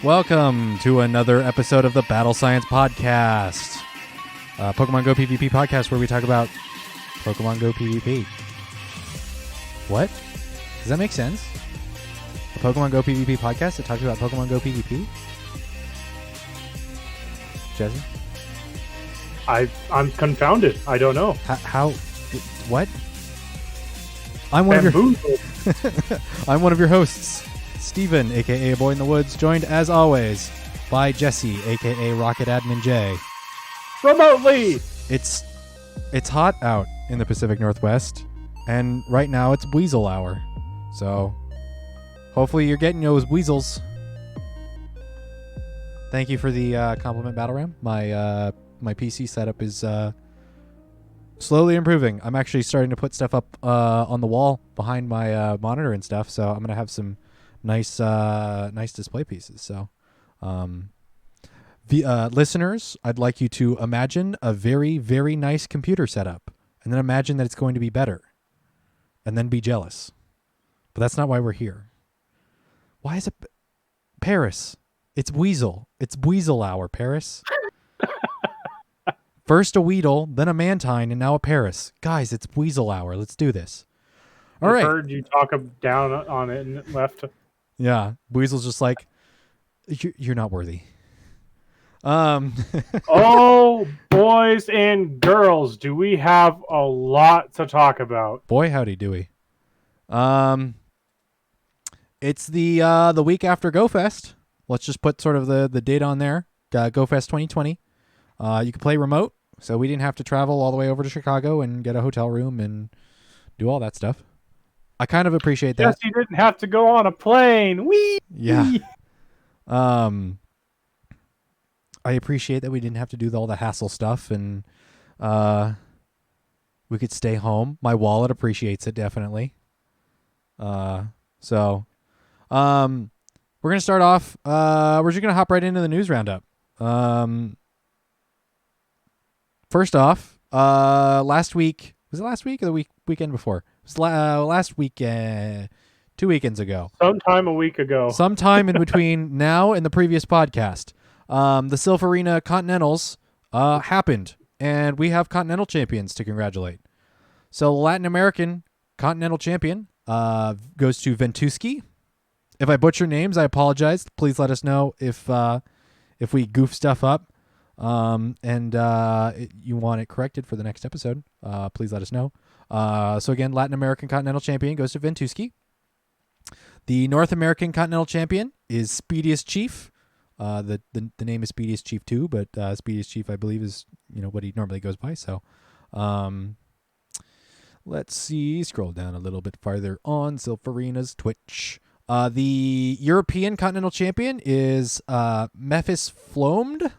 Welcome to another episode of the Battle Science Podcast, Pokemon Go PvP podcast where we talk about Pokemon Go PvP. What? Does that make sense? A Pokemon Go PvP podcast that talks about Pokemon Go PvP? Jesse? I'm confounded. I don't know. How? What? I'm one of your hosts, Steven, aka aBoyInTheWoods, joined as always by Jesse, aka RocketAdminJ. Remotely! It's hot out in the Pacific Northwest, and right now it's Weasel hour. So hopefully you're getting those weasels. Thank you for the compliment, Battle Ram. My PC setup is slowly improving. I'm actually starting to put stuff up on the wall behind my monitor and stuff, so I'm gonna have some nice display pieces. So listeners, I'd like you to imagine a very, very nice computer setup, and then imagine that it's going to be better, and then be jealous. But that's not why we're here. Why is it Paris? It's Weasel. It's Weasel hour, Paris. First a Weedle, then a Mantine, and now a Paris. Guys, it's Weasel hour. Let's do this. All right. I heard you talk down on it and left. Yeah. Weasel's just like, you're not worthy. Oh, boys and girls, do we have a lot to talk about? Boy, howdy do we. It's the week after GoFest. Let's just put sort of the date on there. GoFest 2020. You can play remote, so we didn't have to travel all the way over to Chicago and get a hotel room and do all that stuff. I kind of appreciate that. Yes, you didn't have to go on a plane. Whee! Yeah. I appreciate that we didn't have to do all the hassle stuff, and we could stay home. My wallet appreciates it, definitely. So we're going to start off. We're just going to hop right into the news roundup. First off, last week, was it last week or the weekend before? It was last week, 2 weekends ago. Sometime a week ago. Sometime in between now and the previous podcast. The Silpharina Continentals happened, and we have Continental champions to congratulate. So Latin American Continental champion goes to Ventusky. If I butcher names, I apologize. Please let us know if we goof stuff up. You want it corrected for the next episode, please let us know. So again, Latin American Continental Champion goes to Ventusky. The North American Continental Champion is Speediest Chief. The name is Speediest Chief 2, but Speediest Chief, I believe, is what he normally goes by. So let's see, scroll down a little bit farther on Silpharina's Twitch. The European Continental Champion is Memphis Flomed.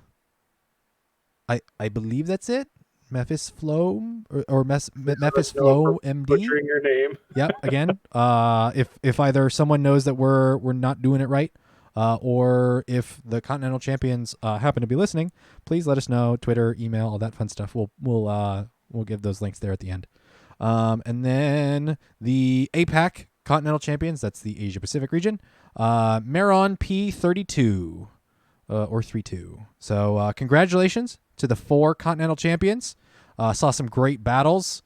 I believe that's it. Memphis Flow or Memphis Flow MD. Butchering your name. Yep. Again, if either someone knows that we're not doing it right, or if the Continental Champions happen to be listening, please let us know. Twitter, email, all that fun stuff. We'll give those links there at the end. And then the APAC Continental Champions. That's the Asia Pacific region. Maron P32 or 32. So congratulations to the 4 Continental Champions. Saw some great battles.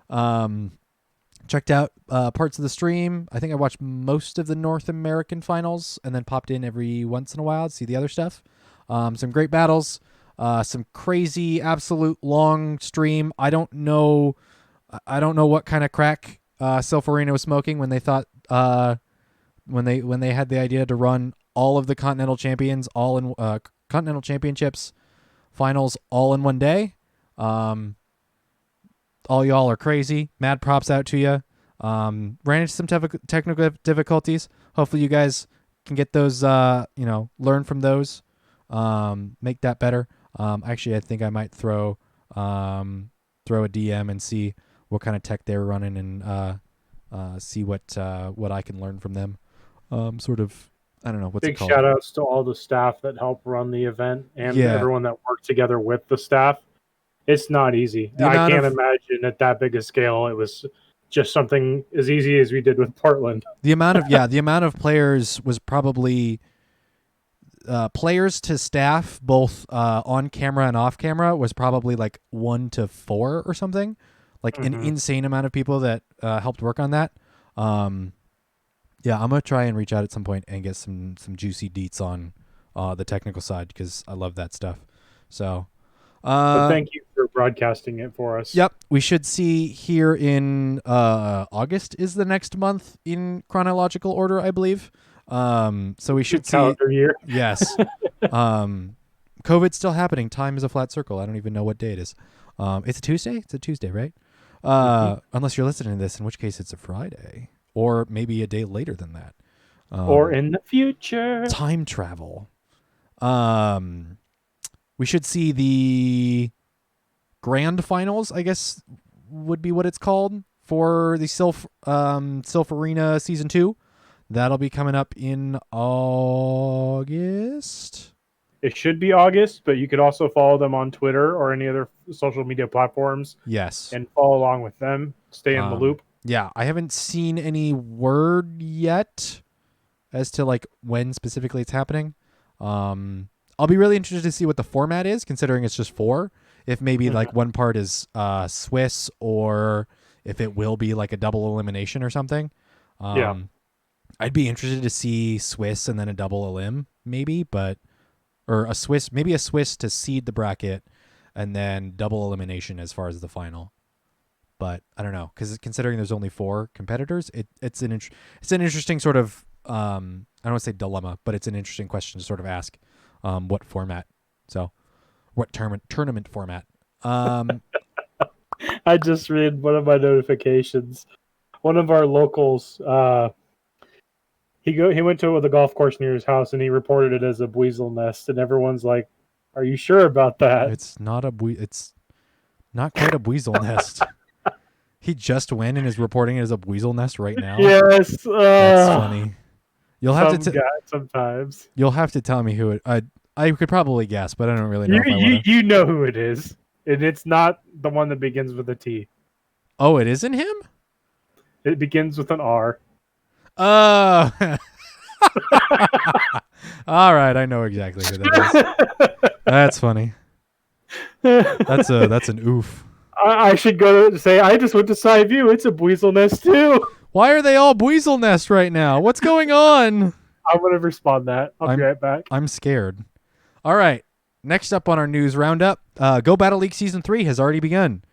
Checked out parts of the stream. I think I watched most of the North American finals and then popped in every once in a while to see the other stuff. Some great battles. Some crazy, absolute long stream. I don't know what kind of crack Silpharina was smoking when they thought when they had the idea to run all of the Continental Champions all in Continental Championships finals all in one day. All y'all are crazy. Mad props out to you. Ran into some technical difficulties. Hopefully you guys can get those, learn from those, make that better. Actually, I think I might throw a DM and see what kind of tech they're running and see what I can learn from them. I don't know what's Big it called. shout outs to all the staff that help run the event and everyone that worked together with the staff. It's not easy. I can't imagine at that big a scale it was just something as easy as we did with Portland. The amount of players was probably players to staff, both on camera and off camera, was probably like 1 to 4 or something. Like an insane amount of people that helped work on that. Yeah, I'm gonna try and reach out at some point and get some juicy deets on the technical side, because I love that stuff. So, but thank you for broadcasting it for us. Yep, we should see here in August is the next month in chronological order, I believe. So we should see calendar year. Yes. COVID's still happening. Time is a flat circle. I don't even know what day it is. It's a Tuesday. It's a Tuesday, right? Unless you're listening to this, in which case it's a Friday. Or maybe a day later than that. Or in the future. Time travel. We should see the grand finals, I guess would be what it's called, for the Sylph Arena Season 2. That'll be coming up in August. It should be August, but you could also follow them on Twitter or any other social media platforms. Yes. And follow along with them. Stay in the loop. Yeah, I haven't seen any word yet as to like when specifically it's happening. I'll be really interested to see what the format is, considering it's just 4. If maybe like one part is Swiss, or if it will be like a double elimination or something. Yeah. I'd be interested to see Swiss and then a double elim, maybe, or a Swiss to seed the bracket, and then double elimination as far as the final. But I don't know, because considering there's only 4 competitors, it's an interesting sort of I don't want to say dilemma, but it's an interesting question to sort of ask. What format? So, what tournament format? I just read one of my notifications. One of our locals, he went to the golf course near his house, and he reported it as a weasel nest, and everyone's like, "Are you sure about that?" It's not quite a weasel nest. He just went and is reporting it as a weasel nest right now. Yes, that's funny. You'll have to sometimes. You'll have to tell me who it. I could probably guess, but I don't really know. You know who it is, and it's not the one that begins with a T. Oh, it isn't him? It begins with an R. Oh. All right, I know exactly who that is. That's funny. That's an oof. I should go to say, I just went to side view. It's a weasel nest too. Why are they all weasel nest right now? What's going on? I'm going to respond that. I'll be right back. I'm scared. All right. Next up on our news roundup, Go Battle League Season 3 has already begun.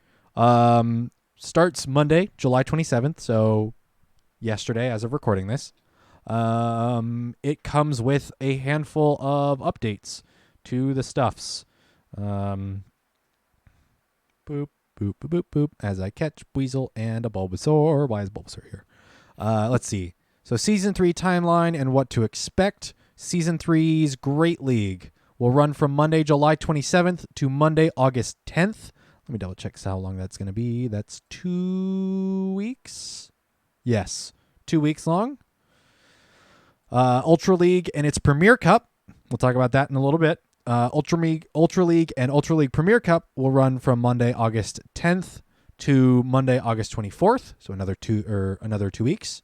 Starts Monday, July 27th, so yesterday as of recording this. It comes with a handful of updates to the stuffs. Boop, boop, boop, boop, boop. As I catch Weasel and a Bulbasaur. Why is Bulbasaur here? Let's see. So Season 3 timeline and what to expect. Season 3's Great League will run from Monday, July 27th to Monday, August 10th. Let me double check how long that's going to be. That's 2 weeks. Yes, 2 weeks long. Ultra League and its Premier Cup. We'll talk about that in a little bit. Ultra League and Ultra League Premier Cup will run from Monday, August 10th to Monday, August 24th. So another 2 weeks.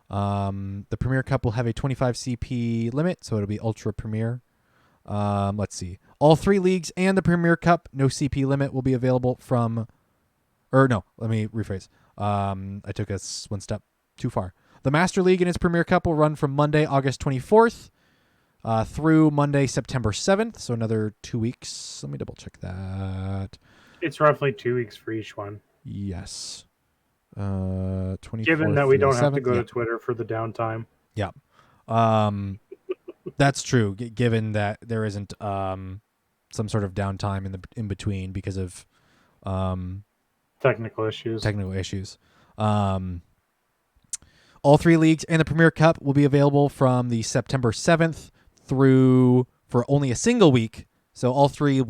The Premier Cup will have a 25 CP limit, so it'll be Ultra Premier. Let's see. All 3 leagues and the Premier Cup, no CP limit, will be available from... Or no, let me rephrase. I took us one step too far. The Master League and its Premier Cup will run from Monday, August 24th through Monday, September 7th. So another 2 weeks. Let me double check that. It's roughly 2 weeks for each one. Yes. Given that we don't have to go to Twitter for the downtime. Yeah. That's true, given that there isn't some sort of downtime in between because of technical issues. All 3 leagues and the Premier Cup will be available from the September 7th through for only a single week. So all 3,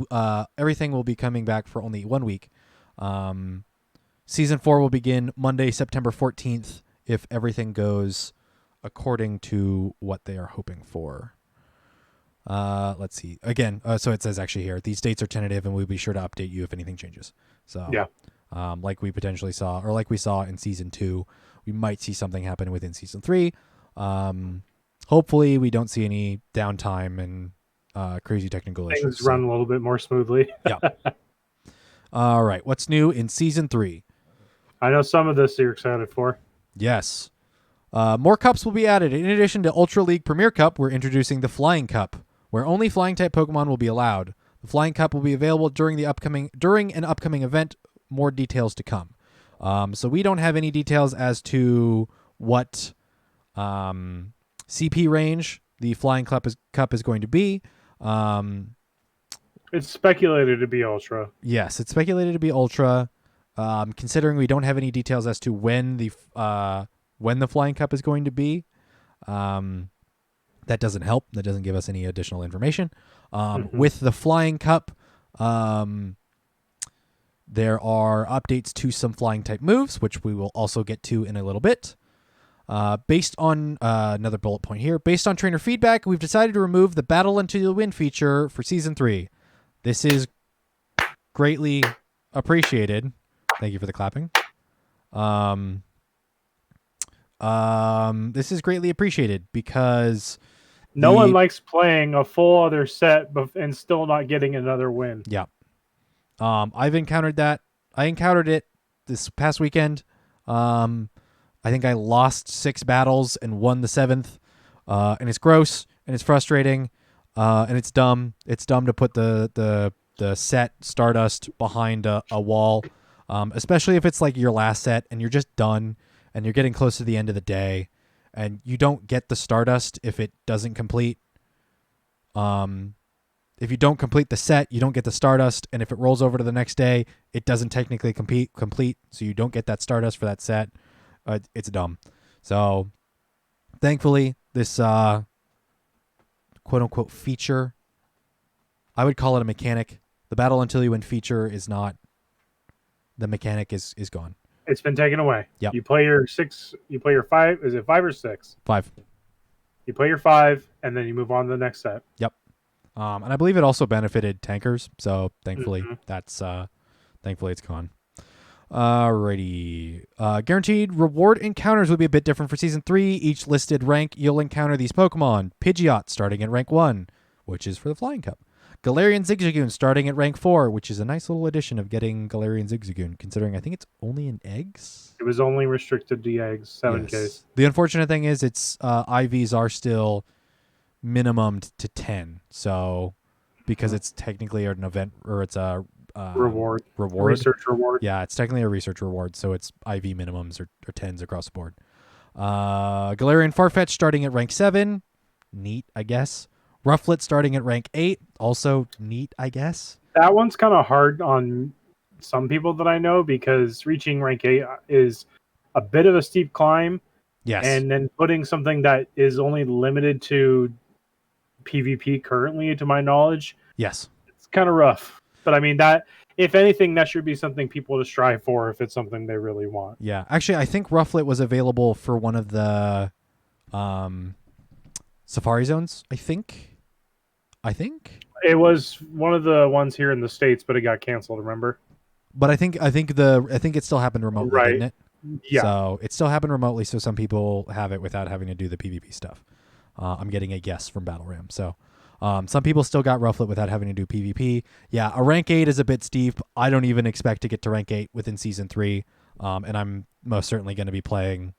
everything will be coming back for only 1 week. Season 4 will begin Monday, September 14th, if everything goes according to what they are hoping for. Let's see. Again, so it says actually here, these dates are tentative and we'll be sure to update you if anything changes. So yeah. Like we potentially saw, or like we saw in Season 2, we might see something happen within Season 3. hopefully we don't see any downtime and crazy technical issues. Things run a little bit more smoothly. Yeah. All right. What's new in Season 3? I know some of this you're excited for. Yes. More cups will be added. In addition to Ultra League Premier Cup, we're introducing the Flying Cup, where only Flying-type Pokemon will be allowed. The Flying Cup will be available during an upcoming event. More details to come. So we don't have any details as to what CP range the Flying Cup is going to be. It's speculated to be Ultra. Yes, it's speculated to be Ultra. Considering we don't have any details as to when the Flying Cup is going to be, that doesn't help. That doesn't give us any additional information. With the Flying Cup, there are updates to some flying type moves, which we will also get to in a little bit. Based on another bullet point here, based on trainer feedback, we've decided to remove the Battle Until You Win feature for Season 3. This is greatly appreciated. Thank you for the clapping. This is greatly appreciated because no one likes playing a full other set and still not getting another win. Yeah. I've encountered that. I encountered it this past weekend. I think I lost 6 battles and won the 7th. And it's gross and it's frustrating. And it's dumb. It's dumb to put the set Stardust behind a wall. Especially if it's like your last set and you're just done and you're getting close to the end of the day and you don't get the Stardust if it doesn't complete. If you don't complete the set, you don't get the Stardust, and if it rolls over to the next day, it doesn't technically complete, so you don't get that Stardust for that set. It's dumb. So, thankfully, this quote-unquote feature, I would call it a mechanic. The Battle Until You Win feature is not. The mechanic is gone. It's been taken away. Yep. You play your 6, you play your 5, is it 5 or 6? 5. You play your 5, and then you move on to the next set. Yep. And I believe it also benefited tankers, so thankfully thankfully it's gone. Alrighty. Guaranteed reward encounters will be a bit different for Season 3. Each listed rank, you'll encounter these Pokemon. Pidgeot starting at rank 1, which is for the Flying Cup. Galarian Zigzagoon starting at rank 4, which is a nice little addition of getting Galarian Zigzagoon, considering I think it's only in eggs. It was only restricted to eggs, 7 case. The unfortunate thing is its IVs are still minimum to 10, so because it's technically an event or it's a reward research reward. Yeah, it's technically a research reward, so it's IV minimums or 10s across the board. Galarian Farfetch starting at rank 7, neat, I guess. Rufflet starting at rank 8, also neat, I guess. That one's kind of hard on some people that I know because reaching rank 8 is a bit of a steep climb. Yes. And then putting something that is only limited to PvP currently, to my knowledge. Yes. It's kind of rough. But I mean, that, if anything, that should be something people to strive for if it's something they really want. Yeah. Actually, I think Rufflet was available for one of the Safari Zones, I think. It was one of the ones here in the States, but it got canceled, remember? But I think it still happened remotely, right. Didn't it? Yeah. So it still happened remotely, so some people have it without having to do the PvP stuff. I'm getting a yes from Battle Ram. So some people still got Rufflet without having to do PvP. Yeah, a rank 8 is a bit steep. I don't even expect to get to rank 8 within Season 3. And I'm most certainly going to be playing...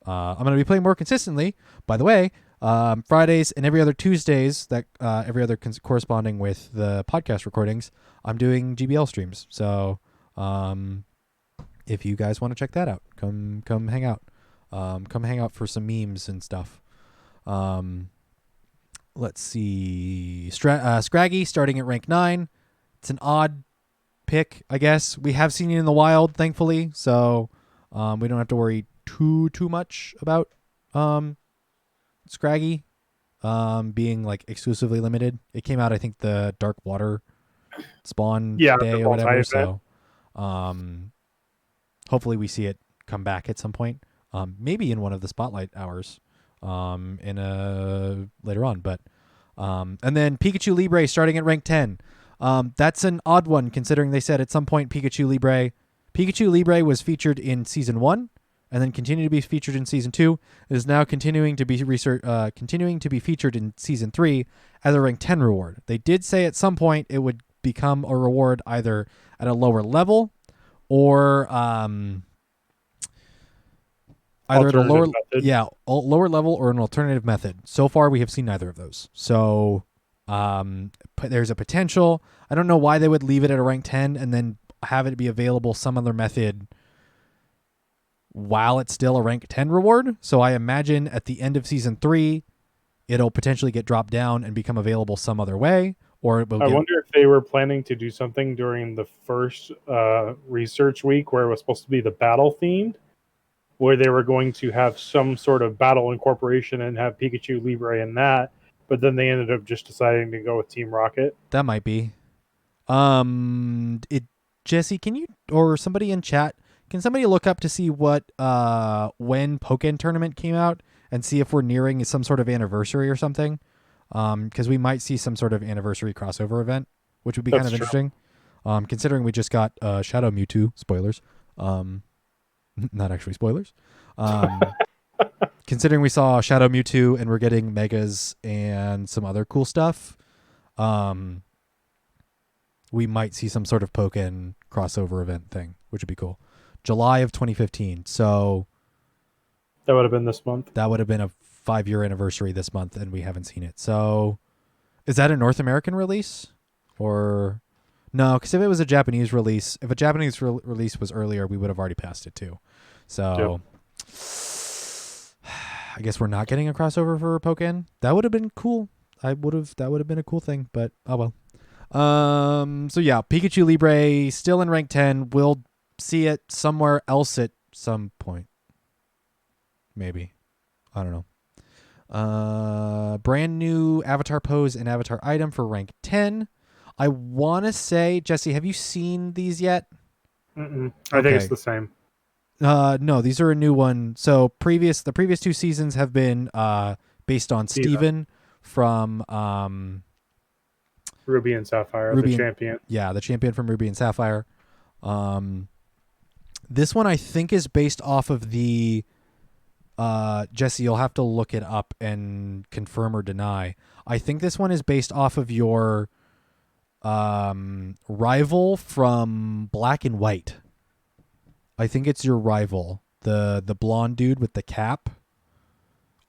I'm going to be playing more consistently. By the way, Fridays and every other Tuesdays, corresponding with the podcast recordings, I'm doing GBL streams. So if you guys want to check that out, come hang out. Come hang out for some memes and stuff. Let's see. Scraggy starting at rank 9. It's an odd pick, I guess. We have seen it in the wild, thankfully, so we don't have to worry too much about Scraggy being like exclusively limited. It came out, I think, the Dark Water spawn day or whatever. So hopefully we see it come back at some point. Maybe in one of the spotlight hours later on. But and then Pikachu Libre starting at rank 10. That's an odd one considering they said at some point Pikachu Libre was featured in Season 1. and then continue to be featured in season 2. It is now continuing to be featured in season 3 as a rank 10 reward. They did say at some point it would become a reward either at a lower level or either at a lower lower level or an alternative method. So far, we have seen neither of those. So there's a potential. I don't know why they would leave it at a rank 10 and then have it be available some other method while it's still a rank 10 reward. So I imagine at the end of season 3, it'll potentially get dropped down and become available some other way. Or it will I wonder if they were planning to do something during the first research week where it was supposed to be the battle themed, where they were going to have some sort of battle incorporation and have Pikachu Libre in that, but then they ended up just deciding to go with Team Rocket. That might be. Jesse, can you or somebody in chat, can somebody look up to see what when Pokken Tournament came out and see if we're nearing some sort of anniversary or something? Because we might see some sort of anniversary crossover event, which would be kind of interesting. Considering we just got Shadow Mewtwo, spoilers. Not actually spoilers. Considering we saw Shadow Mewtwo and we're getting Megas and some other cool stuff, we might see some sort of Pokken crossover event thing, which would be cool. July of 2015. So that would have been this month. That would have been a 5-year anniversary this month, and we haven't seen it. So is that a North American release? Or no, because if it was a Japanese release, if a Japanese release was earlier, we would have already passed it too. So I guess we're not getting a crossover for Pokken. That would have been cool. That would have been a cool thing, but oh well. So yeah, Pikachu Libre still in rank 10. We'll see it somewhere else at some point. Maybe. I don't know. Brand new avatar pose and avatar item for rank 10. I want to say, Jesse, have you seen these yet? I think it's the same. No, these are a new one. So the previous 2 seasons have been based on Steven from Ruby and Sapphire, the champion. Yeah, the champion from Ruby and Sapphire. This one I think is based off of the Jesse, you'll have to look it up and confirm or deny. I think this one is based off of your rival from Black and White. I think it's your rival, the blonde dude with the cap.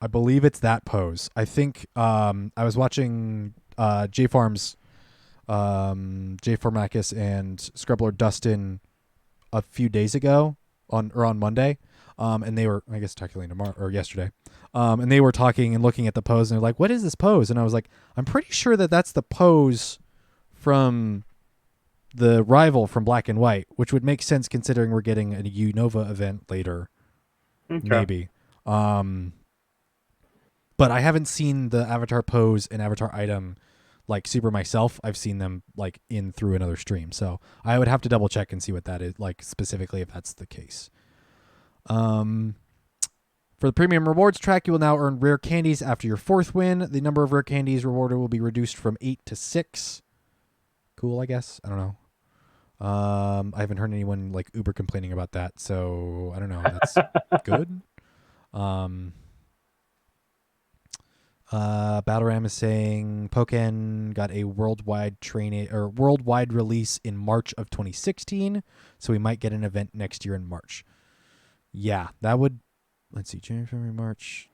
I believe it's that pose. I think I was watching J Farm's J Farmakis and Scrubblord Dustin a few days ago on Monday. And they were, I guess, technically tomorrow or yesterday. And they were talking and looking at the pose, and they're like, "What is this pose?" And I was like, "I'm pretty sure that's the pose from the rival from Black and White," which would make sense considering we're getting a Unova event later, maybe. But I haven't seen the avatar pose and avatar item like super myself. I've seen them like in through another stream, so I would have to double check and see what that is like specifically if that's the case. For the premium rewards track, you will now earn rare candies after your 4th win. The number of rare candies rewarded will be reduced from 8 to 6. Cool, I guess. I don't know. I haven't heard anyone like uber complaining about that, so I don't know. That's good. Battleram is saying Pokken got a worldwide worldwide release in March of 2016, so we might get an event next year in March. Yeah, that would. Let's see, January, February, March.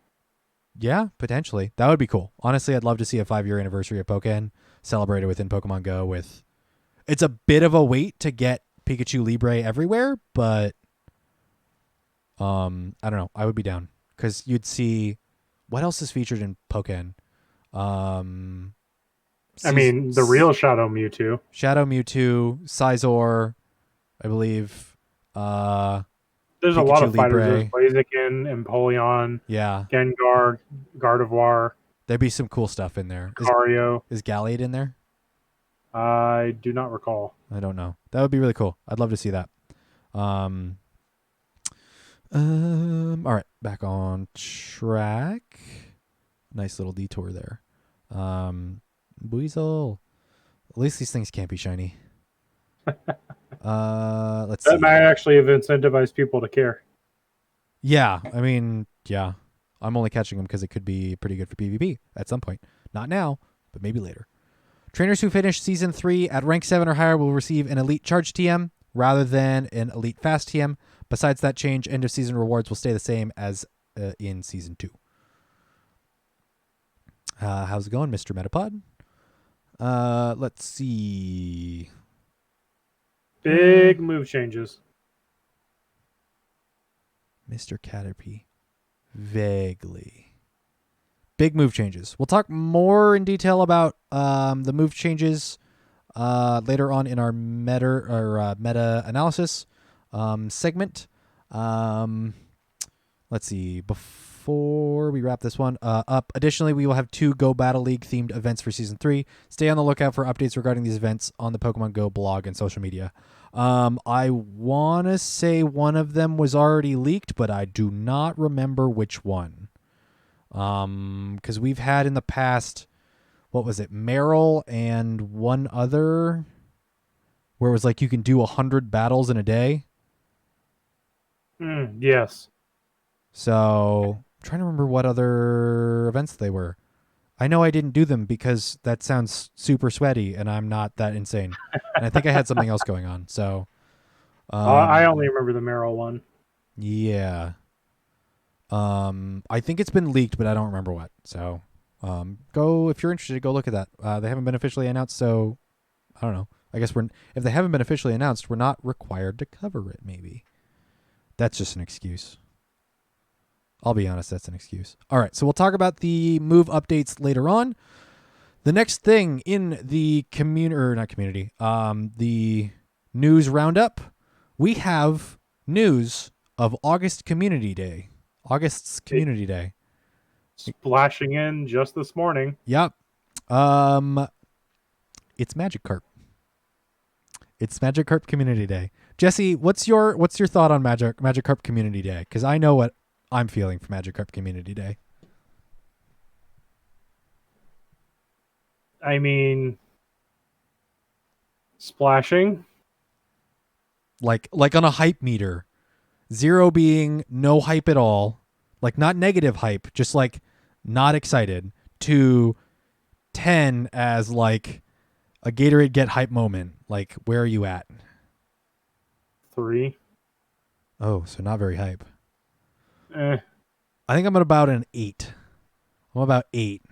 Yeah, potentially. That would be cool. Honestly, I'd love to see a 5-year anniversary of Pokken celebrated within Pokemon Go. It's a bit of a wait to get Pikachu Libre everywhere, but I don't know. I would be down because you'd see what else is featured in Pokken. I mean, the real Shadow Mewtwo, Scizor, I believe. There's Pikachu a lot of Libre. fighters. There's Blaziken, Empoleon, yeah, Gengar, Gardevoir. There'd be some cool stuff in there. Lucario. Is Gallade in there? I do not recall. I don't know. That would be really cool. I'd love to see that. All right, back on track. Nice little detour there. Buizel. At least these things can't be shiny. Let's see. That might actually have incentivized people to care. Yeah, I mean, yeah. I'm only catching them because it could be pretty good for PvP at some point. Not now, but maybe later. Trainers who finish Season 3 at rank 7 or higher will receive an Elite Charge TM rather than an Elite Fast TM. Besides that change, end of season rewards will stay the same as in Season 2. How's it going, Mr. Metapod? Let's see. Big move changes. Mr. Caterpie. Vaguely. Big move changes. We'll talk more in detail about the move changes later on in our meta analysis segment. Let's see. Before we wrap this one up, additionally, we will have 2 Go Battle League themed events for Season 3. Stay on the lookout for updates regarding these events on the Pokemon Go blog and social media. I want to say one of them was already leaked, but I do not remember which one. Because we've had in the past, what was it, Meryl and one other, where it was like you can do 100 battles in a day. Yes. So I'm trying to remember what other events they were. I know I didn't do them because that sounds super sweaty, and I'm not that insane. And I think I had something else going on. So I only remember the Meryl one. Yeah. I think it's been leaked, but I don't remember what. So go, if you're interested, go look at that. They haven't been officially announced, so I don't know. I guess if they haven't been officially announced, we're not required to cover it, maybe. That's just an excuse. I'll be honest, that's an excuse. All right, so we'll talk about the move updates later on. The next thing in the the news roundup, we have news of August's Community Day. Splashing in just this morning. Yep. It's Magikarp. It's Magikarp Community Day. Jesse, what's your thought on Magikarp Community Day? Because I know what I'm feeling for Magikarp Community Day. I mean, splashing. Like on a hype meter. 0 being no hype at all. Like not negative hype, just like not excited. To 10 as like a Gatorade get hype moment. Like, where are you at? 3. Oh, so not very hype. I think I'm at about an 8. I'm about 8.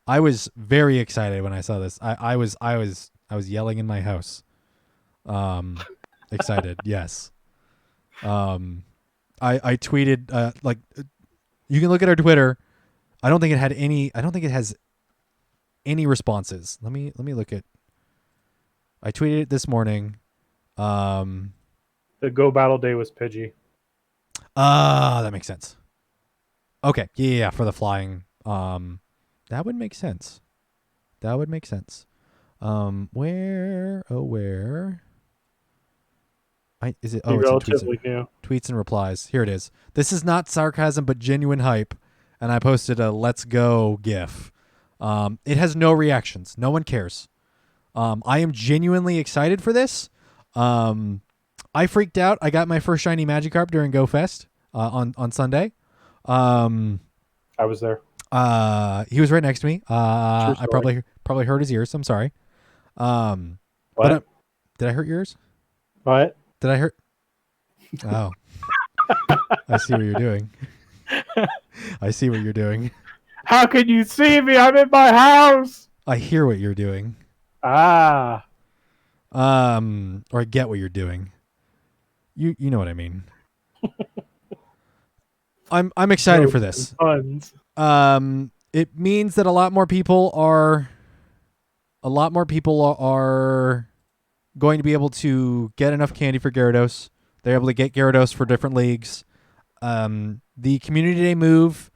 I was very excited when I saw this. I was yelling in my house. Excited, yes. I tweeted like you can look at our Twitter. I don't think it has any responses. Let me look at. I tweeted it this morning. The Go Battle Day was Pidgey. That makes sense. Okay, yeah, for the flying. That would make sense. Where? Is it? Oh, it's relatively new. Tweets and replies. Here it is. This is not sarcasm, but genuine hype. And I posted a "Let's go" GIF. It has no reactions. No one cares. I am genuinely excited for this. I freaked out. I got my first shiny Magikarp during Go Fest on Sunday. I was there. He was right next to me. I probably hurt his ears. I'm sorry. What? But did I hurt yours? What? Did I hurt? Oh, I see what you're doing. How can you see me? I'm in my house. I hear what you're doing. Or I get what you're doing. You know what I mean. I'm excited for this. Puns. It means that a lot more people are going to be able to get enough candy for Gyarados. They're able to get Gyarados for different leagues. The Community Day move.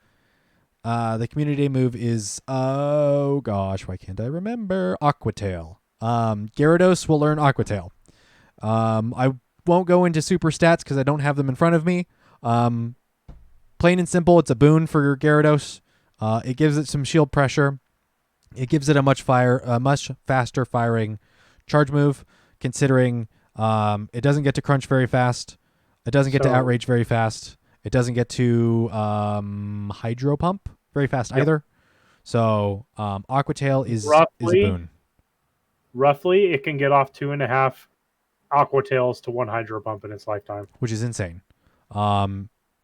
Is, oh gosh, why can't I remember? Aqua Tail. Gyarados will learn Aqua Tail. I won't go into super stats because I don't have them in front of me. Plain and simple, it's a boon for your Gyarados. It gives it some shield pressure. It gives it a much faster firing charge move, considering it doesn't get to crunch very fast. It doesn't get to outrage very fast. It doesn't get to Hydro Pump very fast either. So Aqua Tail is a boon. Roughly, it can get off 2.5 Aqua Tails to 1 Hydro Pump in its lifetime, which is insane.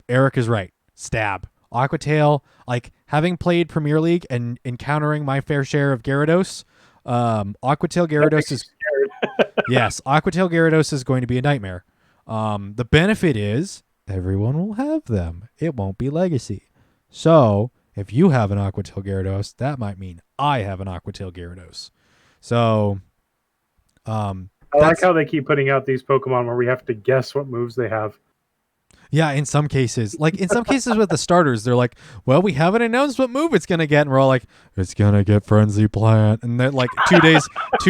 Eric is right. Stab. Aqua Tail, like having played Premier League and encountering my fair share of Gyarados, Aqua Tail Gyarados is yes, Aqua Tail Gyarados is going to be a nightmare. The benefit is everyone will have them. It won't be legacy. So if you have an Aqua Tail Gyarados, that might mean I have an Aqua Tail Gyarados. So, I like how they keep putting out these Pokemon where we have to guess what moves they have. Yeah, in some cases. Like, in some cases with the starters, they're like, well, we haven't announced what move it's going to get. And we're all like, it's going to get Frenzy Plant. And then, like, 2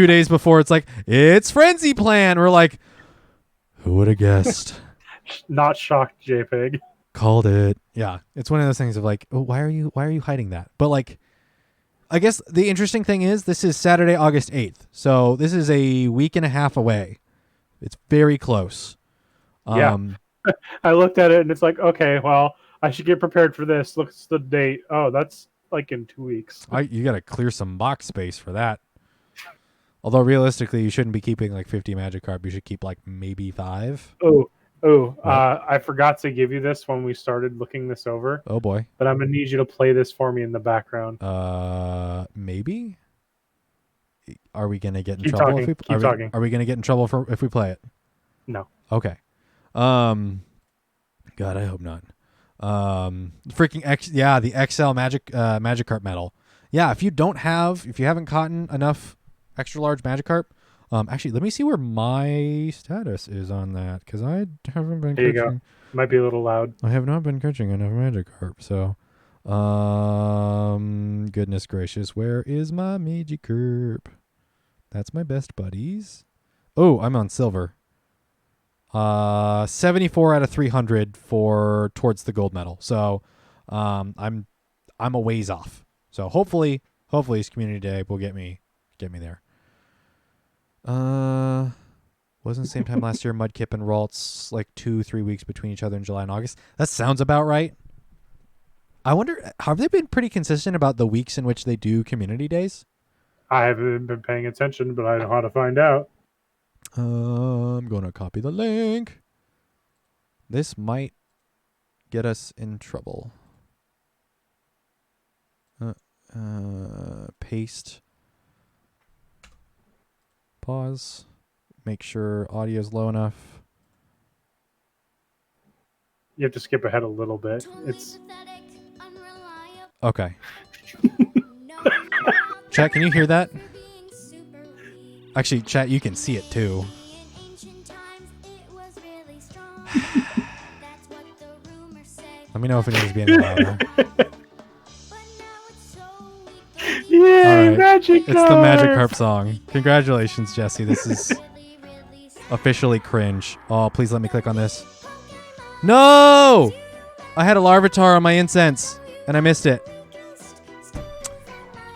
days before, it's like, it's Frenzy Plant. We're like, who would have guessed? Not shocked, JPEG. Called it. Yeah, it's one of those things of like, oh, why are you hiding that? But, like, I guess the interesting thing is this is Saturday, August 8th. So this is a week and a half away. It's very close. Yeah. I looked at it and it's like, okay, well, I should get prepared for this. Look, it's the date. Oh, that's like in 2 weeks. You got to clear some box space for that. Although realistically, you shouldn't be keeping like 50 Magikarp. You should keep like maybe 5. I forgot to give you this when we started looking this over. Oh boy. But I'm going to need you to play this for me in the background. Maybe? Are we going to get in Keep trouble talking. if we Keep talking. Are we going to get in trouble if we play it? No. Okay. God, I hope not. The XL Magikarp medal. Yeah, if you haven't caught enough extra large Magikarp, actually, let me see where my status is on that because I haven't been. There you go. Might be a little loud. I have not been catching enough Magikarp, so. Goodness gracious, where is my Magikarp? That's my best buddies. Oh, I'm on silver. 74 out of 300 towards the gold medal. So, I'm a ways off. So hopefully this community day will get me there. Wasn't the same time last year. Mudkip and Ralts like 2-3 weeks between each other in July and August. That sounds about right. I wonder, have they been pretty consistent about the weeks in which they do community days? I haven't been paying attention, but I know how to find out. I'm going to copy the link. This might get us in trouble. Paste. Pause. Make sure audio's low enough. You have to skip ahead a little bit. It's okay. Chat, can you hear that? Actually, chat, you can see it too. Let me know if it needs to be any louder. Yay, right. Magikarp! It's the Magikarp song. Congratulations, Jesse. This is officially cringe. Oh, please let me click on this. No! I had a Larvitar on my incense, and I missed it.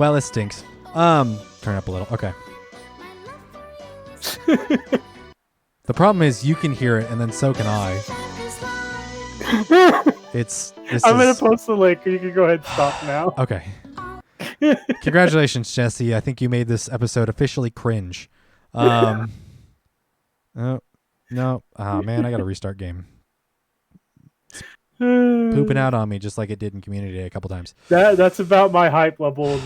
Well, it stinks. Turn up a little. Okay. The problem is you can hear it, and then so can I. I'm going to post the link. You can go ahead and stop now. Okay. Congratulations, Jesse. I think you made this episode officially cringe. Oh, no. Oh, man, I got to restart game. It's pooping out on me just like it did in Community Day a couple times. That's about my hype level of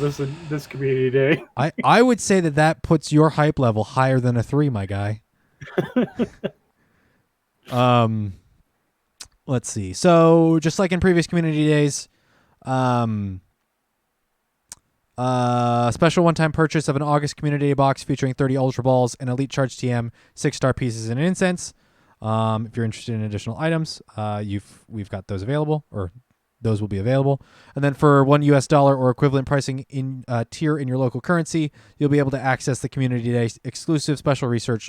this Community Day. I would say that puts your hype level higher than a 3, my guy. Let's see. So, just like in previous Community Days, special one-time purchase of an August Community Day box featuring 30 Ultra Balls and Elite Charge TM, 6-star pieces and an incense. If you're interested in additional items, we've got those available, or those will be available. And then for $1 or equivalent pricing in tier in your local currency, you'll be able to access the Community Day exclusive special research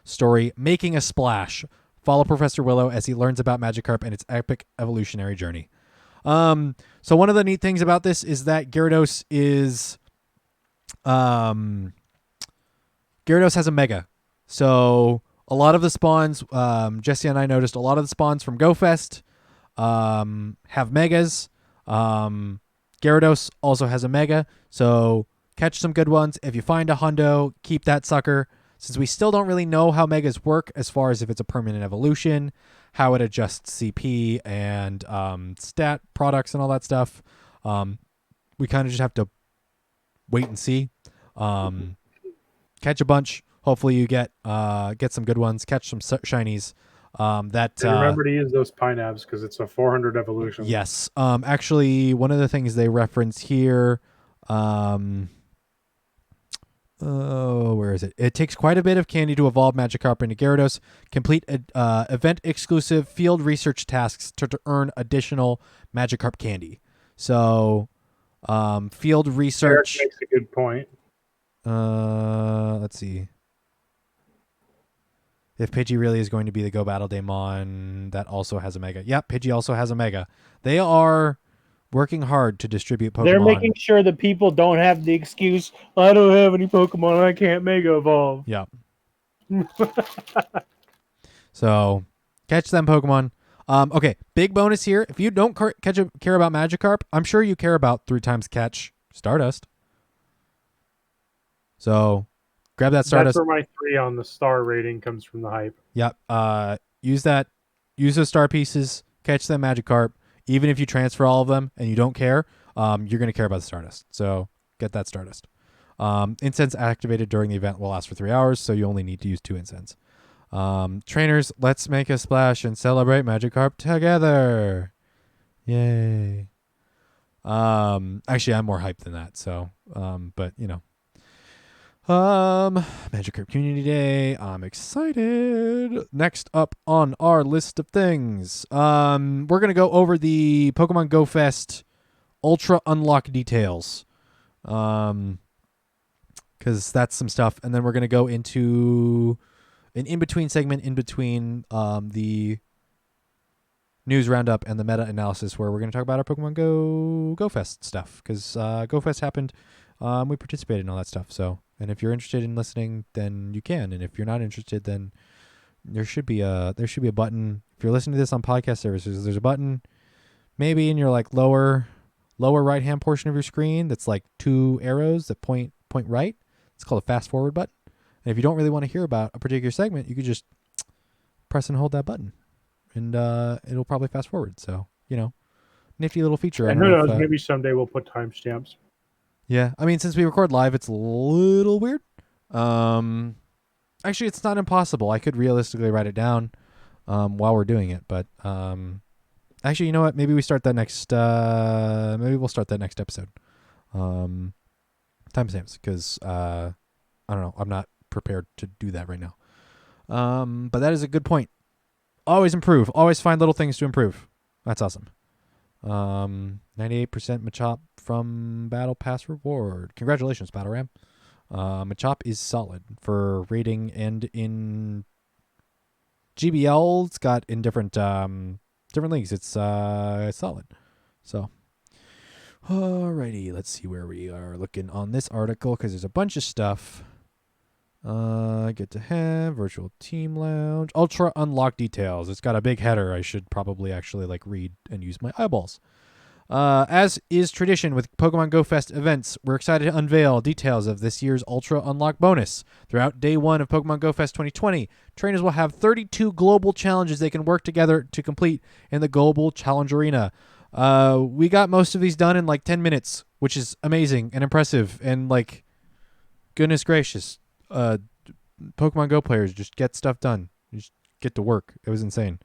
story, Making a Splash. Follow Professor Willow as he learns about Magikarp and its epic evolutionary journey. So one of the neat things about this is that Gyarados has a Mega. So a lot of the spawns, Jesse and I noticed a lot of the spawns from GoFest have megas. Gyarados also has a mega, so catch some good ones. If you find a hundo, keep that sucker. Since we still don't really know how megas work as far as if it's a permanent evolution, how it adjusts CP and stat products and all that stuff, we kind of just have to wait and see. Catch a bunch. Hopefully you get some good ones. Catch some shinies. And remember to use those Pineapps because it's a 400 evolution. Yes. Actually, one of the things they reference here, where is it? It takes quite a bit of candy to evolve Magikarp into Gyarados. Complete event-exclusive field research tasks to earn additional Magikarp candy. So, field research. Eric makes a good point. Let's see. If Pidgey really is going to be the Go Battle Daemon, that also has a Mega. Yep, Pidgey also has a Mega. They are working hard to distribute Pokemon. They're making sure that people don't have the excuse, I don't have any Pokemon, I can't Mega Evolve. Yep. So, catch them Pokemon. Okay, big bonus here. If you don't care about Magikarp, I'm sure you care about 3 times catch Stardust. So, grab that Stardust. That's where my 3 on the star rating comes from the hype. Yep. Use that. Use those star pieces. Catch them Magikarp. Even if you transfer all of them and you don't care, you're going to care about the Stardust. So get that Stardust. Incense activated during the event will last for 3 hours, so you only need to use 2 incense. Trainers, let's make a splash and celebrate Magikarp together. Yay. Actually, I'm more hyped than that. So, but you know. Magikarp Community Day. I'm excited. Next up on our list of things, we're gonna go over the Pokemon Go Fest Ultra Unlock details, because that's some stuff, and then we're gonna go into an in-between segment in between the news roundup and the meta analysis, where we're gonna talk about our Pokemon Go Fest stuff, because Go Fest happened. We participated in all that stuff, so. And if you're interested in listening, then you can. And if you're not interested, then there should be a button. If you're listening to this on podcast services, there's a button maybe in your like lower right hand portion of your screen that's like 2 arrows that point right. It's called a fast forward button. And if you don't really want to hear about a particular segment, you could just press and hold that button, and it'll probably fast forward. So, you know, nifty little feature. And who knows, maybe someday we'll put timestamps. Yeah, I mean, since we record live, it's a little weird. Actually, it's not impossible. I could realistically write it down while we're doing it, but actually, you know what? Maybe we start that next. Maybe we'll start that next episode. Timestamps, because I don't know. I'm not prepared to do that right now. But that is a good point. Always improve. Always find little things to improve. That's awesome. 98% Machop from Battle Pass reward. Congratulations, Battle Ram. Machop is solid for rating, and in GBL, it's got in different leagues. It's solid. So, alrighty, let's see where we are looking on this article, because there's a bunch of stuff. Get to have virtual team lounge, ultra unlock details. It's got a big header. I should probably actually like read and use my eyeballs. As is tradition with Pokemon Go Fest events, we're excited to unveil details of this year's Ultra Unlock bonus. Throughout day 1 of Pokemon Go Fest 2020, trainers will have 32 global challenges they can work together to complete in the Global Challenge Arena. We got most of these done in like 10 minutes, which is amazing and impressive, and like, goodness gracious, Pokemon Go players just get stuff done. You just get to work. It was insane.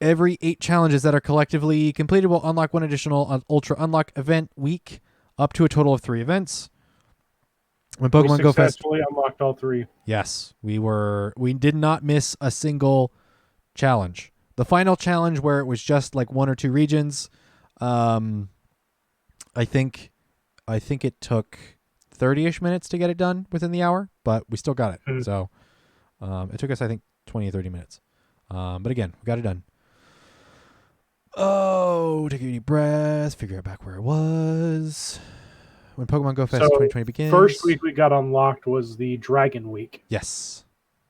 Every 8 challenges that are collectively completed will unlock 1 additional Ultra Unlock event week, up to a total of 3 events. When Pokemon Go Fest successfully unlocked all 3. Yes, we did not miss a single challenge. The final challenge, where it was just like 1 or 2 regions, I think it took 30-ish minutes to get it done within the hour, but we still got it. So it took us, I think, 20 or 30 minutes. But again, we got it done. Oh, take a deep breath, figure out back where it was. When Pokemon Go Fest 2020 begins. First week we got unlocked was the Dragon Week. Yes.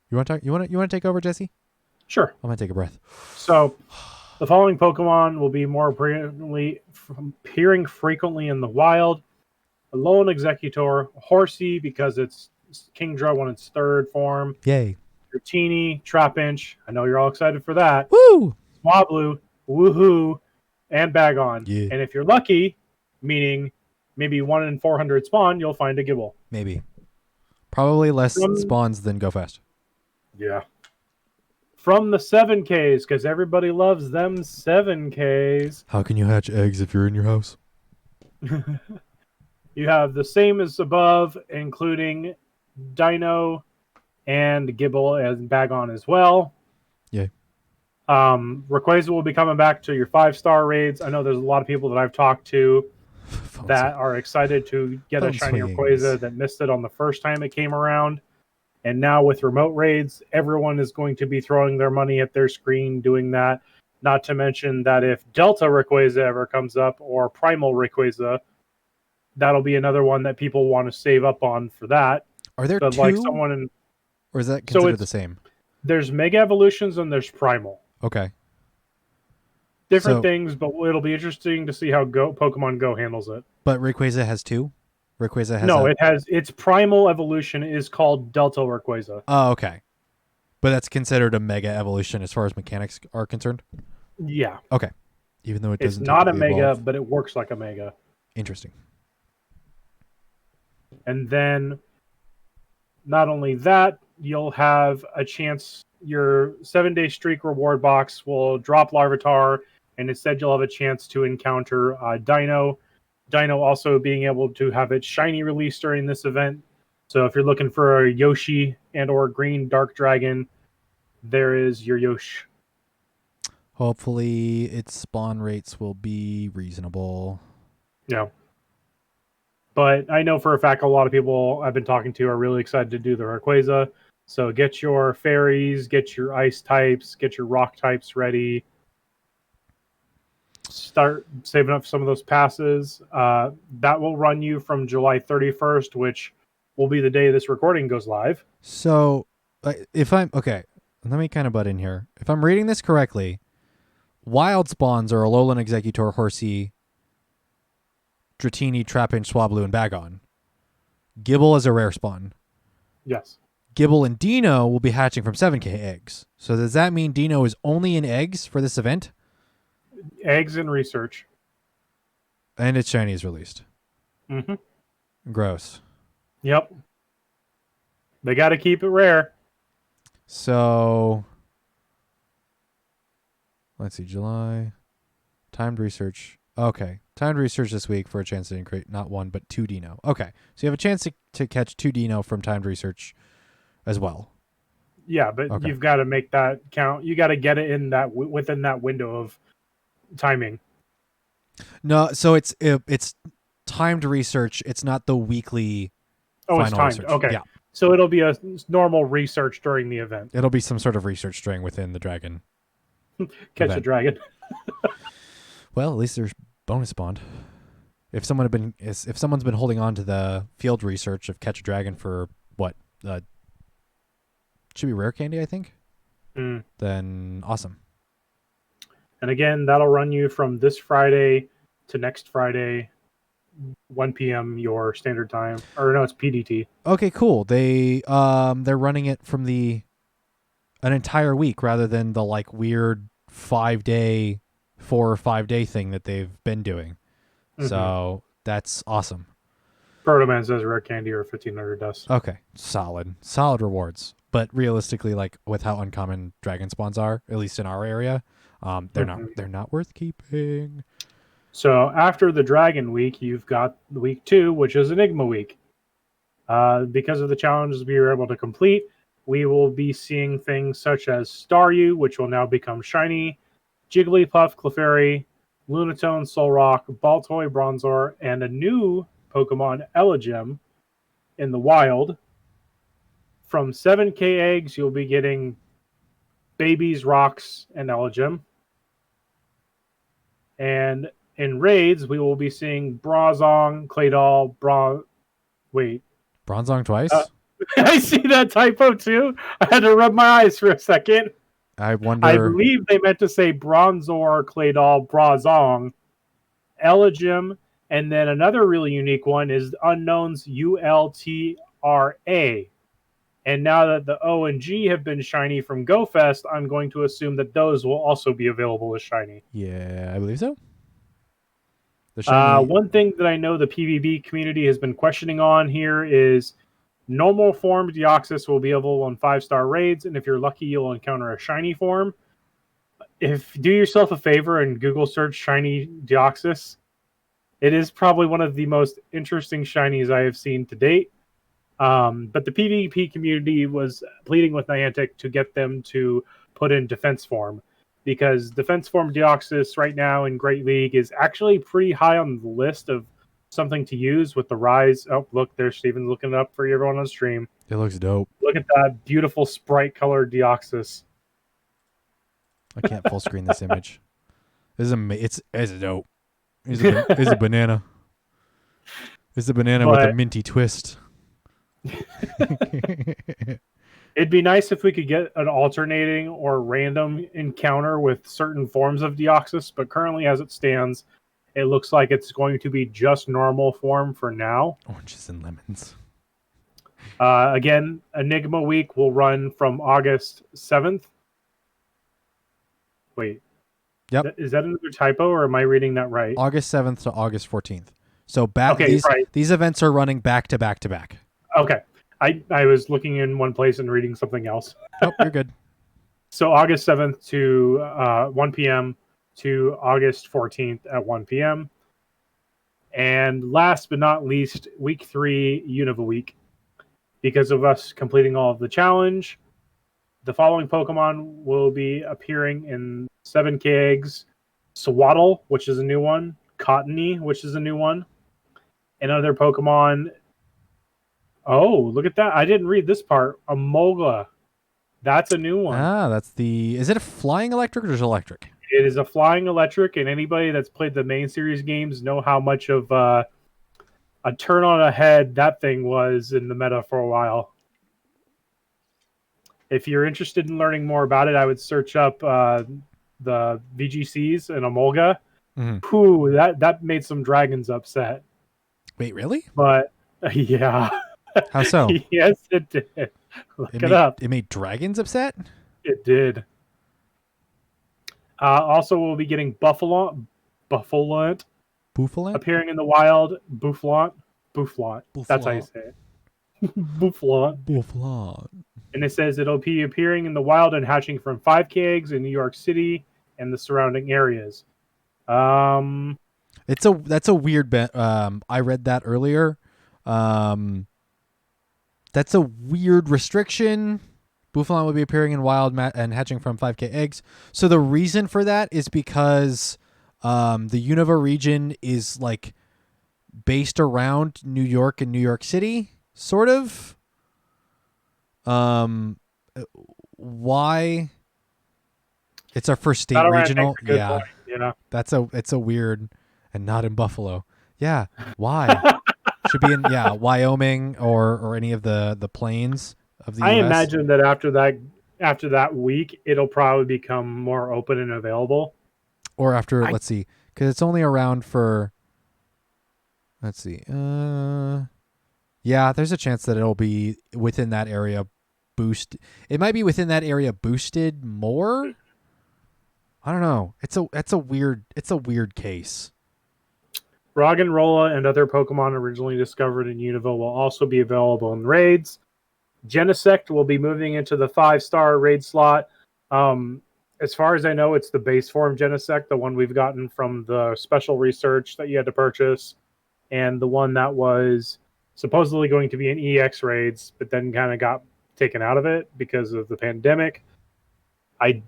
You want to take over, Jesse? Sure. I'm going to take a breath. So, the following Pokemon will be more appearing frequently in the wild. Alolan Executor, Horsey, because it's Kingdra when its third form. Yay. Dratini, Trapinch. I know you're all excited for that. Woo! Swablu, Woohoo, and Bagon. Yeah. And if you're lucky, meaning maybe 1 in 400 spawn, you'll find a Gibble. Maybe. Probably less spawns than Go Fast. Yeah. From the 7Ks, because everybody loves them 7Ks. How can you hatch eggs if you're in your house? You have the same as above, including Dino and Gibble and Bagon as well. Yeah. Rayquaza will be coming back to your 5-star raids. I know there's a lot of people that I've talked to that are excited to get a shiny Rayquaza that missed it on the first time it came around. And now with remote raids, everyone is going to be throwing their money at their screen doing that. Not to mention that if Delta Rayquaza ever comes up or Primal Rayquaza, that'll be another one that people want to save up on for that. Are there but two? Like someone in, or is that considered the same? There's Mega Evolutions and there's Primal. Okay. Different things, but it'll be interesting to see how Pokemon Go handles it. But Rayquaza has two? Rayquaza has it has its primal evolution is called Delta Rayquaza. Oh, okay. But that's considered a mega evolution as far as mechanics are concerned? Yeah. Okay. Even though it doesn't It's not a mega, evolve. but it works like a mega. Interesting. And then not only that, you'll have a chance, your 7-day streak reward box will drop Larvitar, and instead you'll have a chance to encounter Dino. Dino also being able to have its shiny release during this event. So if you're looking for a Yoshi and or green Dark Dragon, there is your Yoshi. Hopefully its spawn rates will be reasonable. Yeah. But I know for a fact a lot of people I've been talking to are really excited to do the Rayquaza. So get your fairies, get your ice types, get your rock types ready. Start saving up some of those passes. That will run you from July 31st, which will be the day this recording goes live. So if I'm okay, let me kind of butt in here. If I'm reading this correctly, wild spawns are Alolan Executor, Horsey, Dratini, Trapinch, Swablu, and Bagon. Gibble is a rare spawn. Yes. Gibble and Dino will be hatching from 7K eggs. So does that mean Dino is only in eggs for this event? Eggs and research. And its shiny is released. Mm-hmm. Gross. Yep. They got to keep it rare. So let's see, July. Timed research. Okay. Timed research this week for a chance to create not one, but 2 Dino. Okay. So you have a chance to catch 2 Dino from timed research as well. Yeah, but you've got to make that count. You got to get it in that within that window of timing. No, so it's timed research. It's not the weekly final it's timed. research. Okay. Yeah. So it'll be a normal research during the event. It'll be some sort of research string within the dragon. Catch a dragon. Well, at least there's bonus spawned. If someone's been holding on to the field research of catch a dragon for what? Should be rare candy, I think. Then awesome. And again, that'll run you from this Friday to next Friday, 1 p.m. your standard time. Or no, it's PDT. Okay, cool. They're running it from an entire week rather than the like weird 4 or 5 day thing that they've been doing. Mm-hmm. So that's awesome. Protoman says rare candy or 1,500 dust. Okay, solid rewards. But realistically, like with how uncommon dragon spawns are, at least in our area, they're not worth keeping. So after the Dragon Week, you've got week 2, which is Enigma Week. Because of the challenges we were able to complete, we will be seeing things such as Staryu, which will now become shiny, Jigglypuff, Clefairy, Lunatone, Solrock, Baltoy, Bronzor, and a new Pokemon, Elegem, in the wild. From 7K eggs, you'll be getting Babies, Rocks, and Elegem. And in raids, we will be seeing Bronzong, Claydol, Bronzong twice? I see that typo too. I had to rub my eyes for a second. I I wonder. believe they meant to say Bronzor, Claydol, Brazong, Elegim, and then another really unique one is Unknown's ULTRA. And now that the O and G have been shiny from GoFest, I'm going to assume that those will also be available as shiny. Yeah, I believe so. The shiny. One thing that I know the PvP community has been questioning on here is normal form Deoxys will be available on 5-star raids, and if you're lucky, you'll encounter a shiny form. If do yourself a favor and Google search shiny Deoxys, it is probably one of the most interesting shinies I have seen to date. But the PvP community was pleading with Niantic to get them to put in defense form, because defense form Deoxys right now in Great League is actually pretty high on the list of something to use with the rise. Oh, look, there's Steven looking it up for everyone on stream. It looks dope. Look at that beautiful sprite colored Deoxys. I can't full screen this image. This is it's dope. It's a banana. It's a banana with a minty twist. It'd be nice if we could get an alternating or random encounter with certain forms of Deoxys, but currently as it stands, it looks like it's going to be just normal form for now. Oranges and lemons. Again, Enigma Week will run from August 7th. Wait. Yep. Is that another typo, or am I reading that right? August 7th to August 14th. So these events are running back to back to back. Okay. I was looking in one place and reading something else. Nope, you're good. So August 7th to 1 p.m. to August 14th at 1 p.m. And last but not least, week 3, Unova Week. Because of us completing all of the challenge, the following Pokemon will be appearing in 7K eggs. Swaddle, which is a new one. Cottony, which is a new one. And other Pokemon. Oh, look at that. I didn't read this part. Amolga. That's a new one. Is it a flying electric or just electric? It is a flying electric, and anybody that's played the main series games know how much of a turn on a head that thing was in the meta for a while. If you're interested in learning more about it, I would search up the VGCs and Amolga. Mm-hmm. Ooh, that made some dragons upset. Wait, really? But yeah. How so? Yes, it did. Look it up. It made dragons upset? It did. Also, we'll be getting Buffalant appearing in the wild. Buffalant. That's how you say it. Buffalant. And it says it'll be appearing in the wild and hatching from 5K eggs in New York City and the surrounding areas. That's a weird bet. I read that earlier. That's a weird restriction. Buffalant will be appearing in wild and hatching from 5K eggs. So the reason for that is because the Unova region is like based around New York and New York City, sort of. Why? It's our first state regional. Yeah. Yeah. It's a weird, and not in Buffalo. Yeah. Why? Should be in Wyoming or any of the plains of the US. I imagine that after that week, it'll probably become more open and available. Or after, let's see, because it's only around for. Let's see. Yeah, there's a chance that it'll be within that area. It might be within that area boosted more. I don't know. It's a weird case. Roggenrola and other Pokemon originally discovered in Unova will also be available in raids. Genesect will be moving into the 5-star raid slot. As far as I know, it's the base form Genesect, the one we've gotten from the special research that you had to purchase, and the one that was supposedly going to be in EX raids, but then kind of got taken out of it because of the pandemic. I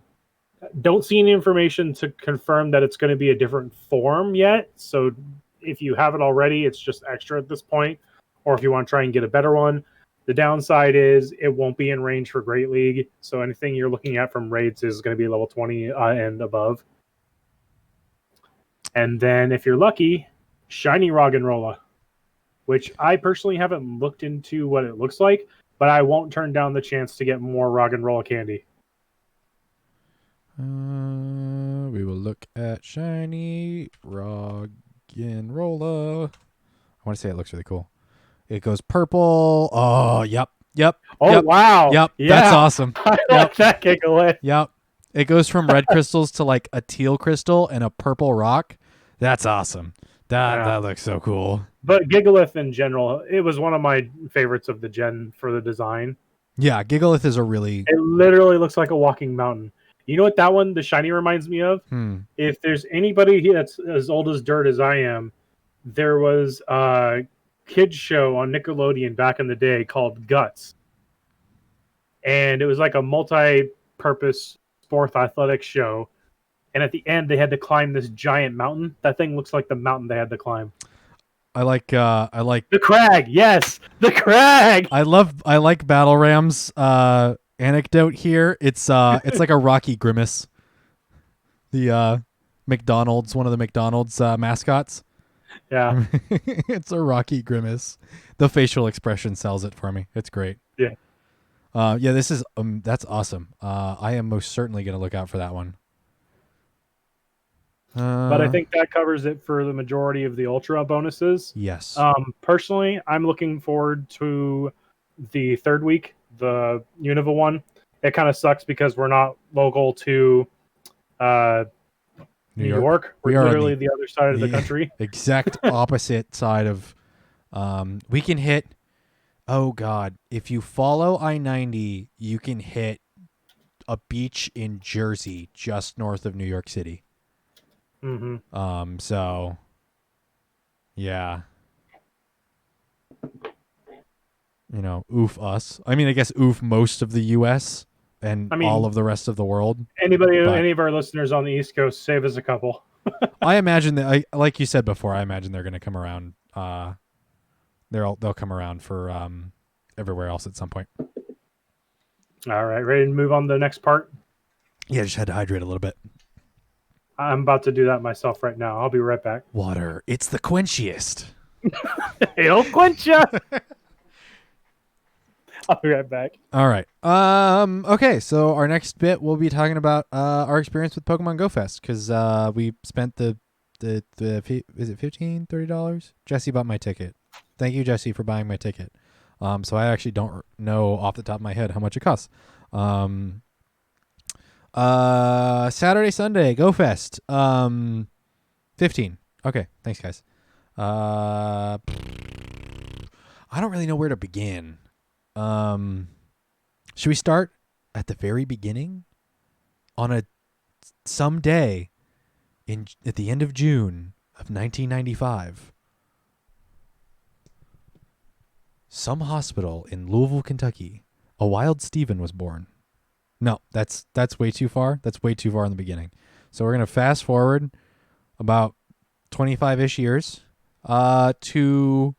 don't see any information to confirm that it's going to be a different form yet. So if you have it already, it's just extra at this point. Or if you want to try and get a better one. The downside is it won't be in range for Great League. So anything you're looking at from raids is going to be level 20 and above. And then if you're lucky, Shiny Roggenrola, which I personally haven't looked into what it looks like, but I won't turn down the chance to get more Roggenrola candy. We will look at shiny Roggenrola. I want to say it looks really cool. It goes purple. Oh, yep. Oh, wow. Yep. Yeah. That's awesome. I like that Gigalith. Yep. It goes from red crystals to like a teal crystal and a purple rock. That's awesome. That looks so cool. But Gigalith in general, it was one of my favorites of the gen for the design. Yeah, Gigalith is a really... It literally looks like a walking mountain. You know what that one, the shiny, reminds me of? If there's anybody that's as old as dirt as I am, there was a kids show on Nickelodeon back in the day called Guts. And it was like a multi-purpose sport athletics show. And at the end, they had to climb this giant mountain. That thing looks like the mountain they had to climb. I like the crag. Yes, the crag. I like Battle Ram's anecdote here. It's like a Rocky Grimace. The McDonald's, one of the McDonald's mascots. Yeah. It's a Rocky Grimace. The facial expression sells it for me. It's great. Yeah. Yeah, this is that's awesome. I am most certainly going to look out for that one. But I think that covers it for the majority of the Ultra bonuses. Yes. Personally, I'm looking forward to the third week, the Unova one. It kind of sucks because we're not local to New York. We're literally the other side of the country. Exact opposite side of... we can hit... Oh, God. If you follow I-90, you can hit a beach in Jersey just north of New York City. Mm-hmm. So, yeah. You know, oof us. I mean, I guess oof most of the U.S. and all of the rest of the world. Any of our listeners on the East Coast, save us a couple. I imagine that, like you said before, I imagine they're going to come around. They'll come around for everywhere else at some point. All right, ready to move on to the next part? Yeah, just had to hydrate a little bit. I'm about to do that myself right now. I'll be right back. Water. It's the quenchiest. It'll quench you. I'll be right back. All right. Okay, so our next bit, we'll be talking about our experience with Pokemon Go Fest, because we spent the is it $15, $30? Jesse bought my ticket. Thank you, Jesse, for buying my ticket. So I actually don't know off the top of my head how much it costs. Saturday, Sunday, Go Fest. 15. Okay, thanks, guys. I don't really know where to begin. Should we start at the very beginning? On some day at the end of June of 1995, some hospital in Louisville, Kentucky, a wild Steven was born. No, that's way too far. That's way too far in the beginning. So we're going to fast forward about 25-ish years to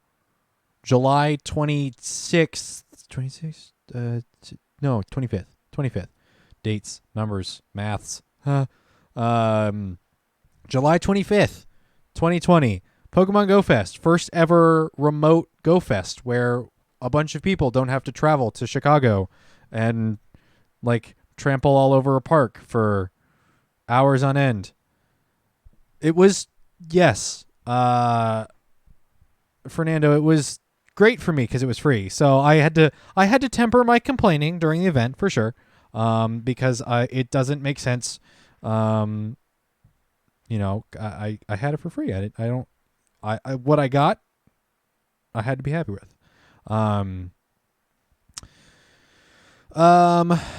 July 26th. 26th? No, 25th. 25th. Dates, numbers, maths. July 25th, 2020. Pokemon Go Fest. First ever remote Go Fest where a bunch of people don't have to travel to Chicago and like trample all over a park for hours on end. It was, yes, Fernando, it was great for me because it was free. So I had to temper my complaining during the event for sure, because it doesn't make sense. I had it for free. What I got, I had to be happy with.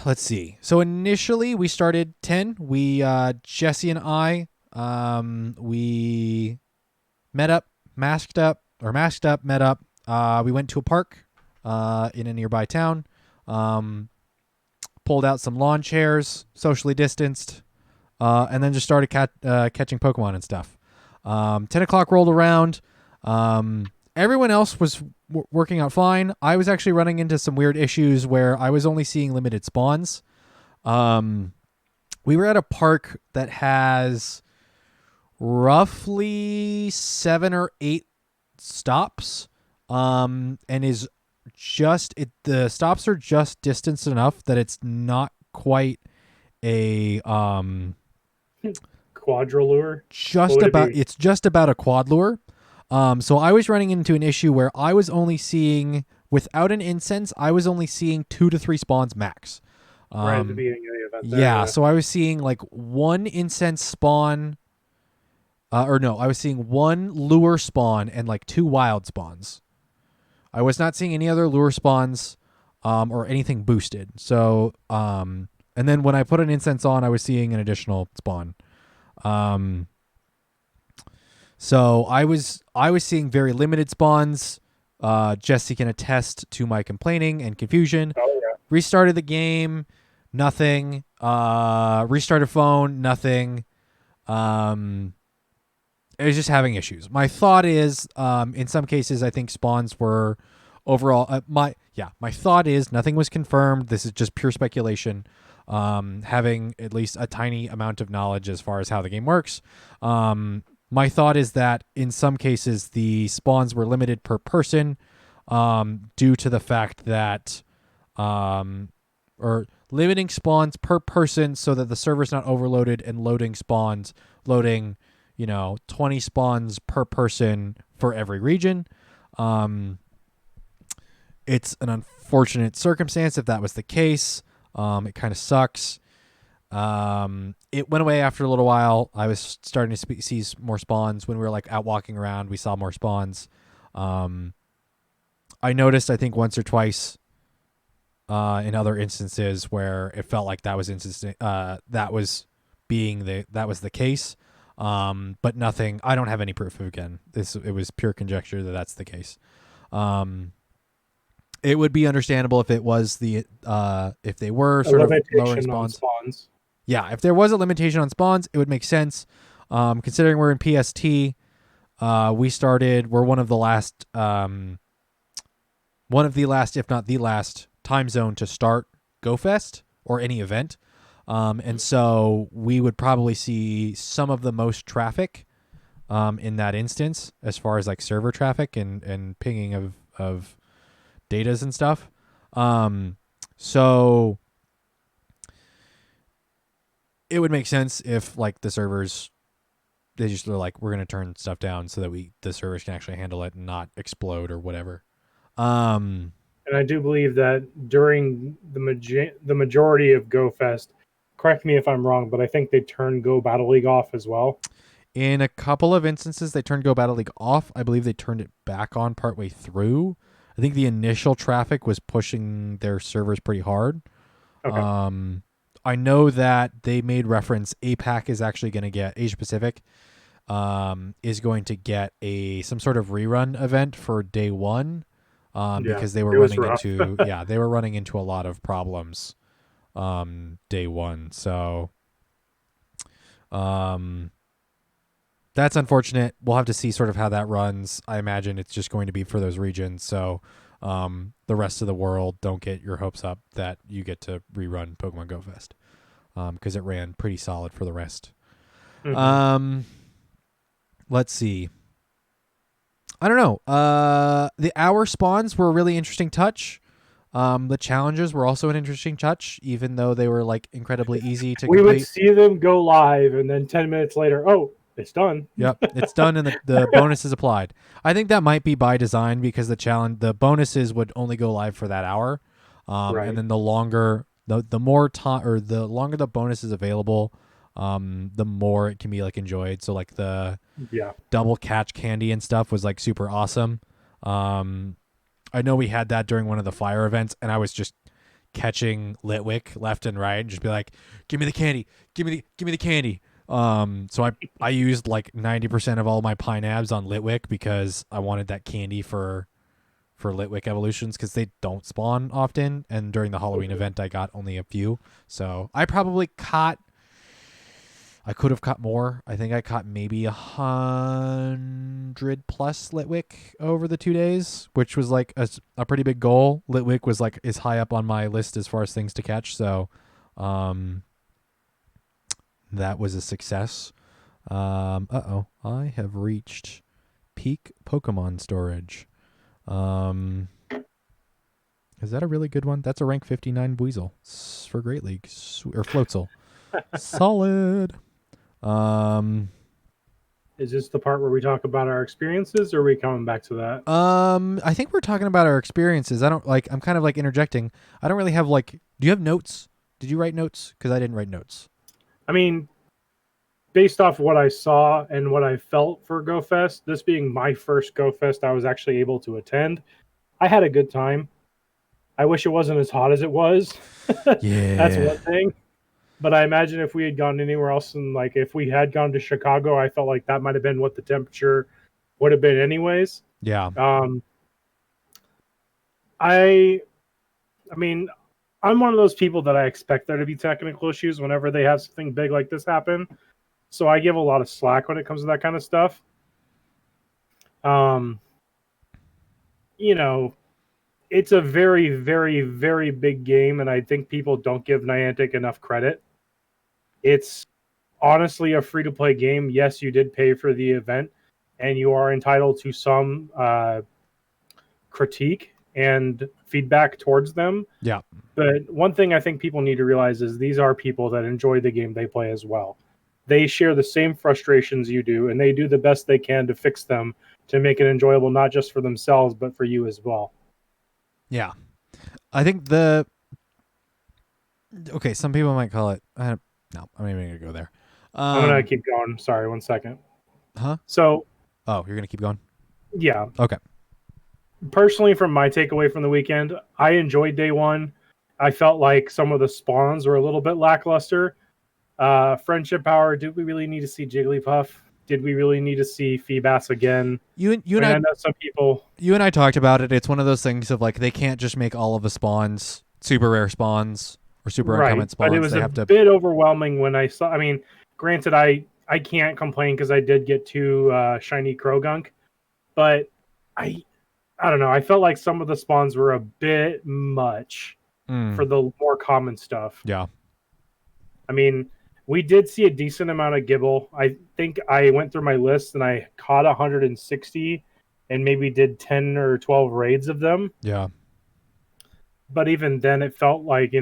Let's see. So initially we started 10. Jesse and I, we met up, met up. We went to a park, in a nearby town, pulled out some lawn chairs, socially distanced, and then just started catching Pokemon and stuff. 10 o'clock rolled around. Everyone else was working out fine. I was actually running into some weird issues where I was only seeing limited spawns. We were at a park that has roughly 7 or 8 stops, and is just the stops are just distanced enough that it's not quite a Quadrillure. What just would it about be? it's just about a quad lure. So I was running into an issue where I was only seeing, without an incense, I was only seeing 2 to 3 spawns max. Right at the Um, beginning of the event there, yeah, yeah. so I was seeing like one incense spawn, or no, I was seeing one lure spawn and like 2 wild spawns. I was not seeing any other lure spawns, or anything boosted. So, and then when I put an incense on, I was seeing an additional spawn. Um, So I was seeing very limited spawns. Jesse can attest to my complaining and confusion. Oh yeah. Restarted the game, nothing. Restarted phone, nothing. Um, it was just having issues. My thought is, in some cases, I think spawns were overall. My thought is nothing was confirmed. This is just pure speculation. Having at least a tiny amount of knowledge as far as how the game works. My thought is that in some cases the spawns were limited per person, due to the fact that, or limiting spawns per person so that the server's not overloaded and loading 20 spawns per person for every region. Um, it's an unfortunate circumstance if that was the case. It kind of sucks. It went away after a little while. I was starting to see more spawns when we were like out walking around. We saw more spawns. I noticed, I think once or twice, in other instances where it felt like that was that was the case. But nothing. I don't have any proof. Again, it was pure conjecture that that's the case. It would be understandable if it was if they were sort of lowering Limitation on spawns. spawns. Yeah, if there was a limitation on spawns, it would make sense. Considering we're in PST, we're one of the last, if not the last, time zone to start GoFest or any event. And so we would probably see some of the most traffic, in that instance, as far as like server traffic and pinging of datas and stuff. So it would make sense if like the servers, they just are like, we're going to turn stuff down so that the servers can actually handle it and not explode or whatever. And I do believe that during the majority of GoFest, correct me if I'm wrong, but I think they turned Go Battle League off as well. In a couple of instances, they turned Go Battle League off. I believe they turned it back on partway through. I think the initial traffic was pushing their servers pretty hard. Okay. I know that they made reference. APAC is actually going to get Asia Pacific, is going to get some sort of rerun event for day one, because they were it was running rough. into a lot of problems, day one. So, that's unfortunate. We'll have to see sort of how that runs. I imagine it's just going to be for those regions. So, the rest of the world, don't get your hopes up that you get to rerun Pokemon Go Fest, because it ran pretty solid for the rest. Mm-hmm. Let's see. I don't know. The hour spawns were a really interesting touch. The challenges were also an interesting touch, even though they were like incredibly easy to We would complete. see them go live, and then 10 minutes later, oh, it's done. Yep, it's done, and the bonus is applied. I think that might be by design because the bonuses would only go live for that hour, Right. and then the longer the more time, or the longer the bonus is available, the more it can be like enjoyed. So like the Yeah. double catch candy and stuff was like super awesome. I know we had that during one of the fire events, and I was just catching Litwick left and right and just be like, give me the candy, give me the candy. So I used like 90% of all my Pineabs on Litwick because I wanted that candy for Litwick evolutions, because they don't spawn often, and during the Halloween event I got only a few. So I could have caught more. I think I caught maybe 100 plus Litwick over the 2 days, which was like a pretty big goal. Litwick was like is high up on my list as far as things to catch. So, that was a success. I have reached peak Pokemon storage. Is that a really good one? That's a rank 59 Weasel for Great League or Floatzel. Solid. Um, Is this the part where we talk about our experiences, or are we coming back to that? I think we're talking about our experiences. I don't like. I'm kind of like interjecting. I don't really have like. Do you have notes? Did you write notes? Because I didn't write notes. I mean, based off what I saw and what I felt for GoFest, this being my first GoFest I was actually able to attend, I had a good time. I wish it wasn't as hot as it was. That's Yeah. one thing. But I imagine if we had gone anywhere else, and like if we had gone to Chicago, I felt like that might have been what the temperature would have been anyways. Yeah. Um, I, I mean, I'm one of those people that I expect there to be technical issues whenever they have something big like this happen. So I give a lot of slack when it comes to that kind of stuff. Um, you know, it's a very, very, very big game, and I think people don't give Niantic enough credit. It's honestly a free to play game. Yes, you did pay for the event, and you are entitled to some critique and feedback towards them. Yeah. But one thing I think people need to realize is these are people that enjoy the game they play as well. They share the same frustrations you do, and they do the best they can to fix them to make it enjoyable, not just for themselves, but for you as well. Yeah. I think the. Okay, some people might call it. No, I'm not even gonna go there. I'm going to keep going. Sorry, 1 second. Huh? So, Oh, you're gonna keep going. yeah, Okay. personally, from my takeaway from the weekend, I enjoyed day one. I felt like some of the spawns were a little bit lackluster. Friendship Power, did we really need to see Jigglypuff? Did we really need to see Feebas again? You and I I know some people. you and I talked about it. It's one of those things of like they can't just make all of the spawns super rare spawns or super Right, uncommon but it spawns. was They a have to. bit overwhelming when I saw. I mean, granted, I can't complain because I did get two shiny Krogunk, but I I don't know. I felt like some of the spawns were a bit much for the more common stuff. Yeah. I mean, we did see a decent amount of Gibble. I think I went through my list and I caught 160 and maybe did 10 or 12 raids of them. Yeah. But even then, it felt like,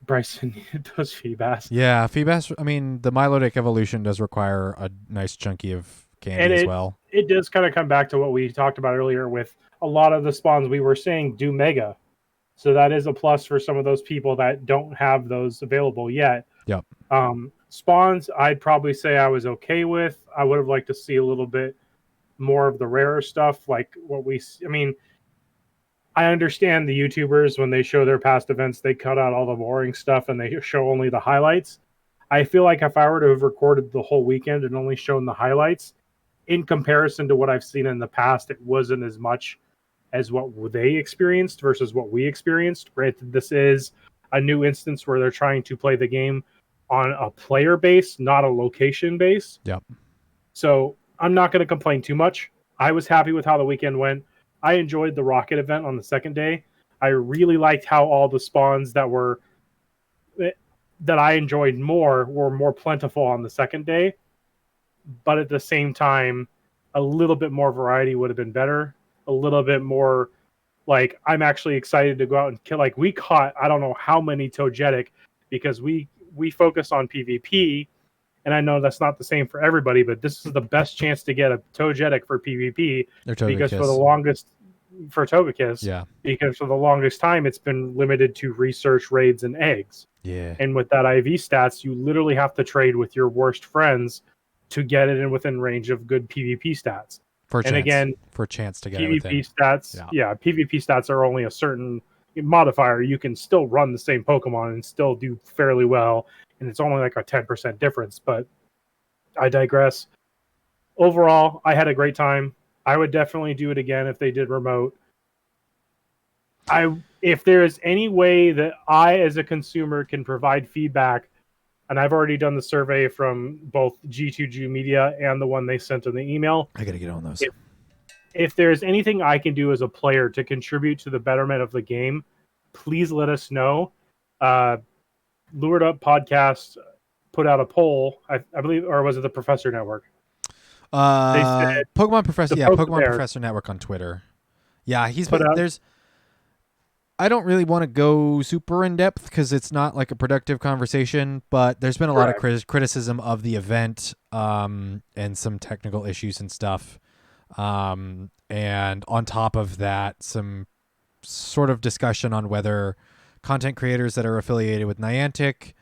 Bryson needed those Feebas. Yeah. Feebas. I mean, the Milotic evolution does require a nice chunky of candy And as well. it does kind of come back to what we talked about earlier with a lot of the spawns we were saying do Mega. So that is a plus for some of those people that don't have those available yet. Yep. Spawns, I'd probably say I was okay with. I would have liked to see a little bit more of the rarer stuff, like what we. I mean, I understand the YouTubers when they show their past events, they cut out all the boring stuff and they show only the highlights. I feel like if I were to have recorded the whole weekend and only shown the highlights, in comparison to what I've seen in the past, it wasn't as much as what they experienced versus what we experienced. Granted, this is a new instance where they're trying to play the game on a player base, not a location base. Yep. So I'm not going to complain too much. I was happy with how the weekend went. I enjoyed the Rocket event on the second day. I really liked how all the spawns that I enjoyed more were more plentiful on the second day. But at the same time, a little bit more variety would have been better. A little bit more, like, I'm actually excited to go out and kill. Like, we caught, I don't know how many Togetic because we focus on PvP, and I know that's not the same for everybody, but this is the best chance to get a Togetic for PvP because for the longest for Togekiss, Yeah. because for the longest time it's been limited to research, raids, and eggs. Yeah. And with that IV stats, you literally have to trade with your worst friends to get it in within range of good PvP stats. For a and chance. Again, for a chance to get PvP stats, PvP stats are only a certain modifier. You can still run the same Pokemon and still do fairly well, and it's only like a 10% difference. But I digress. Overall, I had a great time. I would definitely do it again if they did remote. If there is any way that I, as a consumer, can provide feedback, and I've already done the survey from both G2G Media and the one they sent in the email. I got to get on those. If there's anything I can do as a player to contribute to the betterment of the game, please let us know. Lured Up Podcast put out a poll, I believe, or was it the Professor Network? They said Pokemon Professor, Pokemon Professor Network on Twitter. Yeah, he's put out. I don't really want to go super in depth because it's not like a productive conversation, but there's been a lot of criticism of the event, and some technical issues and stuff. And on top of that, some sort of discussion on whether content creators that are affiliated with Niantic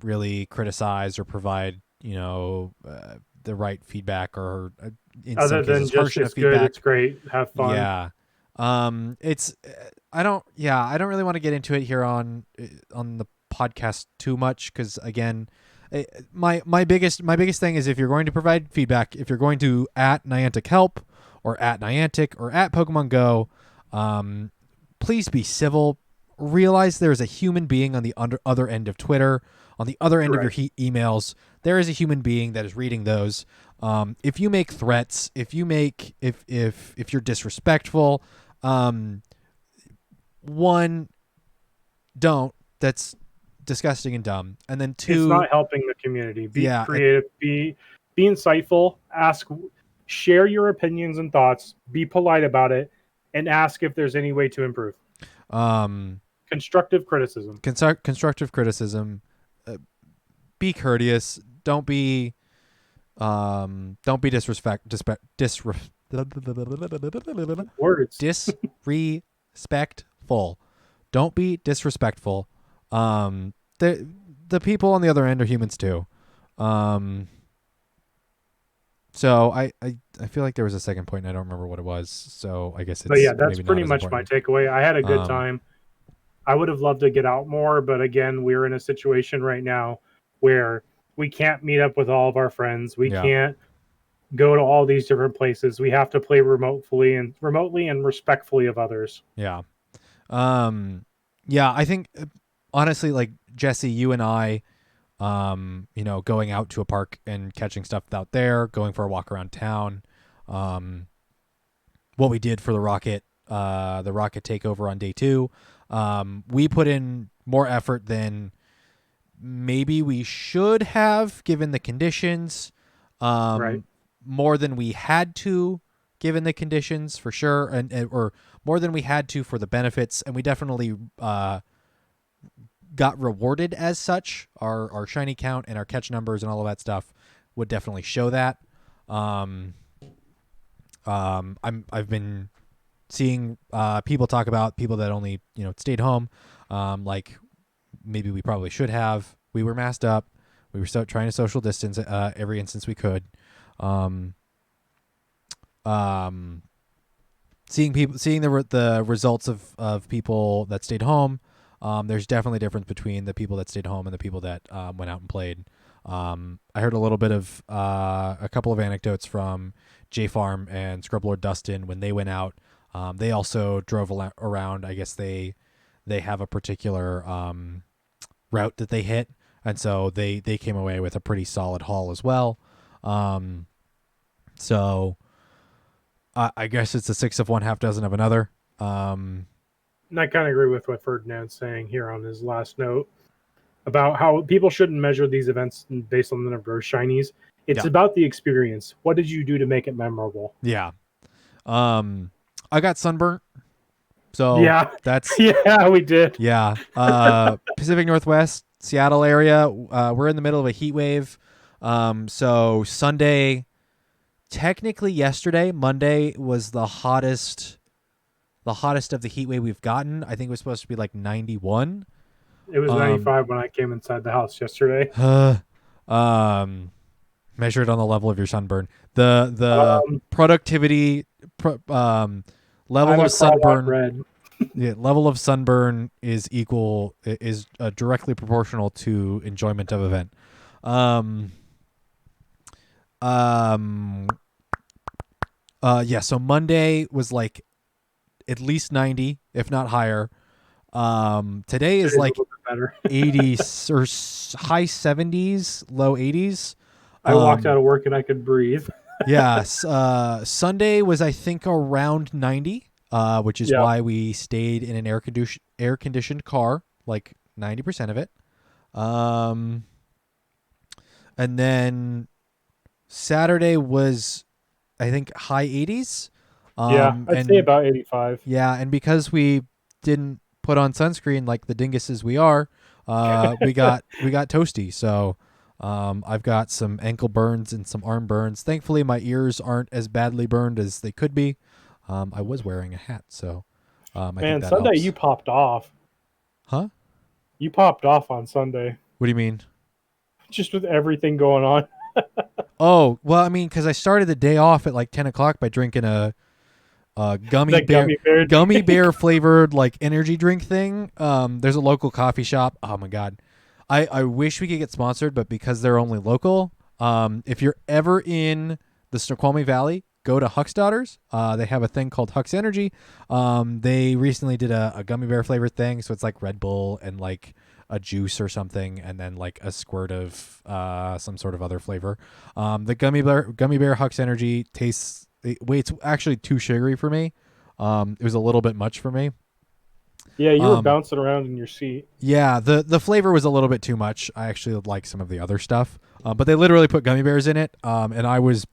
really criticize or provide, the right feedback, or in Other some than cases harsh just enough it's good, feedback. it's great, have fun. Yeah. It's I don't really want to get into it here on the podcast too much, because again, my biggest thing is, if you're going to provide feedback, if you're going to at Niantic Help or at Niantic or at Pokemon Go, please be civil. Realize there is a human being on the other end of Twitter, on the other end of your emails. There is a human being that is reading those. If you make threats, if you're disrespectful, one, don't. That's disgusting and dumb. And then two, it's not helping the community. Be yeah, creative, be insightful, share your opinions and thoughts, be polite about it, and ask if there's any way to improve. Constructive criticism. Constructive criticism. Be courteous. Don't be Words. disrespectful. Don't be disrespectful. The people on the other end are humans too. So I feel like there was a second point and I don't remember what it was. So I guess it's But yeah, that's maybe pretty not as much important. my takeaway. I had a good time. I would have loved to get out more, but again, we're in a situation right now where we can't meet up with all of our friends. We can't go to all these different places. We have to play remotely and respectfully of others. Yeah. Yeah, I think honestly, like Jesse, you and I, going out to a park and catching stuff out there, going for a walk around town, what we did for the rocket takeover on day 2, we put in more effort than maybe we should have given the conditions, more than we had to given the conditions, for sure, and or more than we had to for the benefits, and we definitely got rewarded as such. Our shiny count and our catch numbers and all of that stuff would definitely show that. I've been seeing people talk about people that only stayed home, like maybe we probably should have. We were masked up. We were trying to social distance every instance we could. Seeing the results of people that stayed home. There's definitely a difference between the people that stayed home and the people that went out and played. I heard a little bit of a couple of anecdotes from J Farm and Scrublord Dustin when they went out. They also drove around. I guess they have a particular route that they hit, and so they came away with a pretty solid haul as well. So I guess it's a 6 of one, half dozen of another. And I kind of agree with what Ferdinand's saying here on his last note about how people shouldn't measure these events based on the number of shinies. It's about the experience. What did you do to make it memorable? Yeah. I got sunburnt. So that's we did. Yeah. Pacific Northwest, Seattle area. We're in the middle of a heat wave. So Sunday, technically yesterday, Monday was the hottest of the heat wave we've gotten. I think it was supposed to be like 91. It was 95 when I came inside the house yesterday. Measure it on the level of your sunburn. The productivity level of sunburn. Level of sunburn is directly proportional to enjoyment of event. So Monday was like at least 90, if not higher. Today is like 80s or high 70s, low 80s. I walked out of work and I could breathe. Yes. Sunday was, I think, around 90, which is why we stayed in an air conditioned car, like 90% of it. And then Saturday was, I think, high 80s. I'd say about 85. Yeah, and because we didn't put on sunscreen like the dinguses we are, we got toasty. So I've got some ankle burns and some arm burns. Thankfully, my ears aren't as badly burned as they could be. I was wearing a hat, so I think that Sunday helps. you popped off. Huh? You popped off on Sunday, What do you mean? just with everything going on. Oh, well, I mean, because I started the day off at like 10 o'clock by drinking a gummy bear flavored like energy drink thing. There's a local coffee shop. Oh my god, I wish we could get sponsored, but because they're only local, if you're ever in the Snoqualmie Valley, go to Huck's Daughters. They have a thing called Huck's Energy. They recently did a gummy bear flavored thing, so it's like Red Bull and like a juice or something, and then like a squirt of some sort of other flavor. The gummy bear Huck's Energy tastes. It's actually too sugary for me. It was a little bit much for me. Yeah, you were bouncing around in your seat. Yeah, the flavor was a little bit too much. I actually like some of the other stuff, but they literally put gummy bears in it, and I was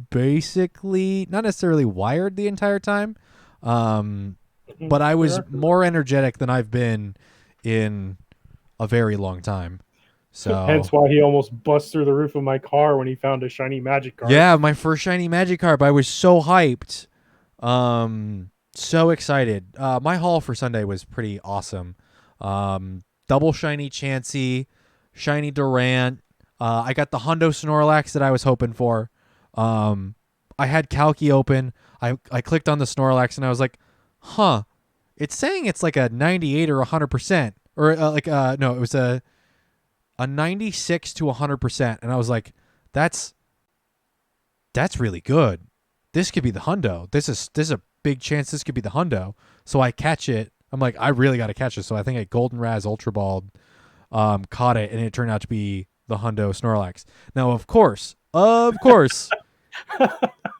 basically not necessarily wired the entire time, but I was more energetic than I've been in a very long time. So hence why he almost bust through the roof of my car when he found a shiny Magikarp. Yeah, my first shiny Magikarp. I was so hyped. So excited. My haul for Sunday was pretty awesome. Double shiny Chansey, shiny Durant. I got the Hundo Snorlax that I was hoping for. I had Kalki open. I clicked on the Snorlax and I was like, huh. It's saying it's like a 98 or 100%. Or no, it was a 96 to 100%. And I was like, that's really good. This could be the hundo. This is a big chance this could be the hundo. So I catch it. I'm like, I really got to catch it. So I think I Golden Raz Ultra Balled, caught it, and it turned out to be the hundo Snorlax. Now, of course,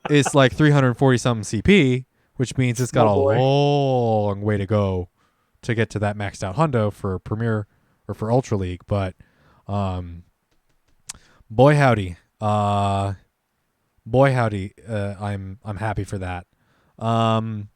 it's like 340 something CP, which means it's got a long way to go to get to that maxed out hundo for Premier or for Ultra League. But boy howdy. I'm happy for that. I'd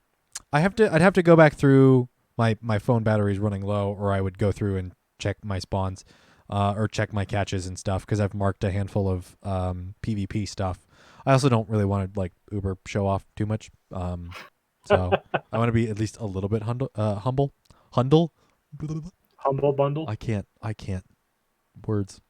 have to go back through my phone battery's running low, or I would go through and check my spawns, or check my catches and stuff, because I've marked a handful of PvP stuff. I also don't really want to like uber show off too much. So I want to be at least a little bit humble. Humble bundle. I can't words.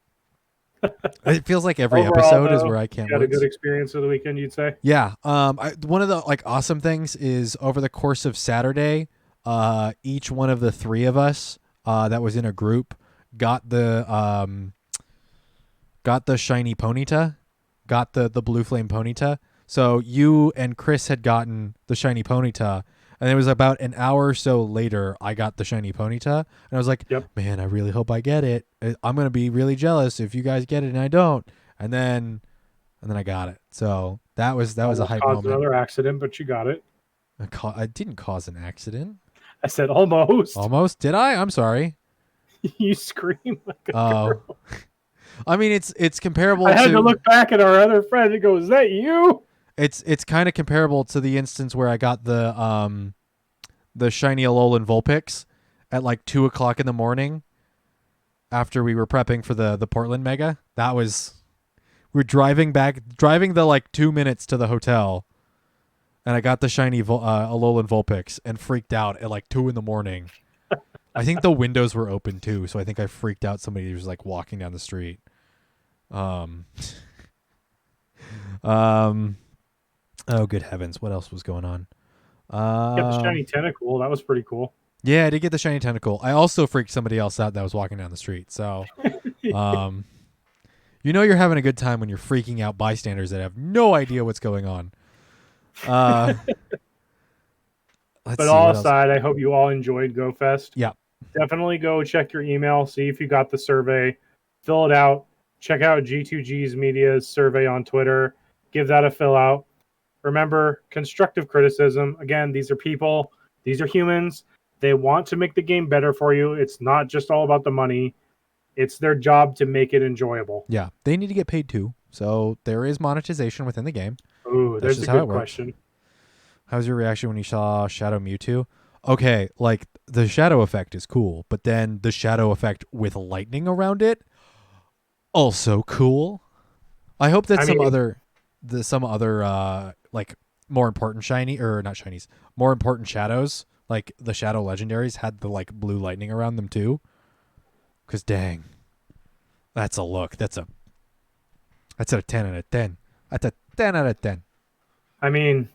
It feels like every episode is where I can't. You had a good experience of the weekend, you'd say? Yeah. One of the like awesome things is over the course of Saturday, each one of the three of us that was in a group got the shiny Ponyta, got the blue flame Ponyta. So you and Chris had gotten the shiny Ponyta, and it was about an hour or so later I got the shiny Ponyta, and I was like, yep. Man, I really hope I get it. I'm going to be really jealous if you guys get it and I don't. And then I got it. So that was a hype moment. Another accident, but you got it. I didn't cause an accident. I said almost. Almost? Did I? I'm sorry. You scream like a girl. I mean, it's comparable. I had to look back at our other friend and go, "Is that you?" It's kind of comparable to the instance where I got the shiny Alolan Vulpix at like 2:00 in the morning after we were prepping for the Portland Mega. We're driving the like 2 minutes to the hotel, and I got the shiny Alolan Vulpix and freaked out at like 2 in the morning. I think the windows were open too, so I think I freaked out somebody who was like walking down the street. Oh, good heavens. What else was going on? Got the shiny tentacle. That was pretty cool. Yeah, I did get the shiny tentacle. I also freaked somebody else out that was walking down the street. So, you know you're having a good time when you're freaking out bystanders that have no idea what's going on. But all aside, I hope you all enjoyed GoFest. Yeah. Definitely go check your email, see if you got the survey, fill it out, check out G2G's Media's survey on Twitter, give that a fill out. Remember, constructive criticism. Again, these are people. These are humans. They want to make the game better for you. It's not just all about the money. It's their job to make it enjoyable. Yeah, they need to get paid too. So there is monetization within the game. Ooh, there's a good question. How's your reaction when you saw Shadow Mewtwo? Okay, like the shadow effect is cool, but then the shadow effect with lightning around it, also cool. I hope that I some mean, other like more important shiny or not shinies, more important shadows, like the shadow legendaries had the like blue lightning around them too. Cause dang, that's a look. That's a 10 out of 10. That's a 10 out of 10. I mean,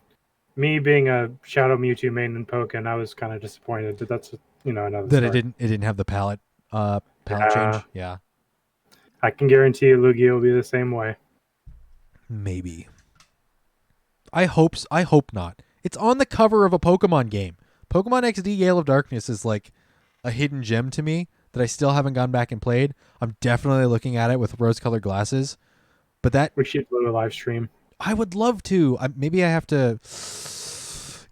me being a Shadow Mewtwo main in Pokken, I was kind of disappointed. But that's another That story. it didn't have the palette Yeah, change. Yeah. I can guarantee you, Lugia will be the same way. Maybe. I hope not. It's on the cover of a Pokemon game. Pokemon XD Gale of Darkness is like a hidden gem to me that I still haven't gone back and played. I'm definitely looking at it with rose-colored glasses. But that We should do a live stream. I would love to. Maybe I have to.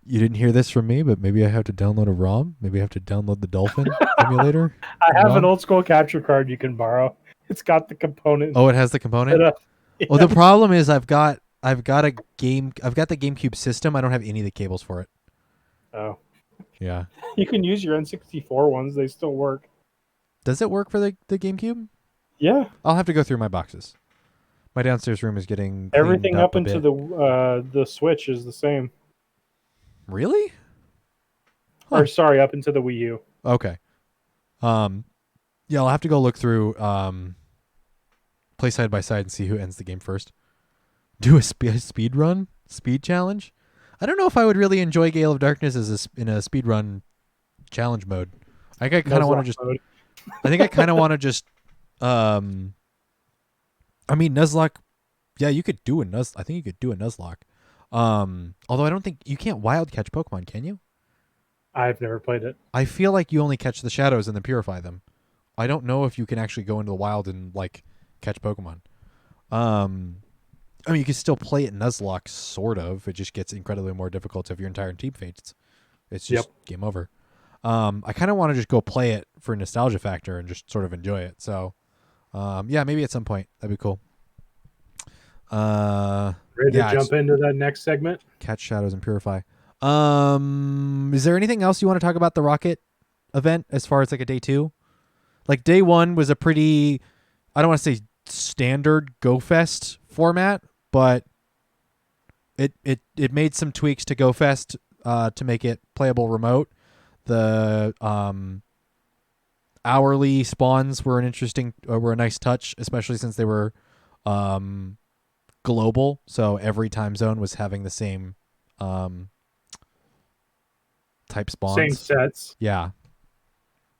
You didn't hear this from me, but maybe I have to download a ROM. Maybe I have to download the Dolphin emulator. I have an ROM. old school capture card you can borrow. It's got the component Oh, it has the set component. up. Oh, the Yeah. problem is I've got a game. I've got the GameCube system. I don't have any of the cables for it. Oh, Yeah. you can use your N64 ones; they still work. Does it work for the GameCube? Yeah, I'll have to go through my boxes. My downstairs room is getting cleaned everything up up a into bit. the Switch is the same. Really? Huh. Or sorry, up into the Wii U. Okay. Yeah, I'll have to go look through play side by side and see who ends the game first. Do a speed run, speed challenge. I don't know if I would really enjoy Gale of Darkness as in a speed run challenge mode. I think I kind of want to just. Mode. I think I kind of want to just. I mean Nuzlocke. Yeah, you could do a Nuz. I think you could do a Nuzlocke. Although I don't think you can't wild catch Pokemon, can you? I've never played it. I feel like you only catch the shadows and then purify them. I don't know if you can actually go into the wild and like catch Pokemon. I mean, you can still play it Nuzlocke, sort of. It just gets incredibly more difficult if your entire team faints. It's just game over. I kind of want to just go play it for nostalgia factor and just sort of enjoy it. So, yeah, maybe at some point that'd be cool. Ready Yeah, to jump into that next segment? catch shadows and purify. Is there anything else you want to talk about the Rocket event as far as like a day 2? Like day 1 was a pretty, I don't want to say standard Go Fest format, but it made some tweaks to Go Fest to make it playable remote. The hourly spawns were were a nice touch, especially since they were global. So every time zone was having the same type spawns. Same sets. Yeah.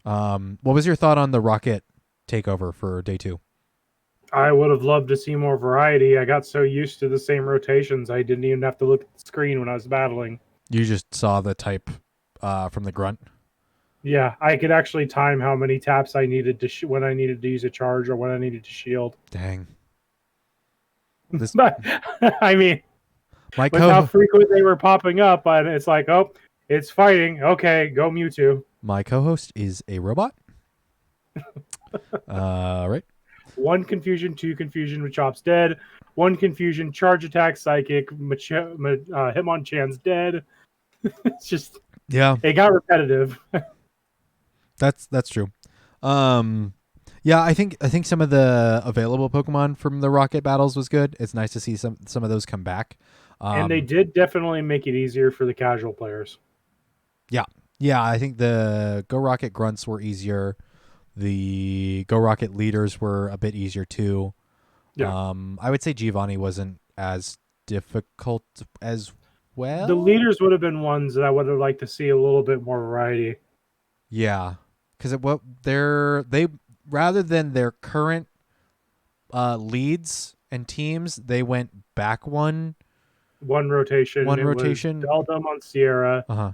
What was your thought on the Rocket takeover for day 2? I would have loved to see more variety. I got so used to the same rotations, I didn't even have to look at the screen when I was battling. You just saw the type from the grunt. Yeah, I could actually time how many taps I needed to when I needed to use a charge or when I needed to shield. Dang. But I mean, with how frequent they were popping up, and it's like, oh, it's fighting. Okay, go Mewtwo. My co-host is a robot. Right. 1 confusion, 2 confusion, Machop's dead. 1 confusion, charge attack, psychic, Hitmonchan's dead. It's just, yeah, it got repetitive. that's true. Yeah, I think some of the available Pokemon from the Rocket battles was good. It's nice to see some of those come back. And they did definitely make it easier for the casual players. Yeah, I think the Go Rocket grunts were easier. The Go Rocket leaders were a bit easier too. Yeah. I would say Giovanni wasn't as difficult as well. The leaders would have been ones that I would have liked to see a little bit more variety. Yeah, because they rather than their current leads and teams, they went back one rotation. One it rotation. Was Beldum on Sierra,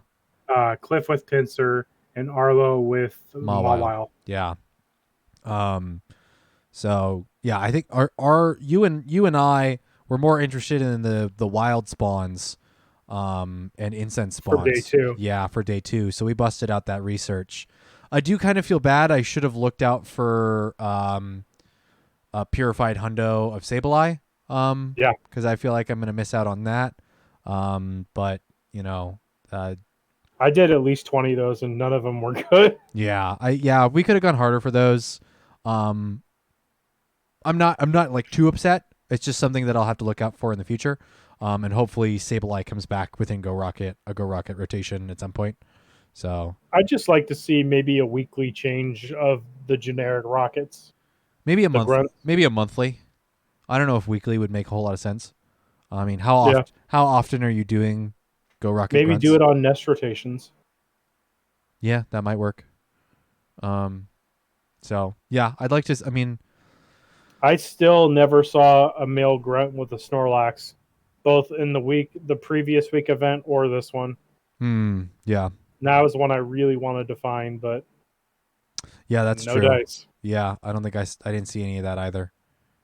Cliff with Pinsir, and Arlo with Mawile. Yeah. So yeah, I think you and I were more interested in the wild spawns, and incense spawns for day 2. Yeah, for day 2. So we busted out that research. I do kind of feel bad. I should have looked out for a purified hundo of Sableye. Yeah, because I feel like I'm gonna miss out on that. But I did at least 20 of those, and none of them were good. Yeah, we could have gone harder for those. I'm not like too upset. It's just something that I'll have to look out for in the future. And hopefully Sableye comes back within a Go Rocket rotation at some point. So I'd just like to see maybe a weekly change of the generic rockets. maybe a The month, grunt. maybe a monthly. I don't know if weekly would make a whole lot of sense. I mean, Yeah. how often are you doing Go Rocket Maybe grunts? do it on nest rotations. Yeah, that might work. So yeah, I'd like to. I mean, I still never saw a male grunt with a Snorlax, both in the previous week event or this one. yeah, And that was one I really wanted to find, but yeah, that's no true. dice. Yeah, I don't think I didn't see any of that either.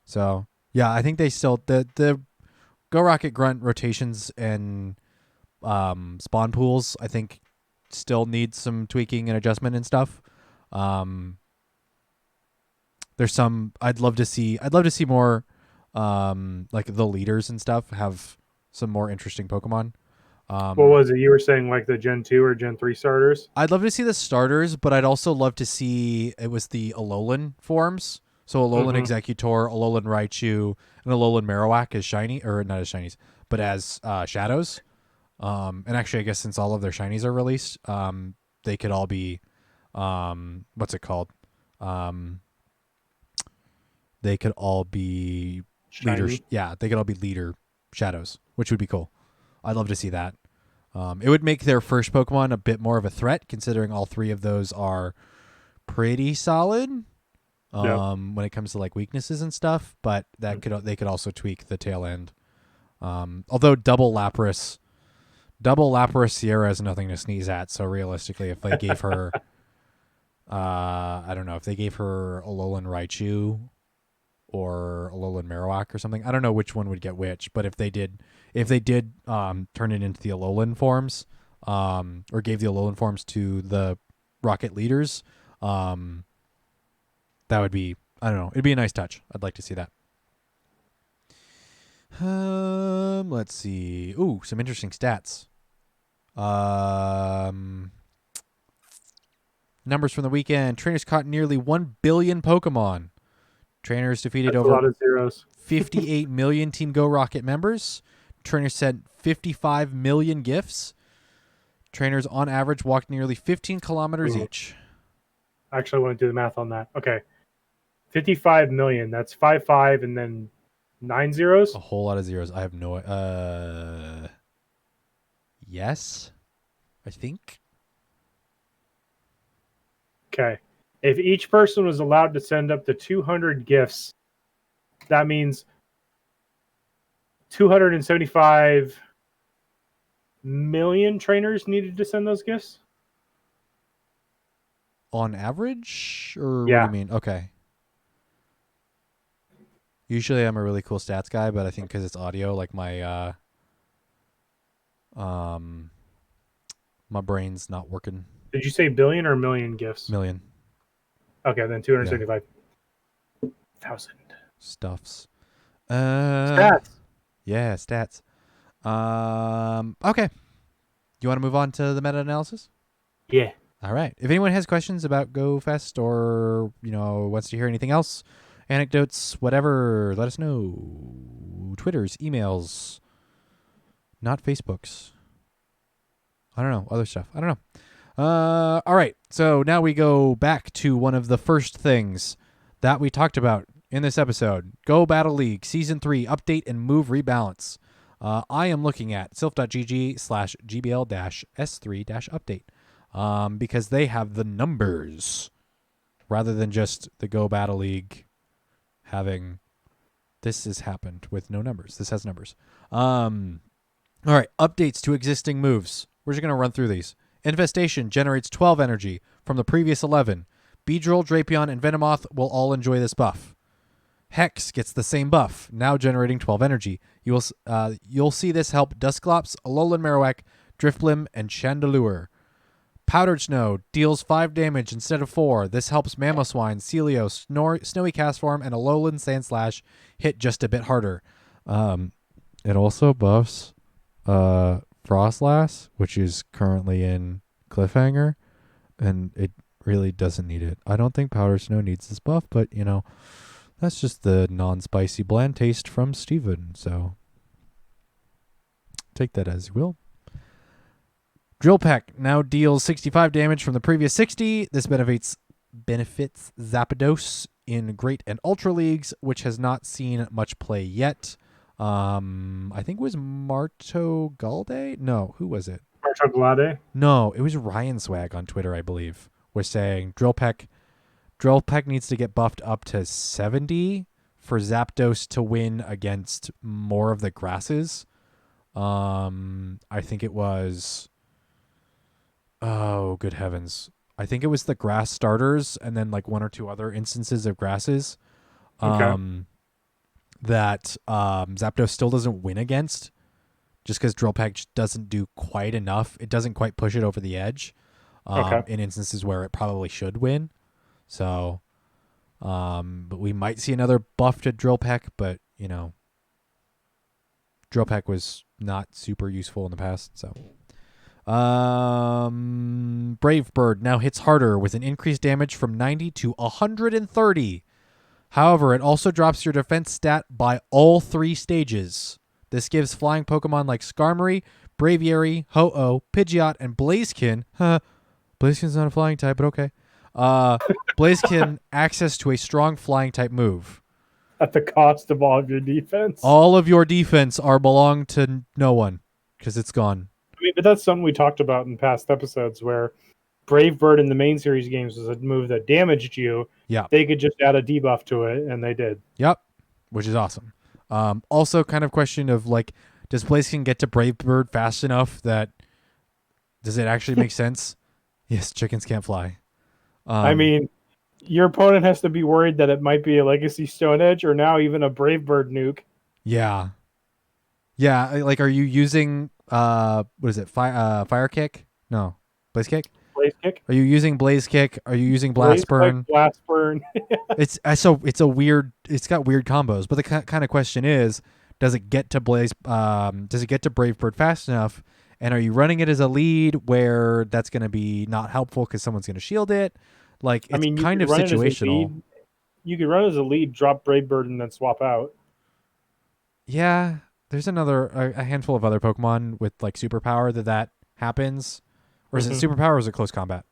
So yeah, I think they still the Go Rocket grunt rotations and spawn pools, I think, still need some tweaking and adjustment and stuff. There's some I'd love to see more like the leaders and stuff have some more interesting Pokemon. What was it? You were saying like the Gen 2 or Gen 3 starters? I'd love to see the starters, but I'd also love to see it was the Alolan forms. So Alolan Executor, Alolan Raichu, and Alolan Marowak as shiny, or not as shinies, but as shadows. And actually, I guess since all of their shinies are released, they could all be, what's it called? They could all be leaders. Shiny. Yeah, they could all be leader shadows, which would be cool. I'd love to see that. It would make their first Pokemon a bit more of a threat, considering all three of those are pretty solid. When it comes to like weaknesses and stuff, but they could also tweak the tail end. Although double Lapras Sierra is nothing to sneeze at. So realistically, if they gave her, I don't know, if they gave her Alolan Raichu or Alolan Marowak or something, I don't know which one would get which. But if they did turn it into the Alolan forms, or gave the Alolan forms to the Rocket leaders, that would be, I don't know, it'd be a nice touch. I'd like to see that. Let's see. Ooh, some interesting stats. Numbers from the weekend. Trainers caught nearly 1 billion Pokemon. Trainers defeated That's over a lot of zeros. 58 million Team Go Rocket members. Trainers sent 55 million gifts. Trainers on average walked nearly 15 kilometers each. Actually, I want to do the math on that. Okay. 55 million. That's 55 and then 9 zeros. A whole lot of zeros. I have no. Yes, I think. Okay. If each person was allowed to send up to 200 gifts, that means 275 million trainers needed to send those gifts. On average, or Yeah. what do you mean? Okay. Usually I'm a really cool stats guy, but I think because it's audio, like my my brain's not working. Did you say billion or million gifts? Million. Okay, then 275,000. Stuffs. Stats. Yeah, stats. Okay. You want to move on to the meta-analysis? Yeah. All right. If anyone has questions about GoFest or, wants to hear anything else, anecdotes, whatever, let us know. Twitters, emails, not Facebooks. I don't know. Other stuff. I don't know. All right. So now we go back to one of the first things that we talked about in this episode. Go Battle League Season 3 Update and Move Rebalance. I am looking at sylph.gg/GBL-S3-update because they have the numbers rather than just the Go Battle League having this has happened with no numbers. This has numbers. All right. Updates to existing moves. We're just going to run through these. Infestation generates 12 energy from the previous 11. Beedrill, Drapion, and Venomoth will all enjoy this buff. Hex gets the same buff, now generating 12 energy. You'll see this help Dusclops, Alolan Marowak, Drifblim, and Chandelure. Powdered Snow deals 5 damage instead of 4. This helps Mamoswine, Celio, Snowy Castform, and Alolan Sandslash hit just a bit harder. It also buffs Frostlass, which is currently in cliffhanger, and it really doesn't need it. I don't think Powder Snow needs this buff, but that's just the non-spicy bland taste from Steven, so take that as you will. Drill Peck now deals 65 damage from the previous 60. This benefits Zapdos in Great and Ultra Leagues, which has not seen much play yet. I think it was Marto Galde? No, who was it? Marto Glade? No, it was Ryan Swag on Twitter, I believe, was saying Drill Peck needs to get buffed up to 70 for Zapdos to win against more of the grasses. I think it was... Oh, good heavens. I think it was the grass starters and then like one or two other instances of grasses that Zapdos still doesn't win against just because Drill Peck doesn't do quite enough. It doesn't quite push it over the edge in instances where it probably should win. So, but we might see another buff to Drill Peck, but, Drill Peck was not super useful in the past, so... Brave Bird now hits harder with an increased damage from 90 to 130. However, it also drops your defense stat by all 3 stages. This gives flying Pokemon like Skarmory, Braviary, Ho-Oh, Pidgeot, and Blaziken. Blaziken's not a flying type, but okay. Blaziken access to a strong flying type move. At the cost of all of your defense? All of your defense belong to no one because it's gone. But that's something we talked about in past episodes where Brave Bird in the main series games was a move that damaged you. Yeah. They could just add a debuff to it, and they did. Yep, which is awesome. Also, kind of question of like, does Blaziken get to Brave Bird fast enough that does it actually make sense? Yes, chickens can't fly. I mean, your opponent has to be worried that it might be a Legacy Stone Edge or now even a Brave Bird nuke. Yeah. Yeah, like are you using what is it? Fire Kick? No. Blaze Kick? Blaze Kick? Are you using Blaze Kick? Are you using Blast Burn? Blast Burn. It's a weird, it's got weird combos, but the kind of question is, does it get to Brave Bird fast enough? And are you running it as a lead where that's going to be not helpful because someone's going to shield it? Like, it's kind of situational. You could run as a lead, drop Brave Bird, and then swap out. Yeah, there's a handful of other Pokemon with like superpower that happens. Or is it superpower or is it close combat?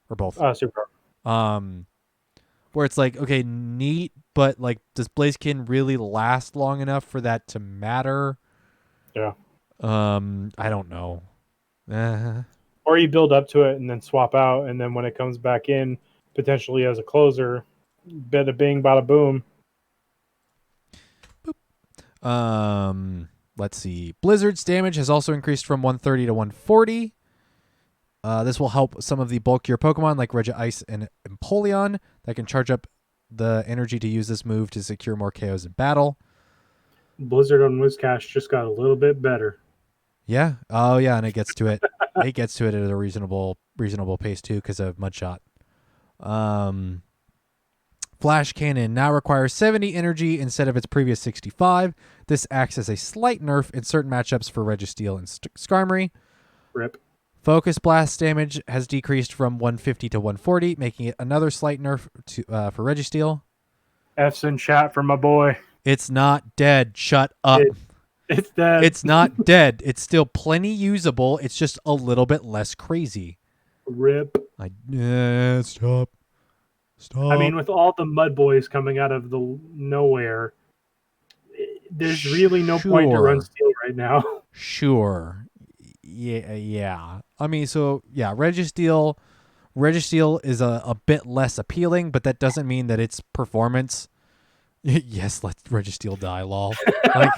Or both? Superpower. Where it's like, okay, neat, but like, does Blaziken really last long enough for that to matter? Yeah. I don't know. Or you build up to it and then swap out, and then when it comes back in, potentially as a closer, bada bing, bada boom. Boop. Let's see. Blizzard's damage has also increased from 130 to 140. This will help some of the bulkier Pokemon like Regice and Empoleon that can charge up the energy to use this move to secure more KOs in battle. Blizzard on Whiscash just got a little bit better. Yeah. Oh, yeah, and it gets to it. It gets to it at a reasonable pace too because of Mudshot. Flash Cannon now requires 70 energy instead of its previous 65. This acts as a slight nerf in certain matchups for Registeel and Skarmory. Rip. Focus Blast damage has decreased from 150 to 140, making it another slight nerf for Registeel. F's in chat for my boy. It's not dead. Shut up. It's dead. It's not dead. It's still plenty usable. It's just a little bit less crazy. Rip. Stop. I mean, with all the Mud Boys coming out of the nowhere, there's really no point to run Steel right now. Sure. Yeah. I mean, so yeah, Registeel is a bit less appealing, but that doesn't mean that its performance. Yes, let Registeel die, lol. Like,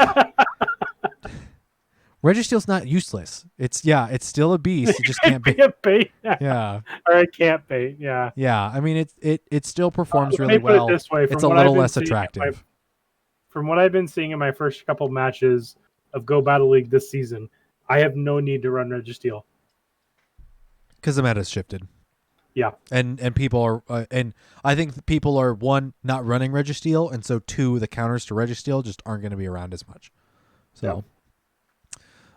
Registeel's not useless. It's still a beast. You just can't bait. Yeah. Or it can't bait. Yeah. Yeah. I mean, it still performs really well. It this way. It's a little less attractive. From what I've been seeing in my first couple matches of Go Battle League this season, I have no need to run Registeel. Because the meta's shifted. Yeah. And people are, and I think people are, one, not running Registeel, and so two, the counters to Registeel just aren't going to be around as much. So,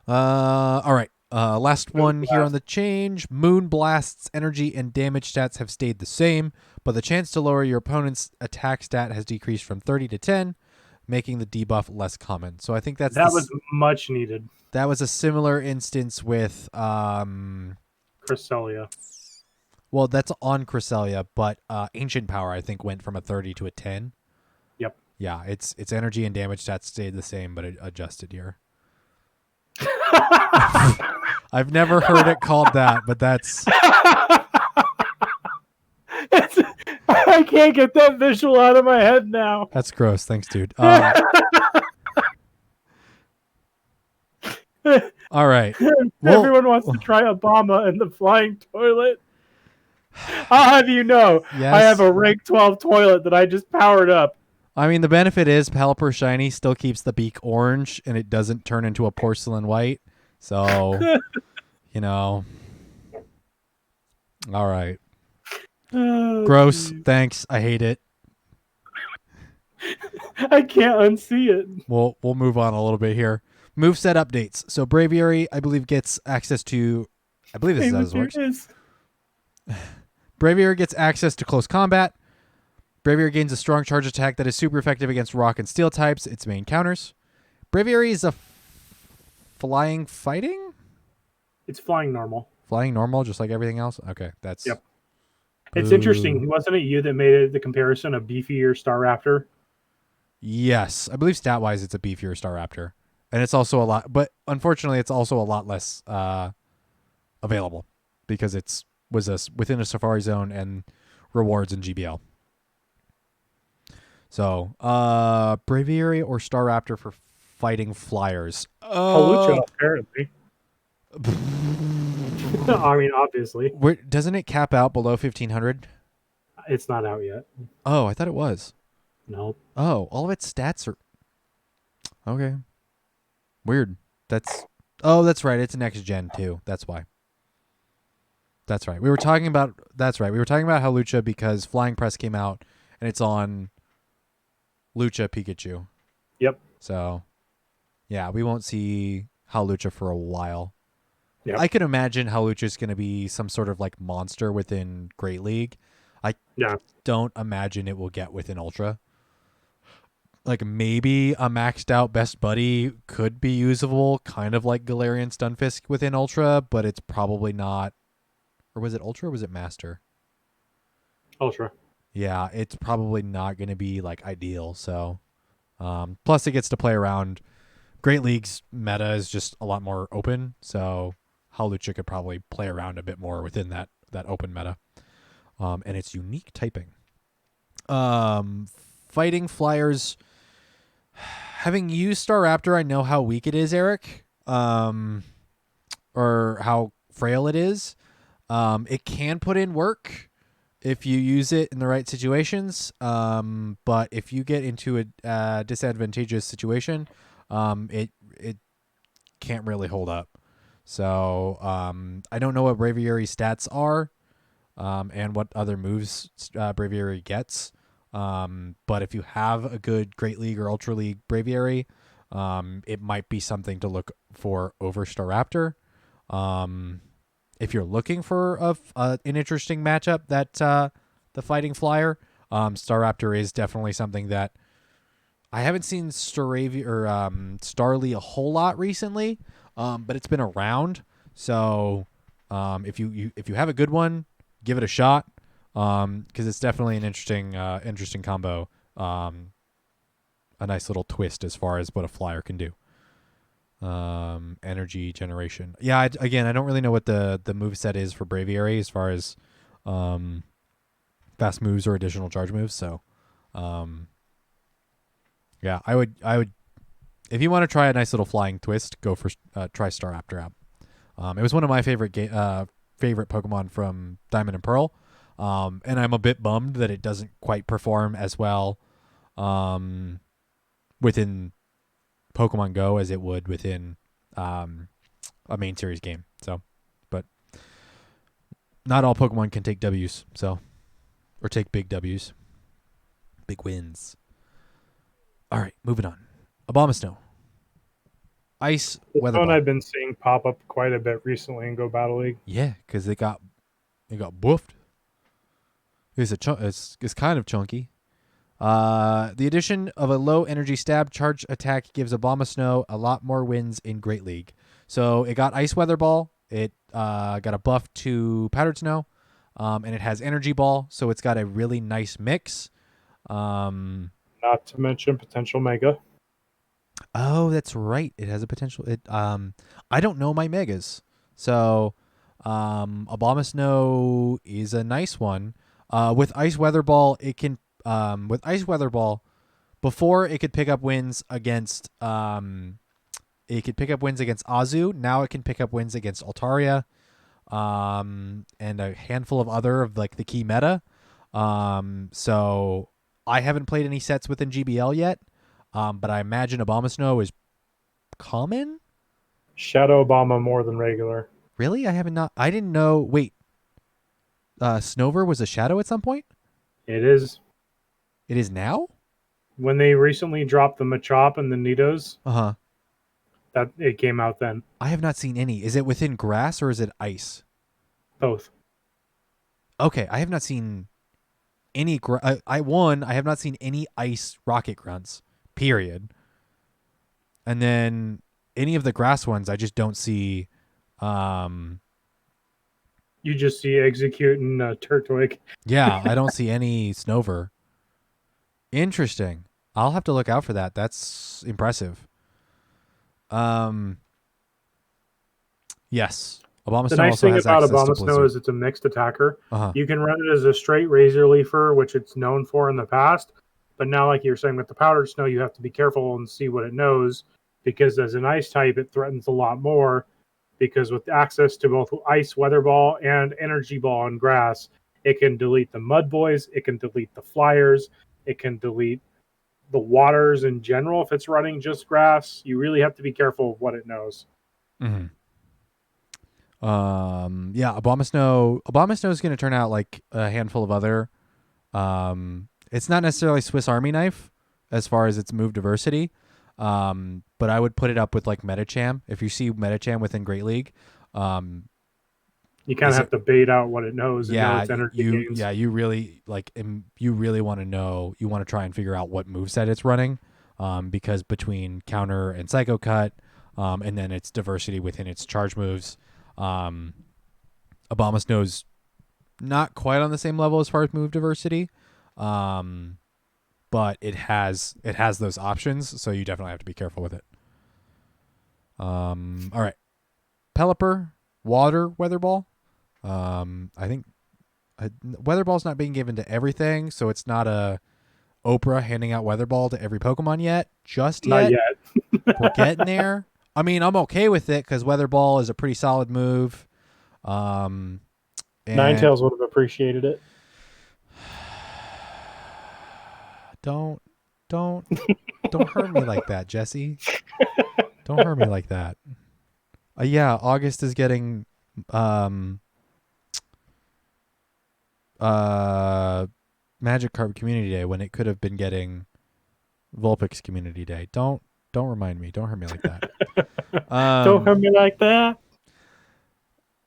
all right. Last one here on the change. Moon Blast's energy and damage stats have stayed the same, but the chance to lower your opponent's attack stat has decreased from 30 to 10, making the debuff less common. So I think that was much needed. That was a similar instance with Cresselia. Well, that's on Cresselia, but Ancient Power I think went from a 30 to a 10. Yep. Yeah, its energy and damage stats stayed the same, but it adjusted here. I've never heard it called that, but that's... I can't get that visual out of my head now. That's gross. Thanks, dude. All right. Everyone wants to try Obama in the flying toilet. I'll have you know, yes. I have a rank 12 toilet that I just powered up. I mean, the benefit is Palper Shiny still keeps the beak orange, and it doesn't turn into a porcelain white. So, you know. All right. Oh, gross. Geez. Thanks. I hate it. I can't unsee it. We'll move on a little bit here. Moveset updates. So Braviary, I believe, gets access to... I believe this is how this works. Braviary gets access to close combat. Braviary gains a strong charge attack that is super effective against rock and steel types, its main counters. Braviary is a flying fighting? It's flying normal. Flying normal, just like everything else? Okay, that's... Yep. It's interesting. Wasn't it you that made the comparison of beefier Staraptor? Yes. I believe stat-wise it's a beefier Staraptor. And it's also a lot... But unfortunately, it's also a lot less available because it's within a Safari Zone and rewards in GBL. So, Braviary or Staraptor for fighting flyers? Hawlucha, apparently. I mean, obviously. Doesn't it cap out below 1,500? It's not out yet. Oh, I thought it was. No. Oh, all of its stats are... Okay. Weird. Oh, that's right. It's next gen, too. That's why. That's right. We were talking about Hawlucha because Flying Press came out, and it's on Lucha Pikachu. Yep. So, yeah, we won't see Hawlucha for a while. Yep. I can imagine Hawlucha is going to be some sort of like monster within Great League. I don't imagine it will get within Ultra. Like maybe a maxed out Best Buddy could be usable, kind of like Galarian Stunfisk within Ultra, but it's probably not. Or was it Ultra or was it Master? Ultra. Yeah, it's probably not going to be like ideal. So, plus it gets to play around. Great League's meta is just a lot more open, so Hawlucha could probably play around a bit more within that open meta. And it's unique typing. Fighting flyers. Having used Staraptor, I know how weak it is, Eric. Or how frail it is. It can put in work if you use it in the right situations. But if you get into a disadvantageous situation, it can't really hold up. So I don't know what Braviary's stats are and what other moves Braviary gets. But if you have a good Great League or Ultra League Braviary, it might be something to look for over Staraptor. If you're looking for an interesting matchup that the Fighting Flyer, Staraptor is definitely something that I haven't seen Starly a whole lot recently, but it's been around. So if you have a good one, give it a shot because it's definitely an interesting combo. A nice little twist as far as what a flyer can do. Energy generation. Yeah, I don't really know what the moveset is for Braviary as far as fast moves or additional charge moves. So yeah, I would if you want to try a nice little flying twist, go for try Staraptor out. It was one of my favorite Pokemon from Diamond and Pearl, and I'm a bit bummed that it doesn't quite perform as well within Pokemon Go as it would within a main series game. So, but not all Pokemon can take W's, or take big W's, big wins. All right, moving on. Abomasnow. Ice This Weather one Ball. I've been seeing pop up quite a bit recently in Go Battle League. Yeah, because it got boofed. It's kind of chunky. The addition of a low energy stab charge attack gives Abomasnow a lot more wins in Great League. So it got Ice Weather Ball. It got a buff to Powdered Snow, and it has Energy Ball. So it's got a really nice mix. Not to mention potential Mega. Oh, that's right. It has a potential. I don't know my megas, so Abomasnow is a nice one. With Ice Weather Ball, it can with Ice Weather Ball. Before it could pick up wins against Azu. Now it can pick up wins against Altaria, and a handful of other of like the key meta. So I haven't played any sets within GBL yet, but I imagine Abomasnow is common. Shadow Obama more than regular. Really, I didn't know. Wait, Snover was a shadow at some point. It is. It is now. When they recently dropped the Machop and the Nidos, Uh-huh. that it came out then. I have not seen any. Is it within grass or is it ice? Both. Okay, I have not seen any. I have not seen any ice rocket grunts. Period. And then any of the grass ones, I just don't see. You just see Execute and Turtwig. Yeah, I don't see any Snover. Interesting. I'll have to look out for that. That's impressive. Yes. Abomasnow The nice also thing has about access to Abomasnow Blizzard. is it's a mixed attacker. Uh-huh. You can run it as a straight Razor Leafer, which it's known for in the past. But now, like you were saying with the Powdered Snow, you have to be careful and see what it knows. Because as an Ice type, it threatens a lot more. Because with access to both Ice Weather Ball and Energy Ball on grass, it can delete the Mud Boys, it can delete the Flyers, it can delete the waters in general if it's running just grass. You really have to be careful of what it knows. Mm-hmm. Yeah, Abomasnow is going to turn out like a handful of other. It's not necessarily Swiss Army knife as far as its move diversity. But I would put it up with like Metacham. If you see Metacham within Great League, You kind of have to bait out what it knows and know its energy gains. you really want to know. You want to try and figure out what moveset it's running, because between counter and Psycho Cut, and then its diversity within its charge moves, Abomasnow's not quite on the same level as far as move diversity, but it has those options, so you definitely have to be careful with it. All right, Pelipper, Water Weather Ball. I think Weather Ball's not being given to everything, so it's not a Oprah handing out Weather Ball to every Pokemon yet. Not yet. We're getting there. I mean, I'm okay with it because Weather Ball is a pretty solid move. And Ninetales would have appreciated it. Don't hurt me like that, Jesse. Don't hurt me like that. Yeah, August is getting Magikarp Community Day when it could have been getting Vulpix Community Day. Don't remind me. Don't hurt me like that. Don't hurt me like that.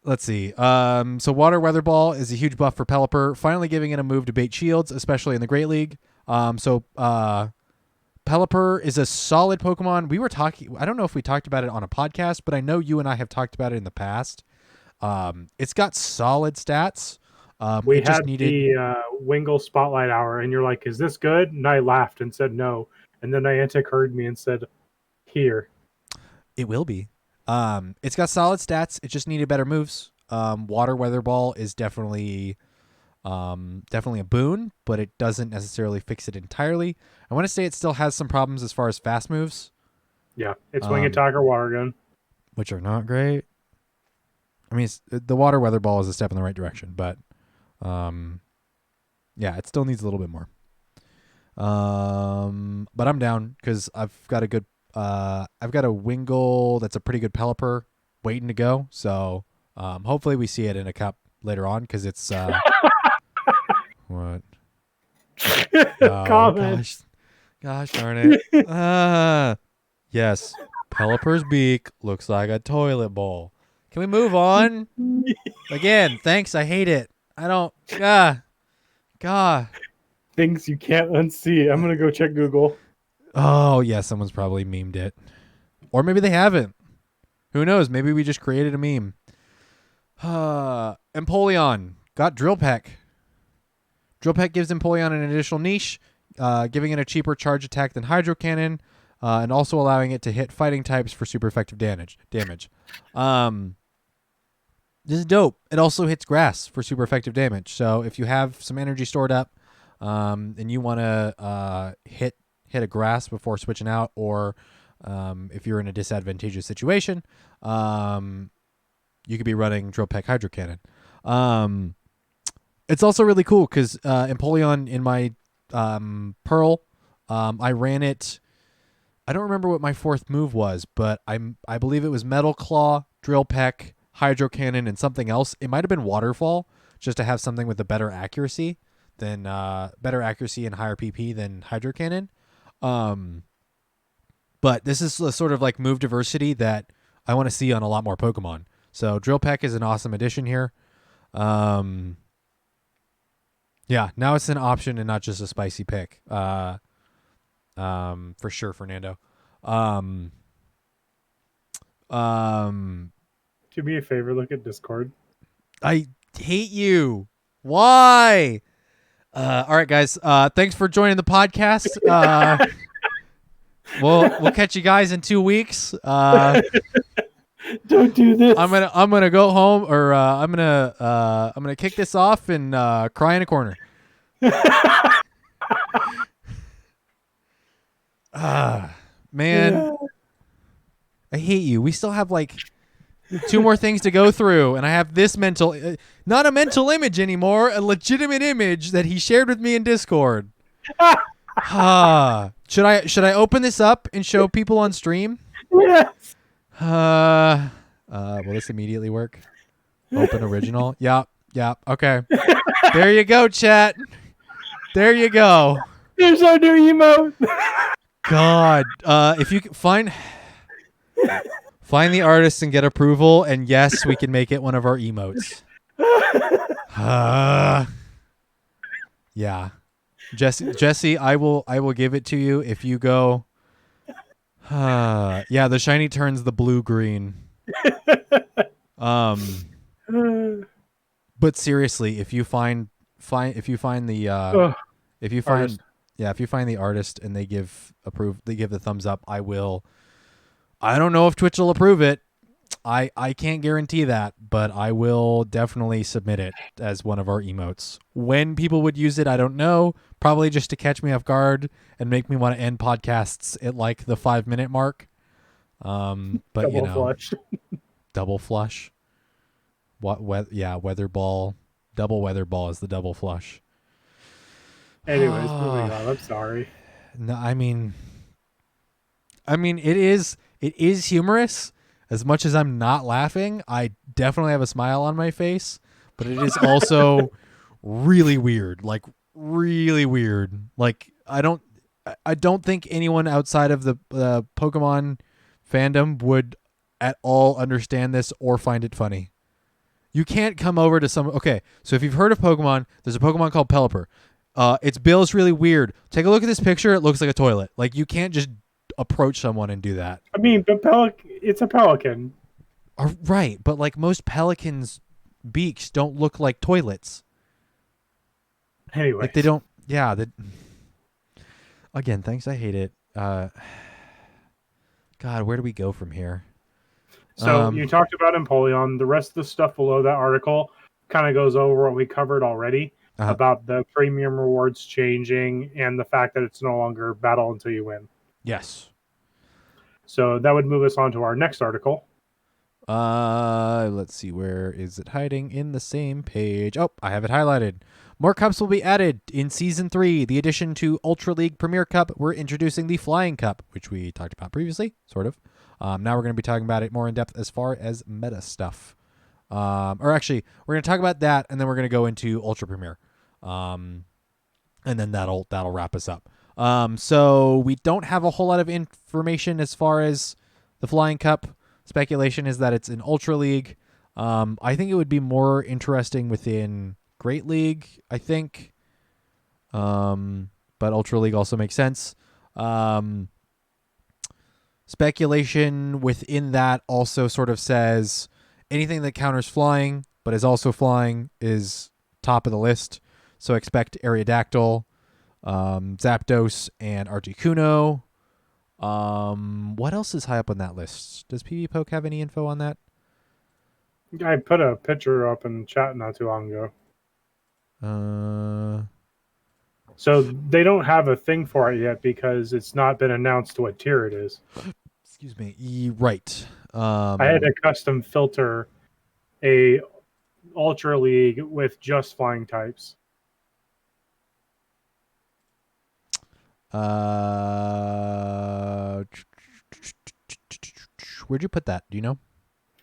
Let's see. So Water Weather Ball is a huge buff for Pelipper, finally giving it a move to bait shields, especially in the Great League. Pelipper is a solid Pokemon. We were talking, I don't know if we talked about it on a podcast, but I know you and I have talked about it in the past. It's got solid stats. We had the Wingle Spotlight Hour, and you're like, is this good? And I laughed and said no. And then Niantic heard me and said, here. It will be. It's got solid stats. It just needed better moves. Water Weather Ball is definitely a boon, but it doesn't necessarily fix it entirely. I want to say it still has some problems as far as fast moves. Yeah, it's Wing Attack or Water Gun, which are not great. I mean, the Water Weather Ball is a step in the right direction, but yeah, it still needs a little bit more. But I'm down because I've got a Wingull that's a pretty good Pelipper waiting to go. So hopefully we see it in a cup later on because it's what? Oh, comment. gosh darn it. Yes, Pelipper's beak looks like a toilet bowl. Can we move on? Again, thanks. I hate it. I don't. God. Things you can't unsee. I'm gonna go check Google. Oh, yeah, someone's probably memed it. Or maybe they haven't. Who knows? Maybe we just created a meme. Empoleon got Drill Peck. Drill Peck gives Empoleon an additional niche, giving it a cheaper charge attack than Hydro Cannon, and also allowing it to hit fighting types for super effective damage. This is dope. It also hits grass for super effective damage. So if you have some energy stored up, and you want to hit a grass before switching out, or if you're in a disadvantageous situation, you could be running Drill Peck Hydro Cannon. It's also really cool because Empoleon in my Pearl, I ran it. I don't remember what my fourth move was, but I believe it was Metal Claw, Drill Peck, Hydro Cannon, and something else. It might have been Waterfall, just to have something with a better accuracy and higher PP than Hydro Cannon. But this is a sort of like move diversity that I want to see on a lot more Pokemon. So Drill Peck is an awesome addition here. Yeah, now it's an option and not just a spicy pick. For sure, Fernando. Do me a favor, look at Discord. I hate you. Why? All right, guys. Thanks for joining the podcast. We'll catch you guys in 2 weeks. Don't do this. I'm gonna go home, or I'm gonna kick this off and cry in a corner. Man, yeah. I hate you. We still have like 2 more things to go through, and I have this not a mental image anymore, a legitimate image that he shared with me in Discord. Should I open this up and show people on stream? Yes. Will this immediately work? Open original. Yep. Okay. There you go, chat. There you go. There's our new emote. God, if you can find the artist and get approval, and yes, we can make it one of our emotes. Yeah, Jesse, I will give it to you if you go. Yeah, the shiny turns the blue-green. But seriously, if you find the artist and they give the thumbs up, I will. I don't know if Twitch will approve it. I can't guarantee that, but I will definitely submit it as one of our emotes. When people would use it, I don't know. Probably just to catch me off guard and make me want to end podcasts at like the 5-minute mark. But double flush. Double flush. Weather ball. Double weather ball is the double flush. Anyways, moving on. I'm sorry. No, I mean, it is humorous. As much as I'm not laughing, I definitely have a smile on my face, but it is also really weird. Like really weird. Like I don't think anyone outside of the Pokemon fandom would at all understand this or find it funny. You can't come over to okay, so if you've heard of Pokemon, there's a Pokemon called Pelipper. Its bill is really weird. Take a look at this picture. It looks like a toilet. Like you can't just approach someone and do that. I mean, but it's a pelican. Right, but like most pelicans' beaks don't look like toilets. Anyway, like they don't. Yeah. Again, thanks. I hate it. God, where do we go from here? So you talked about Empoleon. The rest of the stuff below that article kind of goes over what we covered already about the premium rewards changing and the fact that it's no longer battle until you win. Yes. So that would move us on to our next article. Let's see. Where is it hiding? In the same page. Oh, I have it highlighted. More cups will be added in Season 3. The addition to Ultra League Premier Cup, we're introducing the Flying Cup, which we talked about previously, sort of. Now we're going to be talking about it more in depth as far as meta stuff. Or actually, we're going to talk about that, and then we're going to go into Ultra Premier. And then that'll wrap us up. So we don't have a whole lot of information as far as the Flying Cup. Speculation is that it's in Ultra League. I think it would be more interesting within Great League, I think. But Ultra League also makes sense. Speculation within that also sort of says anything that counters flying but is also flying is top of the list. So expect Aerodactyl, Zapdos, and Articuno. What else is high up on that list? Does PV Poke have any info on that? I put a picture up in chat not too long ago. So they don't have a thing for it yet because it's not been announced what tier it is. Excuse me. Right. I had to custom filter a Ultra League with just flying types. Where'd you put that? Do you know?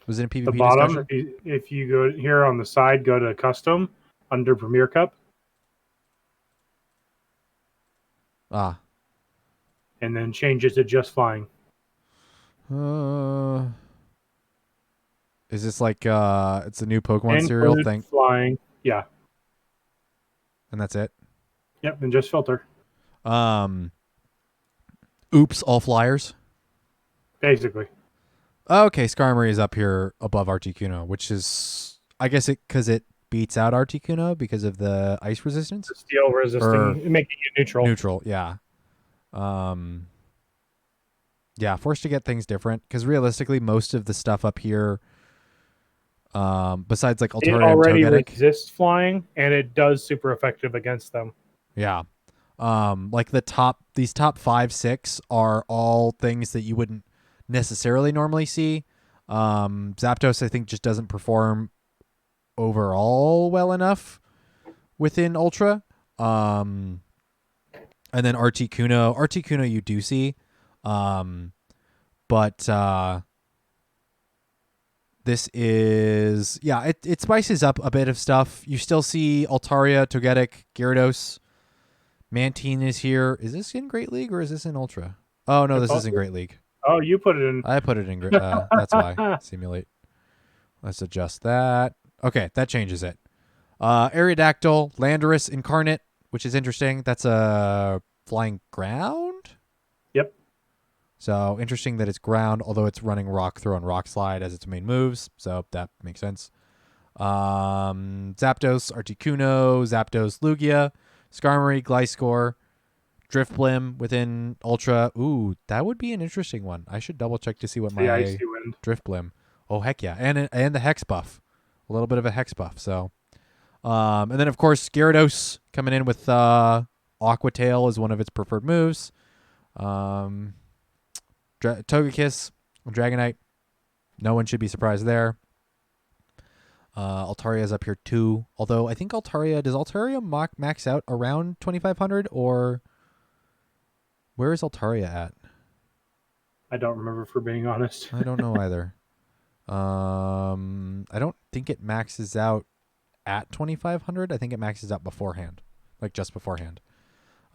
Was it in PvP The bottom, discussion? if you go here on the side, go to custom under Premier Cup. Ah. And then change it to just flying. Is this like it's a new Pokemon cereal thing? Flying, yeah. And that's it? Yep, and just filter. Oops, all flyers. Basically. Okay, Skarmory is up here above Articuno, which is, I guess, because it beats out Articuno because of the ice resistance. The steel resisting, making it neutral. Neutral, yeah. Yeah, forced to get things different because realistically, most of the stuff up here, besides like Altaria, it already and Togetic, resists flying, and it does super effective against them. Yeah. Like these top 5, 6 are all things that you wouldn't necessarily normally see. Zapdos, I think, just doesn't perform overall well enough within Ultra. And then Articuno you do see. But this is, yeah, it spices up a bit of stuff. You still see Altaria, Togetic, Gyarados. Mantine is here. Is this in Great League or is this in Ultra? Oh, no, this is in Great League. Oh, you put it in. I put it in Great. That's why. Simulate. Let's adjust that. Okay, that changes it. Aerodactyl, Landorus, Incarnate, which is interesting. That's a flying ground? Yep. So interesting that it's ground, although it's running Rock Throw and Rock Slide as its main moves. So that makes sense. Zapdos, Articuno, Zapdos, Lugia, Skarmory, Gliscor, Drifblim within Ultra. Ooh, that would be an interesting one. I should double check to see what my Drifblim. Oh, heck yeah. And the Hex buff. A little bit of a Hex buff. So, and then, of course, Gyarados coming in with Aqua Tail is one of its preferred moves. Togekiss, Dragonite. No one should be surprised there. Altaria is up here too. Although I think does Altaria max out around 2,500 or where is Altaria at? I don't remember, for being honest. I don't know either. I don't think it maxes out at 2,500. I think it maxes out beforehand, like just beforehand.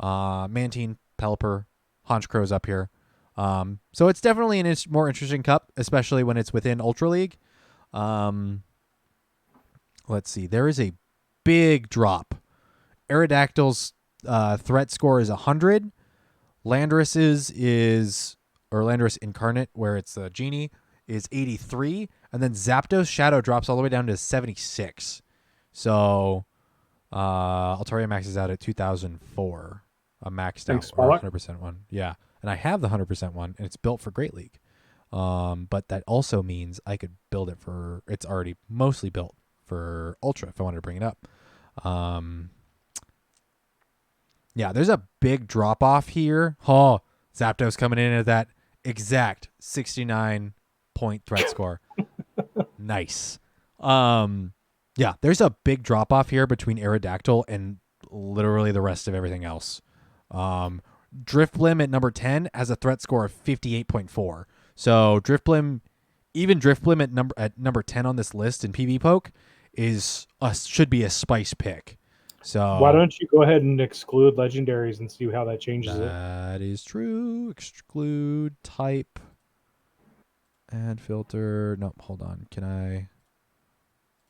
Mantine, Pelipper, Honchkro's up here. So it's definitely a more interesting cup, especially when it's within Ultra League. Let's see. There is a big drop. Aerodactyl's threat score is 100. Landorus's Landorus Incarnate, where it's a genie, is 83. And then Zapdos Shadow drops all the way down to 76. So Altaria maxes out at 2004. A maxed out or 100% one. Yeah. And I have the 100% one, and it's built for Great League. But that also means I could build it for, it's already mostly built for Ultra if I wanted to bring it up. Yeah, there's a big drop off here. Oh, Zapdos coming in at that exact 69 point threat score. Nice. Yeah, there's a big drop off here between Aerodactyl and literally the rest of everything else. Drifblim at number 10 has a threat score of 58.4. So Drifblim at number 10 on this list in PV Poke should be a spice pick. So why don't you go ahead and exclude legendaries and see how that changes it? That is true. Exclude type. Add filter. Nope, hold on. Can I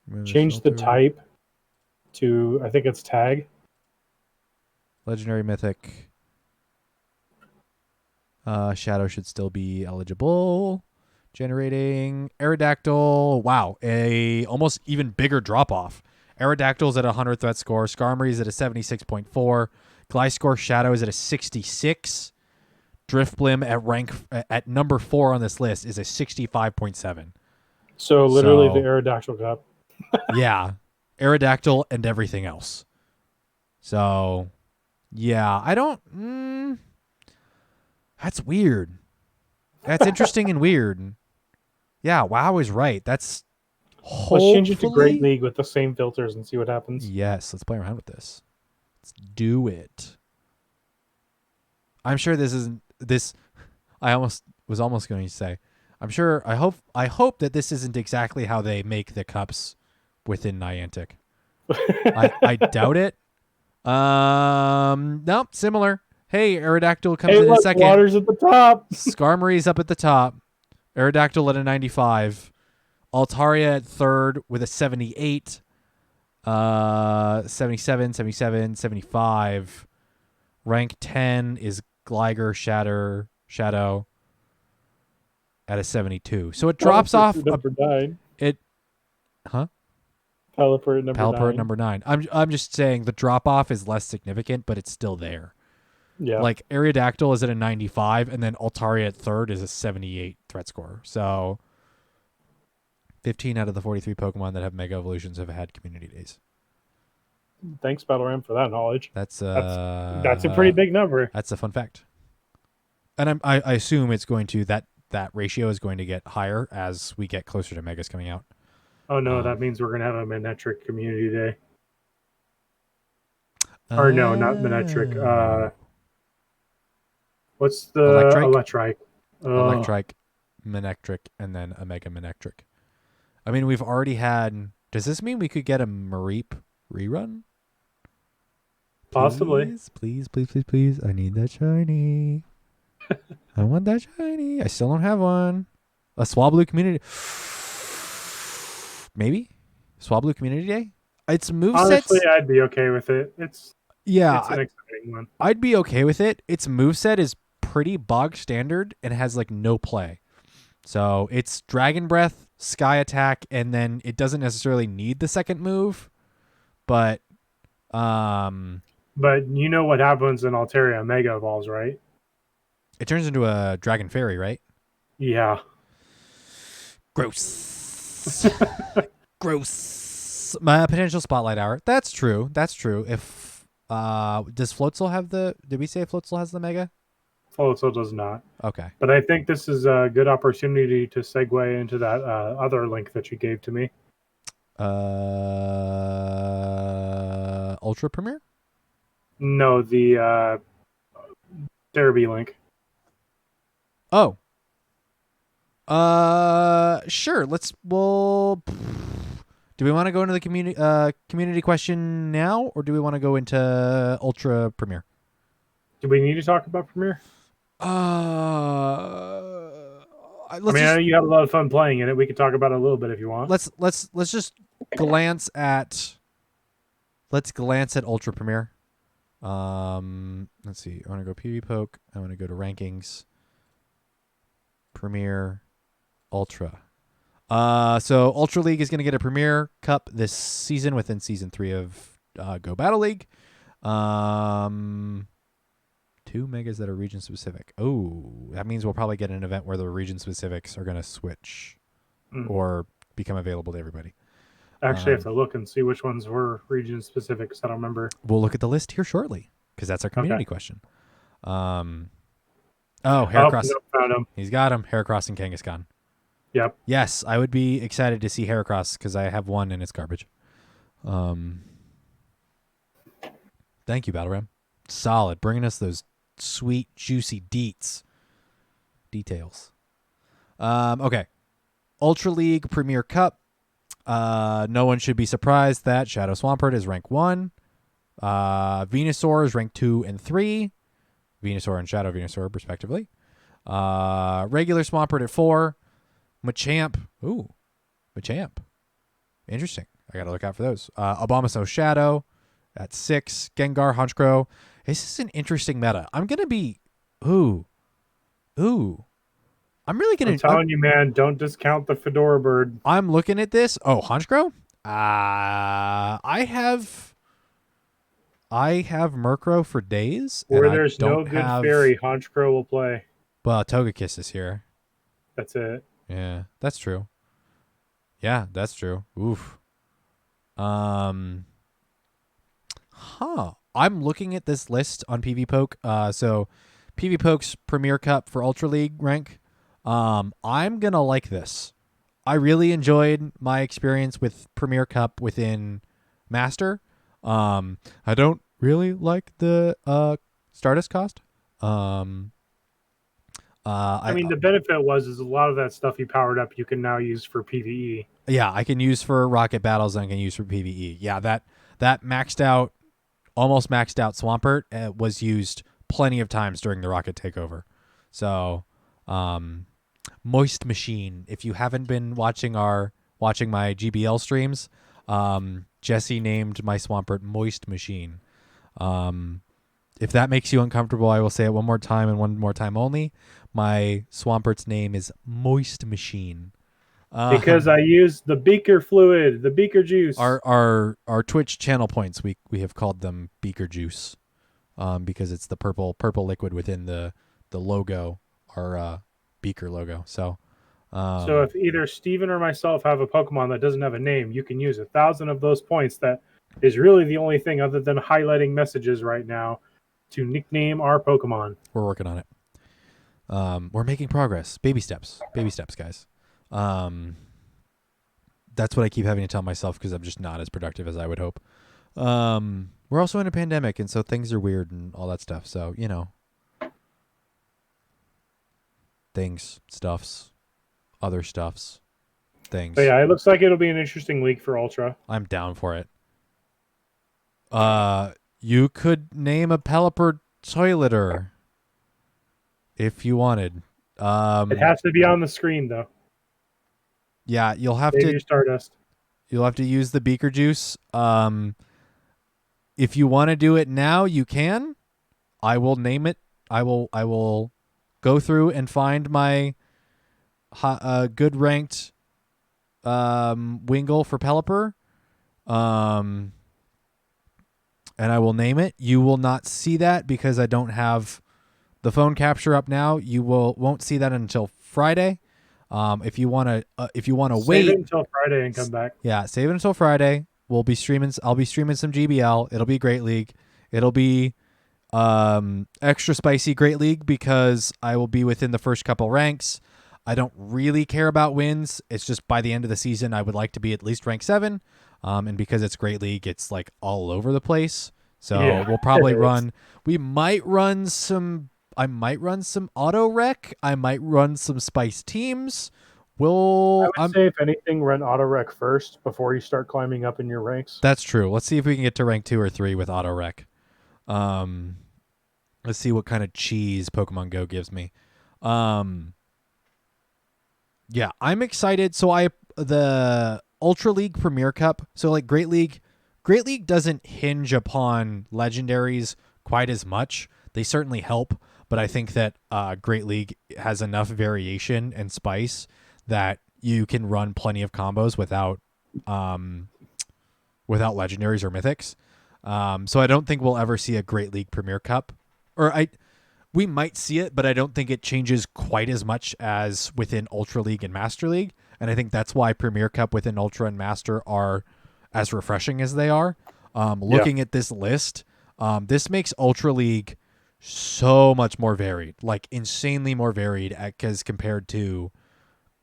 remove this Change the filter? type to, I think it's tag. Legendary Mythic. Shadow should still be eligible. Generating Aerodactyl. Wow, a almost even bigger drop off. Aerodactyl's at a 100 threat score. Skarmory's at a 76.4. Gliscor Shadow is at a 66. Driftblim at number 4 on this list is a 65.7. So literally the So Aerodactyl Cup. yeah, Aerodactyl and everything else. So yeah, I don't. That's weird. That's interesting and weird. Yeah, WoW is right. That's Let's change it to Great hopefully. League with the same filters and see what happens. Yes, let's play around with this. Let's do it. I'm sure this isn't this. I was almost going to say. I'm sure. I hope that this isn't exactly how they make the cups within Niantic. I doubt it. Nope, similar. Hey, Aerodactyl comes Hey, in look, second. Water's at the top. Skarmory's up at the top. Aerodactyl at a 95. Altaria at third with a 78. 77, 77, 75. Rank 10 is Gligar Shadow at a 72. So it drops off. Number 9. Huh? Pelipper at number 9. Pelipper at number 9. I'm just saying the drop off is less significant, but it's still there. Yeah. Like Aerodactyl is at a 95, and then Altaria at third is a 78 threat score. So 15 out of the 43 Pokemon that have Mega Evolutions have had community days. Thanks, Battle Ram, for that knowledge. That's a pretty big number. That's a fun fact. And I assume it's going to that ratio is going to get higher as we get closer to Megas coming out. Oh no, that means we're gonna have a Manectric community day. Or no, not Manectric. What's the Electrike? Electrike, Manectric, and then a Mega Manectric. I mean, we've already had. Does this mean we could get a Mareep rerun? Possibly. Please. I need that shiny. I want that shiny. I still don't have one. A Swablu community. Maybe Swablu Community Day. It's movesets. Honestly, I'd be okay with it. It's an exciting one. I'd be okay with it. Its moveset is pretty bog standard and has like no play. So it's Dragon Breath, Sky Attack, and then it doesn't necessarily need the second move. But you know what happens in Altaria Mega Evolves, right? It turns into a Dragon Fairy, right? Yeah. Gross. Gross. My potential Spotlight Hour. That's true. If does Floatzel have the? Did we say Floatzel has the Mega? Floatzel does not. Okay. But I think this is a good opportunity to segue into that other link that you gave to me. Ultra Premiere? No, the Derby link. Oh. Sure. Do we want to go into the community question now, or do we want to go into Ultra Premiere? Do we need to talk about Premiere? I know you had a lot of fun playing in it. We could talk about it a little bit if you want. Let's just glance at Ultra Premiere. Let's see. I want to go PV Poke. I want to go to rankings. Premiere, Ultra. So Ultra League is going to get a Premier Cup this season within Season 3 of Go Battle League. 2 megas that are region specific. Oh, that means we'll probably get an event where the region specifics are going to switch or become available to everybody. Actually, I have to look and see which ones were region specific because I don't remember. We'll look at the list here shortly because that's our community question. Heracross. Found him. He's got him. Heracross and Kangaskhan. Yep. Yes, I would be excited to see Heracross because I have one and it's garbage. Thank you, Battle Ram. Solid. Bringing us those sweet, juicy details. Okay. Ultra League Premier Cup. No one should be surprised that Shadow Swampert is rank 1. Venusaur is rank 2 and 3. Venusaur and Shadow Venusaur, respectively. Regular Swampert at 4. Machamp. Ooh, Machamp. Interesting. I got to look out for those. Abomasnow Shadow at 6. Gengar, Honchkrow. This is an interesting meta. I'm going to be... Ooh. I'm really going to... I'm telling you, man, don't discount the Fedora bird. I'm looking at this. Oh, Honchkrow? I have Murkrow for days. Where and there's I don't no good have... fairy, Honchkrow will play. Well, Togekiss is here. That's it. Yeah, that's true. Yeah, that's true. Oof. I'm looking at this list on PvPoke. So PvPoke's Premier Cup for Ultra League rank. I'm gonna like this. I really enjoyed my experience with Premier Cup within Master. I don't really like the Stardust cost. I mean, the benefit is a lot of that stuff you powered up you can now use for PvE. Yeah, I can use for rocket battles and I can use for PvE. Yeah, that almost maxed out Swampert was used plenty of times during the Rocket Takeover. So, Moist Machine. If you haven't been watching my GBL streams, Jesse named my Swampert Moist Machine. If that makes you uncomfortable, I will say it one more time and one more time only. My Swampert's name is Moist Machine. Because I use the beaker fluid, the beaker juice. Our Twitch channel points, we have called them beaker juice, because it's the purple liquid within the logo, our beaker logo. So if either Steven or myself have a Pokemon that doesn't have a name, you can use 1,000 of those points. That is really the only thing other than highlighting messages right now to nickname our Pokemon. We're working on it. We're making progress. Baby steps, guys. That's what I keep having to tell myself because I'm just not as productive as I would hope. We're also in a pandemic, and so things are weird and all that stuff. So, stuffs, other stuffs, things. But yeah, it looks like it'll be an interesting week for Ultra. I'm down for it. You could name a Pelipper Toileter if you wanted. It has to be on the screen, though. Yeah, you'll have Save to. your Stardust. You'll have to use the beaker juice. If you want to do it now, you can. I will name it. I will go through and find my good ranked Wingull for Pelipper. And I will name it. You will not see that because I don't have the phone capture up now. You won't see that until Friday. If you want to wait, save it until Friday and come back. Yeah, save it until Friday. I'll be streaming some GBL. It'll be Great League. It'll be extra spicy Great League because I will be within the first couple ranks. I don't really care about wins. It's just by the end of the season, I would like to be at least rank 7. And because it's Great League, it's like all over the place. So we'll probably I might run some auto rec. I might run some spice teams. I would say, if anything, run auto rec first before you start climbing up in your ranks. That's true. Let's see if we can get to rank 2 or 3 with auto rec. Let's see what kind of cheese Pokemon Go gives me. Yeah, I'm excited. So the Ultra League Premier Cup. So like Great League doesn't hinge upon legendaries quite as much. They certainly help, but I think that Great League has enough variation and spice that you can run plenty of combos without legendaries or mythics. So I don't think we'll ever see a Great League Premier Cup, we might see it, but I don't think it changes quite as much as within Ultra League and Master League. And I think that's why Premier Cup within Ultra and Master are as refreshing as they are. Looking at this list, this makes Ultra League so much more varied, like insanely more varied as compared to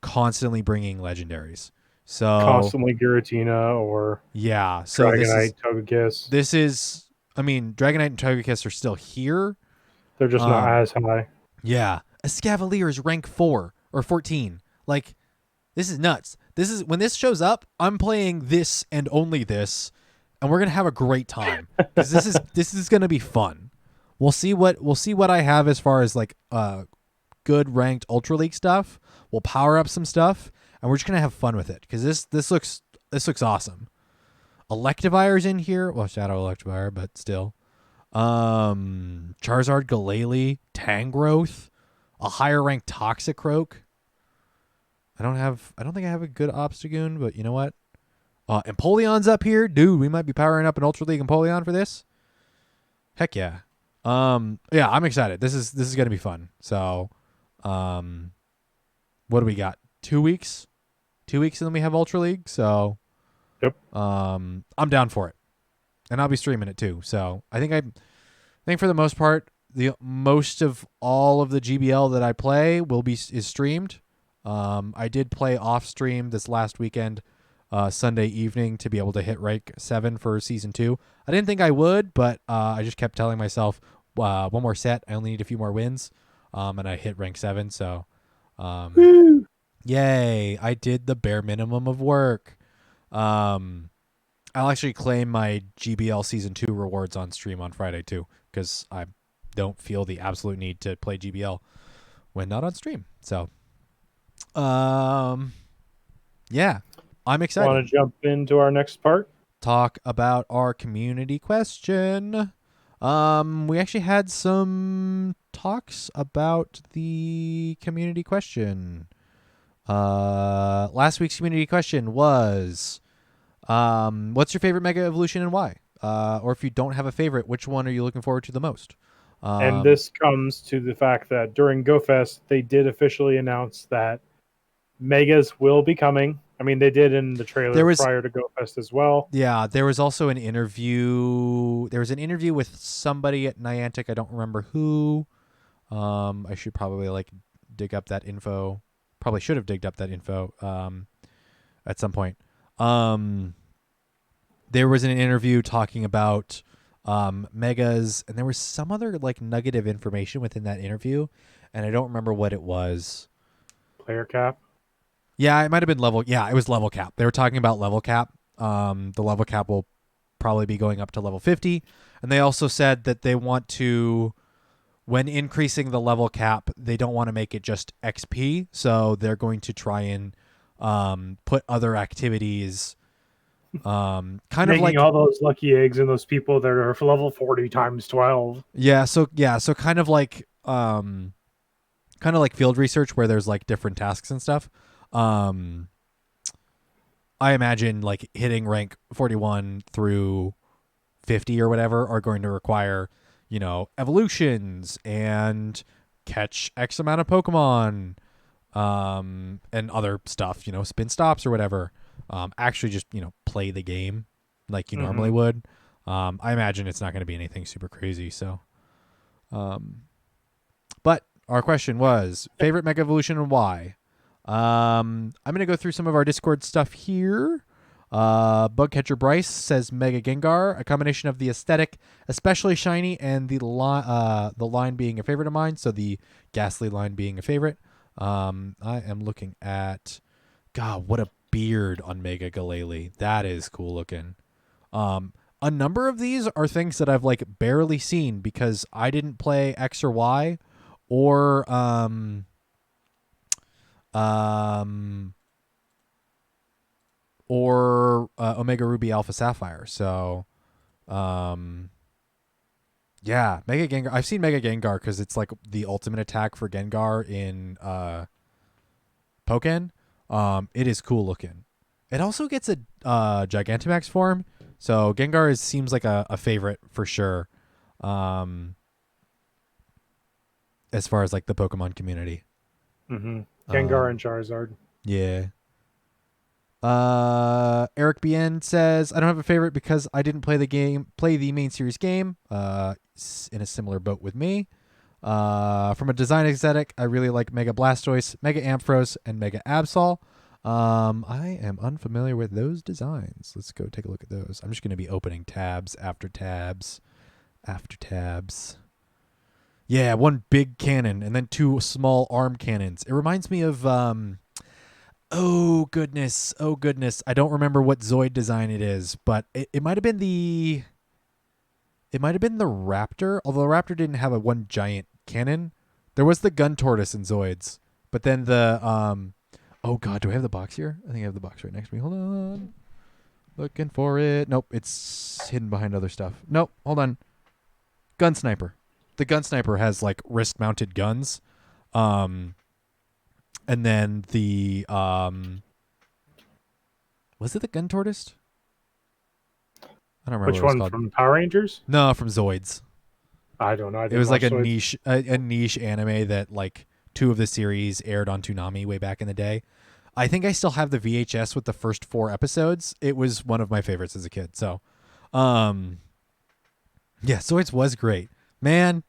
constantly bringing legendaries. So constantly Giratina or so Dragonite, Togekiss. This is, Dragonite and Togekiss are still here. They're just not as high. Yeah, Escavalier is rank 4 or 14. Like, this is nuts. This is when this shows up. I'm playing this and only this, and we're gonna have a great time because this is gonna be fun. We'll see what I have as far as like good ranked Ultra League stuff, We'll power up some stuff, and we're just gonna have fun with it because this looks awesome. Electivire's in here. Well, Shadow Electivire, but still. Charizard, Galele, Tangrowth, a higher ranked Toxicroak. I don't think I have a good Obstagoon, but you know what? Empoleon's up here. Dude, we might be powering up an Ultra League Empoleon for this. Heck yeah. Yeah, I'm excited. This is gonna be fun. So what do we got? 2 weeks? 2 weeks and then we have Ultra League, so Yep. I'm down for it. And I'll be streaming it too. So I think for the most part, the most of all of the GBL that I play is streamed. I did play off stream this last weekend, Sunday evening, to be able to hit rank 7 for season 2. I didn't think I would, but I just kept telling myself, one more set, I only need a few more wins, and I hit rank 7. So, yay! I did the bare minimum of work. I'll actually claim my GBL Season 2 rewards on stream on Friday, too, because I don't feel the absolute need to play GBL when not on stream. So, yeah, I'm excited. Want to jump into our next part? Talk about our community question. We actually had some talks about the community question. Last week's community question was... what's your favorite Mega Evolution and why? Or if you don't have a favorite, which one are you looking forward to the most? And this comes to the fact that during GoFest, they did officially announce that Megas will be coming. I mean, they did in the trailer prior to GoFest as well. Yeah, there was also an interview. There was an interview with somebody at Niantic. I don't remember who. I should probably dig up that info. Probably should have digged up that info at some point. There was an interview talking about Megas, and there was some other nugget of information within that interview, and I don't remember what it was. Player cap? Yeah, it might have been level. Yeah, it was level cap. They were talking about level cap. The level cap will probably be going up to level 50, and they also said that they want to, when increasing the level cap, they don't want to make it just XP, so they're going to try and put other activities, kind making of like all those lucky eggs and those people that are level 40 times 12. So kind of like field research where there's different tasks and stuff. I imagine hitting rank 41 through 50 or whatever are going to require, evolutions and catch X amount of Pokemon, and other stuff, spin stops or whatever. Actually just, play the game like you normally would. I imagine it's not going to be anything super crazy. So, but our question was favorite Mega Evolution and why? I'm going to go through some of our Discord stuff here. Bugcatcher Bryce says Mega Gengar, a combination of the aesthetic, especially shiny, and the line being a favorite of mine. So the Ghastly line being a favorite. I am looking at, God, what a beard on Mega Galele. That is cool looking. A number of these are things that I've barely seen because I didn't play X or Y or Omega Ruby Alpha Sapphire. So, yeah, Mega Gengar. I've seen Mega Gengar because it's the ultimate attack for Gengar in Pokken. It is cool looking. It also gets a Gigantamax form, so Gengar seems like a favorite for sure. As far as the Pokemon community. Gengar and Charizard. Yeah. Eric BN says, I don't have a favorite because I didn't play the main series game. In a similar boat with me. From a design aesthetic, I really like Mega Blastoise, Mega Ampharos, and Mega Absol. I am unfamiliar with those designs. Let's go take a look at those. I'm just going to be opening tabs after tabs after tabs. Yeah, one big cannon and then two small arm cannons. It reminds me of oh goodness. I don't remember what Zoid design it is, but it might have been the Raptor, although the Raptor didn't have one giant cannon. There was the Gun Tortoise in Zoids, But then the oh god, do I have the box here? I think I have the box right next to me. Hold on. Looking for it. Nope, it's hidden behind other stuff. Nope, hold on. Gun Sniper. The Gun Sniper has like wrist mounted guns. And then the was it the Gun Tortoise? I don't remember Which what it was one, called. from Power Rangers? No, from Zoids. I don't know. It was like a niche anime that like 2 of the series aired on Toonami way back in the day. I think I still have the VHS with the first 4 episodes. It was one of my favorites as a kid. So, yeah, Zoids was great. Man,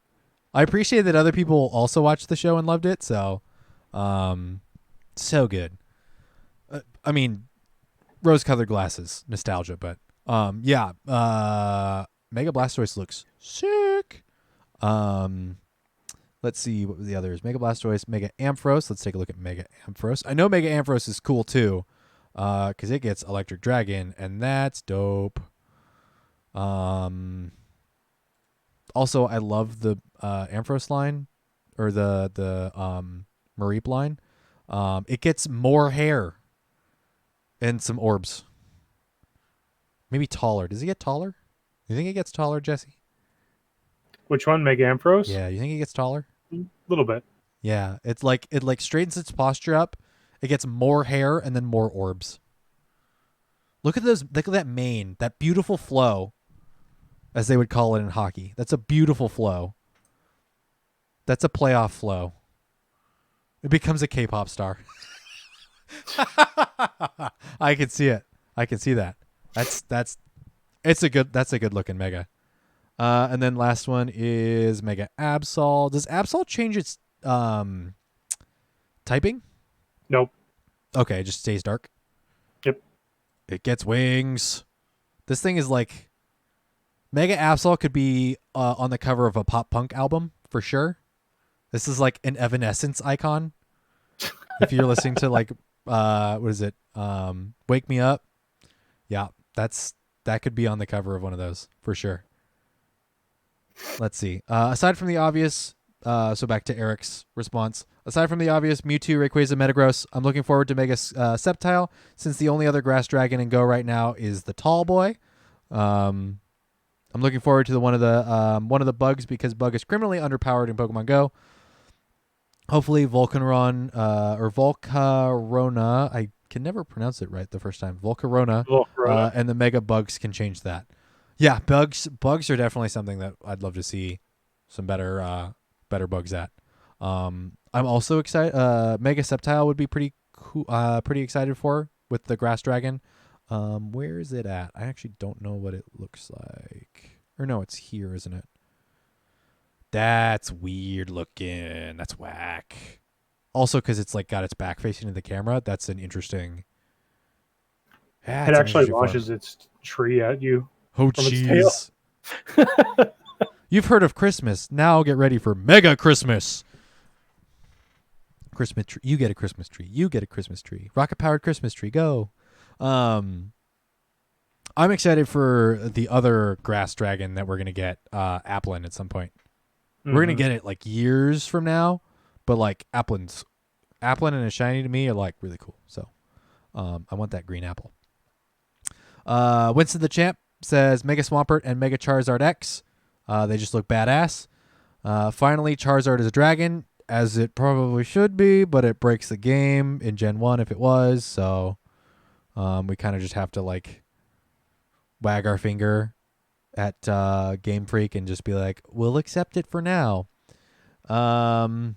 I appreciate that other people also watched the show and loved it. So, so good. I mean, rose-colored glasses, nostalgia, but yeah, Mega Blastoise looks sick. Let's see what the others. Mega Blastoise, Mega Ampharos. Let's take a look at Mega Ampharos. I know Mega Ampharos is cool too, because it gets Electric Dragon, and that's dope. Also, I love the Ampharos line, or the Mareep line. It gets more hair and some orbs. Maybe taller. Does he get taller? You think it gets taller, Jesse? Which one, Mega Ampharos? Yeah, you think it gets taller? A little bit. Yeah, it straightens its posture up. It gets more hair and then more orbs. Look at those. Look at that mane. That beautiful flow, as they would call it in hockey. That's a beautiful flow. That's a playoff flow. It becomes a K-pop star. I can see it. I can see that. That's a good looking Mega. And then last one is Mega Absol. Does Absol change its typing? Nope. Okay, it just stays dark. Yep. It gets wings. This thing is like Mega Absol could be on the cover of a pop punk album for sure. This is like an Evanescence icon. If you're listening to like what is it? Wake Me Up. Yeah, that could be on the cover of one of those for sure. Let's see. Aside from the obvious, so back to Eric's response. Aside from the obvious Mewtwo, Rayquaza, Metagross, I'm looking forward to Mega Sceptile, since the only other grass dragon in Go right now is the Tall Boy. I'm looking forward to the one of the bugs, because Bug is criminally underpowered in Pokemon Go. Hopefully Volcarona, or Volcarona, I can never pronounce it right the first time. Volcarona. And the Mega Bugs can change that. Yeah, bugs are definitely something that I'd love to see some better bugs at. I'm also excited. Mega Sceptile would be pretty cool, pretty excited for, with the Grass Dragon. Where is it at? I actually don't know what it looks like. Or no, it's here, isn't it? That's weird looking. That's whack. Also, because it's like got its back facing to the camera. That's an interesting. Yeah, it actually launches its tree at you. Oh, jeez. You've heard of Christmas. Now get ready for Mega Christmas. Christmas tree. You get a Christmas tree. You get a Christmas tree. Rocket-powered Christmas tree. Go. I'm excited for the other grass dragon that we're going to get, Applin, at some point. Mm-hmm. We're going to get it like years from now, but like Applin and a shiny to me are like really cool. So I want that green apple. Winston the Champ says Mega Swampert and Mega Charizard X. They just look badass. Finally, Charizard is a dragon, as it probably should be, but it breaks the game in Gen 1 if it was. So we kind of just have to like wag our finger at Game Freak and just be like, we'll accept it for now. Swampert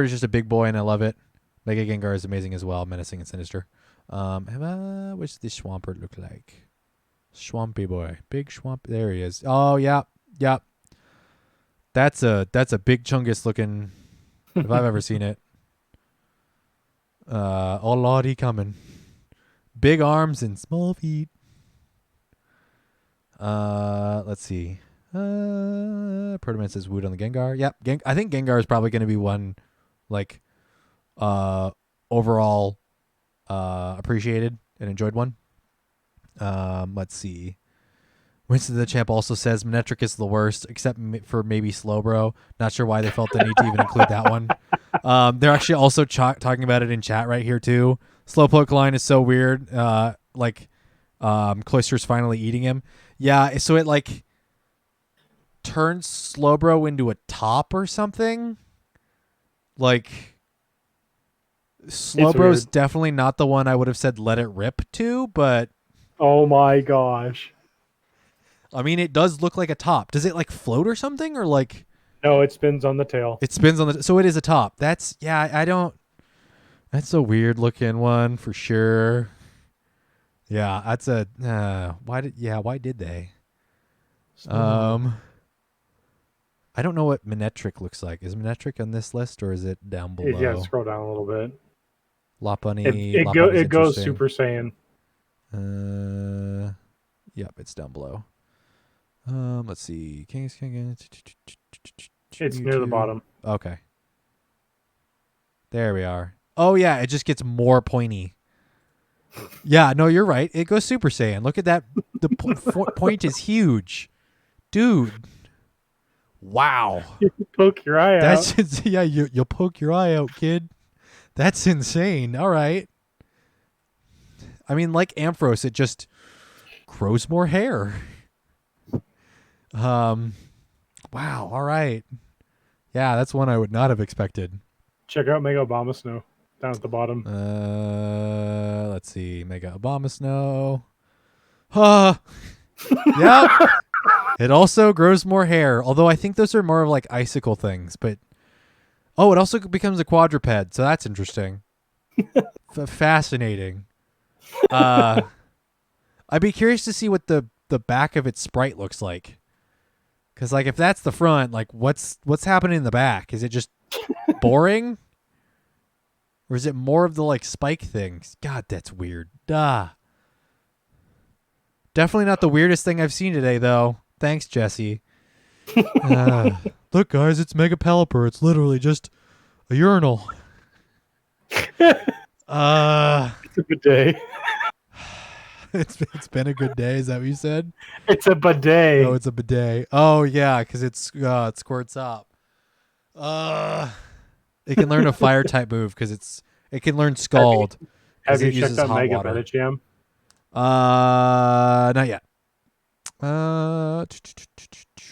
is just a big boy, and I love it. Mega Gengar is amazing as well, menacing and sinister. What's this Swampert look like? Swampy boy. Big Swamp. There he is. Oh, yeah. Yeah. That's a big chungus looking, if I've ever seen it. Oh, Lord, he coming. Big arms and small feet. Let's see. Protoman says Wood on the Gengar. Yep. I think Gengar is probably going to be one, like, overall appreciated and enjoyed one. Let's see. Winston the Champ also says Manectric is the worst, except for maybe Slowbro. Not sure why they felt the need to even include that one. They're actually also talking about it in chat right here too. Slowpoke line is so weird. Cloyster's finally eating him. Yeah, so it like turns Slowbro into a top or something. Like Slowbro's definitely not the one I would have said let it rip to, but oh my gosh. I mean it does look like a top. Does it like float or something or like No, it spins on the tail. it spins on the so it is a top. That's that's a weird looking one for sure. Yeah, that's a why did they? I don't know what Manectric looks like. Is Manectric on this list or is it down below? Yeah, scroll down a little bit. Lopunny. It goes Super Saiyan. Yep, it's down below. Let's see. It's near the bottom. Okay. There we are. Oh yeah, it just gets more pointy. Yeah, no, you're right. It goes Super Saiyan. Look at that. The point is huge, dude. Wow. You poke your eye out. Yeah, you'll poke your eye out, kid. That's insane. All right. I mean, like Ampharos, it just grows more hair. Wow. All right. Yeah, that's one I would not have expected. Check out Mega Abomasnow down at the bottom. Let's see. Mega Abomasnow. Yeah. It also grows more hair, although I think those are more of like icicle things. But it also becomes a quadruped, so that's interesting. Fascinating. I'd be curious to see what the back of its sprite looks like. Because like if that's the front, like what's happening in the back? Is it just boring? Or is it more of the like spike things? God, that's weird. Definitely not the weirdest thing I've seen today, though. Thanks, Jesse. Look, guys, it's Mega Pelipper. It's literally just a urinal. It's a bidet. It's been a good day. Is that what you said? It's a bidet. Oh, it's a bidet. Oh, yeah, because it squirts up. It can learn a fire type move because it can learn Scald. Have you checked out Mega Metacham? Not yet.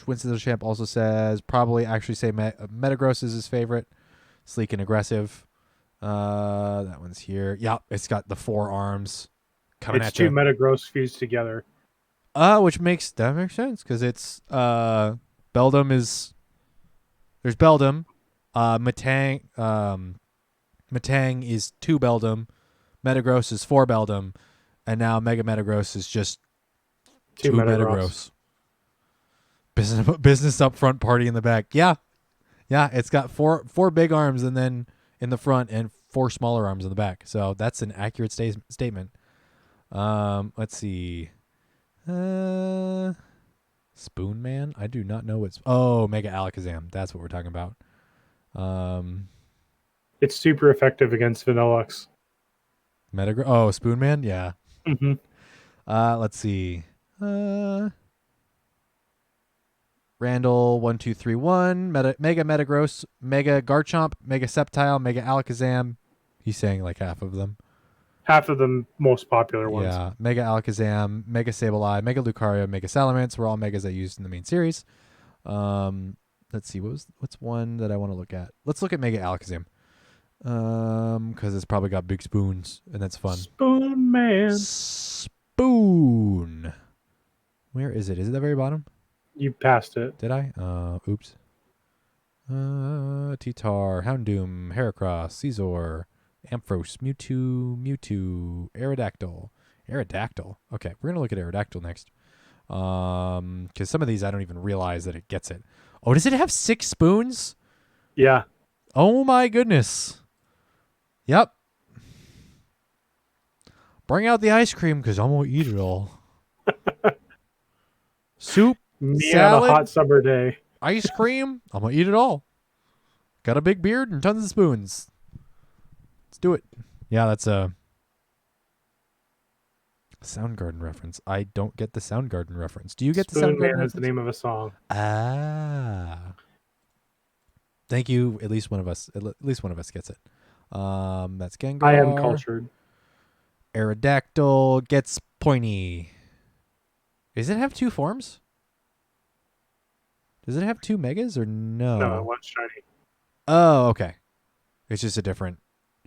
Winston the Champ also says probably actually say Metagross is his favorite. Sleek and aggressive. That one's here. Yeah, it's got the 4 arms coming it's at you. It's 2 Metagross fused together. Which makes sense because it's Beldum is there's Beldum. Matang is 2 Beldum. Metagross is 4 Beldum. And now Mega Metagross is just 2 Metagross. Business up front, party in the back. Yeah. Yeah, it's got four big arms and then in the front and 4 smaller arms in the back. So that's an accurate statement. Let's see. Spoon Man? I do not know what's... Oh, Mega Alakazam. That's what we're talking about. It's super effective against Vanillux. Spoon Man? Yeah. Mm-hmm. Let's see. Randall 1231, Mega Metagross, Mega Garchomp, Mega Sceptile, Mega Alakazam. He's saying like half of them. Half of the most popular ones. Yeah, Mega Alakazam, Mega Sableye, Mega Lucario, Mega Salamence were all megas I used in the main series. Let's see, what's one that I want to look at? Let's look at Mega Alakazam. Because it's probably got big spoons, and that's fun. Spoon Man. Spoon. Where is it? Is it the very bottom? You passed it. Did I? Oops. T-Tar, Houndoom, Heracross, Caesar, Ampharos, Mewtwo, Aerodactyl. Okay, we're going to look at Aerodactyl next. Because some of these I don't even realize that it gets it. Oh, does it have 6 spoons? Yeah. Oh my goodness. Yep. Bring out the ice cream because I'm going to eat it all. Soup, salad, on a hot summer day. Ice cream, I'm going to eat it all. Got a big beard and tons of spoons. Let's do it. Yeah, that's a Soundgarden reference. I don't get the Soundgarden reference. Do you get Spoon the Soundgarden Man reference? is the name of a song. Ah. Thank you. At least one of us gets it. That's Gengar. I am cultured. Aerodactyl gets pointy. Does it have two forms? Does it have two megas or no? No, one's shiny. Oh, okay. It's just a different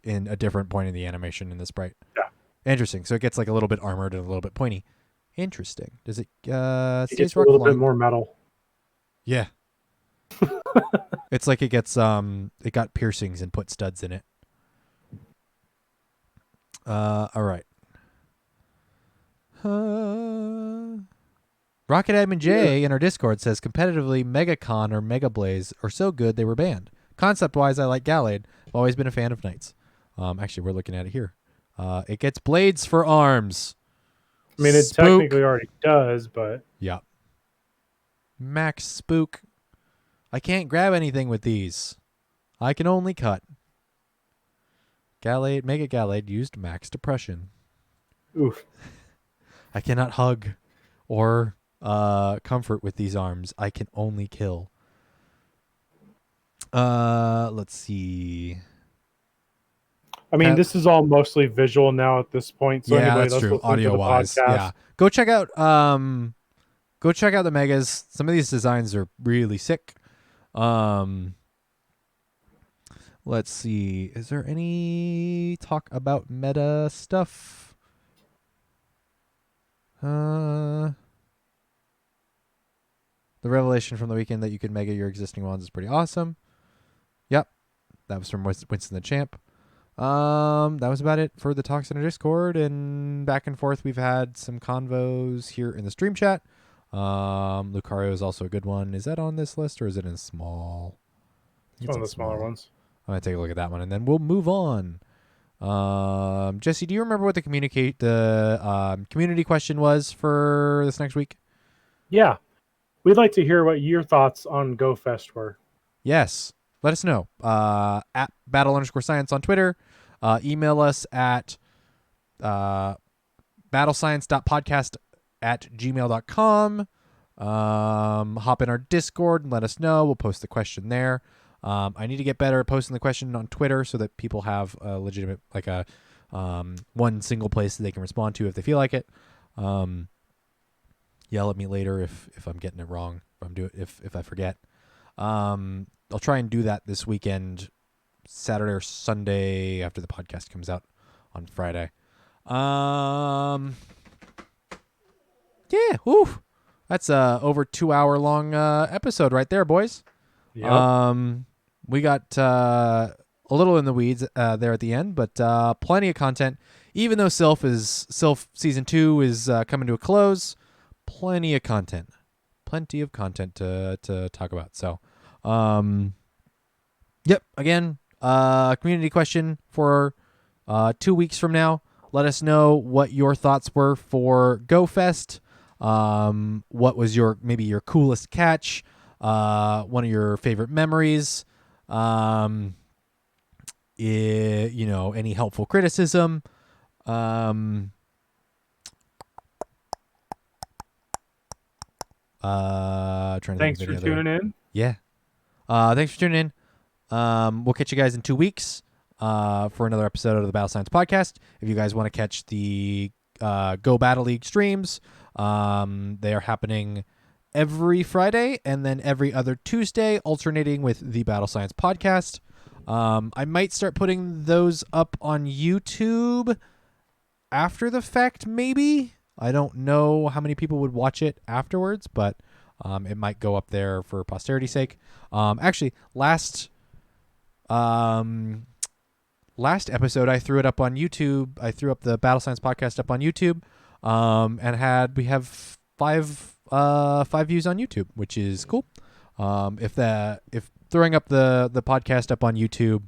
point in the animation in the sprite. Yeah. Interesting. So it gets like a little bit armored and a little bit pointy. Interesting. Does it It gets a little bit more metal. Yeah. It's like it got piercings and put studs in it. All right. RocketAdminJ in our Discord says competitively Megacon or Mega Blaze are so good they were banned. Concept wise, I like Gallade. I've always been a fan of Knights. Actually, we're looking at it here. It gets blades for arms. I mean, it technically already does, but yeah. Max Spook. I can't grab anything with these. I can only cut. Gallade, Mega Gallade used max depression. Oof. I cannot hug or comfort with these arms. I can only kill. Let's see. I mean, this is all mostly visual now at this point. So yeah, that's true. Audio wise, yeah. Go check out the megas. Some of these designs are really sick. Let's see. Is there any talk about meta stuff? The revelation from the weekend that you can mega your existing ones is pretty awesome. Yep. That was from Winston the Champ. That was about it for the talks in our Discord, and back and forth we've had some convos here in the stream chat. Lucario is also a good one. Is that on this list or is it in small? It's one of the smaller ones. I'm gonna take a look at that one and then we'll move on. Jesse, do you remember what the community question was for this next week? Yeah. We'd like to hear what your thoughts on GoFest were. Yes. Let us know. At battle_science on Twitter. Email us at battlescience.podcast@gmail.com. Hop in our Discord and let us know. We'll post the question there. I need to get better at posting the question on Twitter so that people have a legitimate, like a one single place that they can respond to if they feel like it. Yell at me later if I'm getting it wrong. If I forget. I'll try and do that this weekend, Saturday or Sunday after the podcast comes out on Friday. Yeah, whew. That's a over 2 hour long episode right there, boys. Yep. We got a little in the weeds there at the end, but plenty of content. Even though Sylph season 2 is coming to a close, plenty of content to talk about. So, yep. Again, community question for 2 weeks from now. Let us know what your thoughts were for GoFest. What was your coolest catch? One of your favorite memories? Any helpful criticism? Thanks for tuning in. Yeah. Thanks for tuning in. We'll catch you guys in 2 weeks for another episode of the Battle Science Podcast. If you guys want to catch the Go Battle League streams, they are happening every Friday and then every other Tuesday, alternating with the Battle Science Podcast. I might start putting those up on YouTube after the fact, maybe. I don't know how many people would watch it afterwards, but it might go up there for posterity's sake. Actually, last episode I threw it up on YouTube. I threw up the Battle Science Podcast up on YouTube, and we have five views on YouTube, which is cool. If throwing up the podcast up on YouTube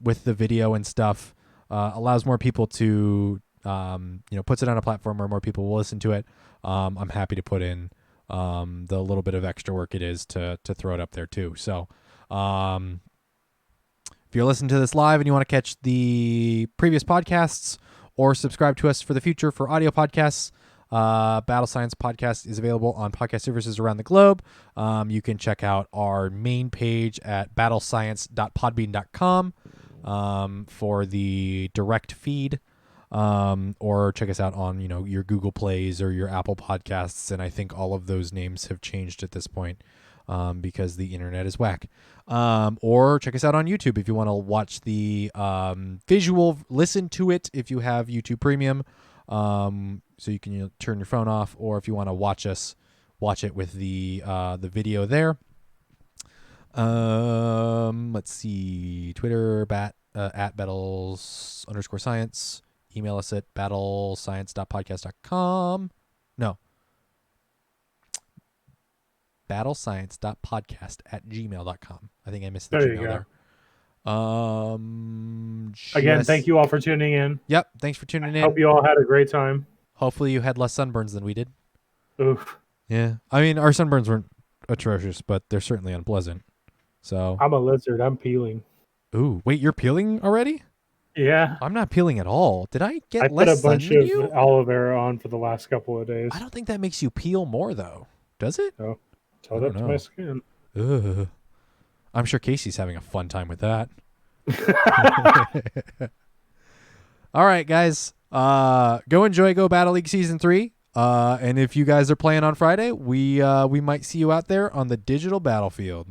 with the video and stuff allows more people to puts it on a platform where more people will listen to it, I'm happy to put in the little bit of extra work it is to throw it up there too. So if you're listening to this live and you want to catch the previous podcasts or subscribe to us for the future for audio podcasts, Battle Science Podcast is available on podcast services around the globe. You can check out our main page at battlescience.podbean.com for the direct feed. Or check us out on, your Google Plays or your Apple Podcasts. And I think all of those names have changed at this point because the internet is whack. Or check us out on YouTube if you want to watch the visual, listen to it if you have YouTube Premium. So you can turn your phone off, or if you want to watch it with the video there. Let's see, Twitter, at battles_science. Email us at battlescience.podcast.com. No. battlescience.podcast@gmail.com. I think I missed the There you Gmail go. there. Again, thank you all for tuning in. Yep, thanks for tuning in. Hope you all had a great time. Hopefully you had less sunburns than we did. Oof. Yeah. I mean, our sunburns weren't atrocious, but they're certainly unpleasant. So I'm a lizard. I'm peeling. Ooh, wait, you're peeling already? Yeah. I'm not peeling at all. Did I get I put less a bunch sun than of you? aloe vera on for the last couple of days. I don't think that makes you peel more, though. Does it? So, I tell don't that to know. my skin. Ugh. I'm sure Casey's having a fun time with that. All right, guys. Go enjoy Go Battle League Season 3. And if you guys are playing on Friday, we might see you out there on the digital battlefield.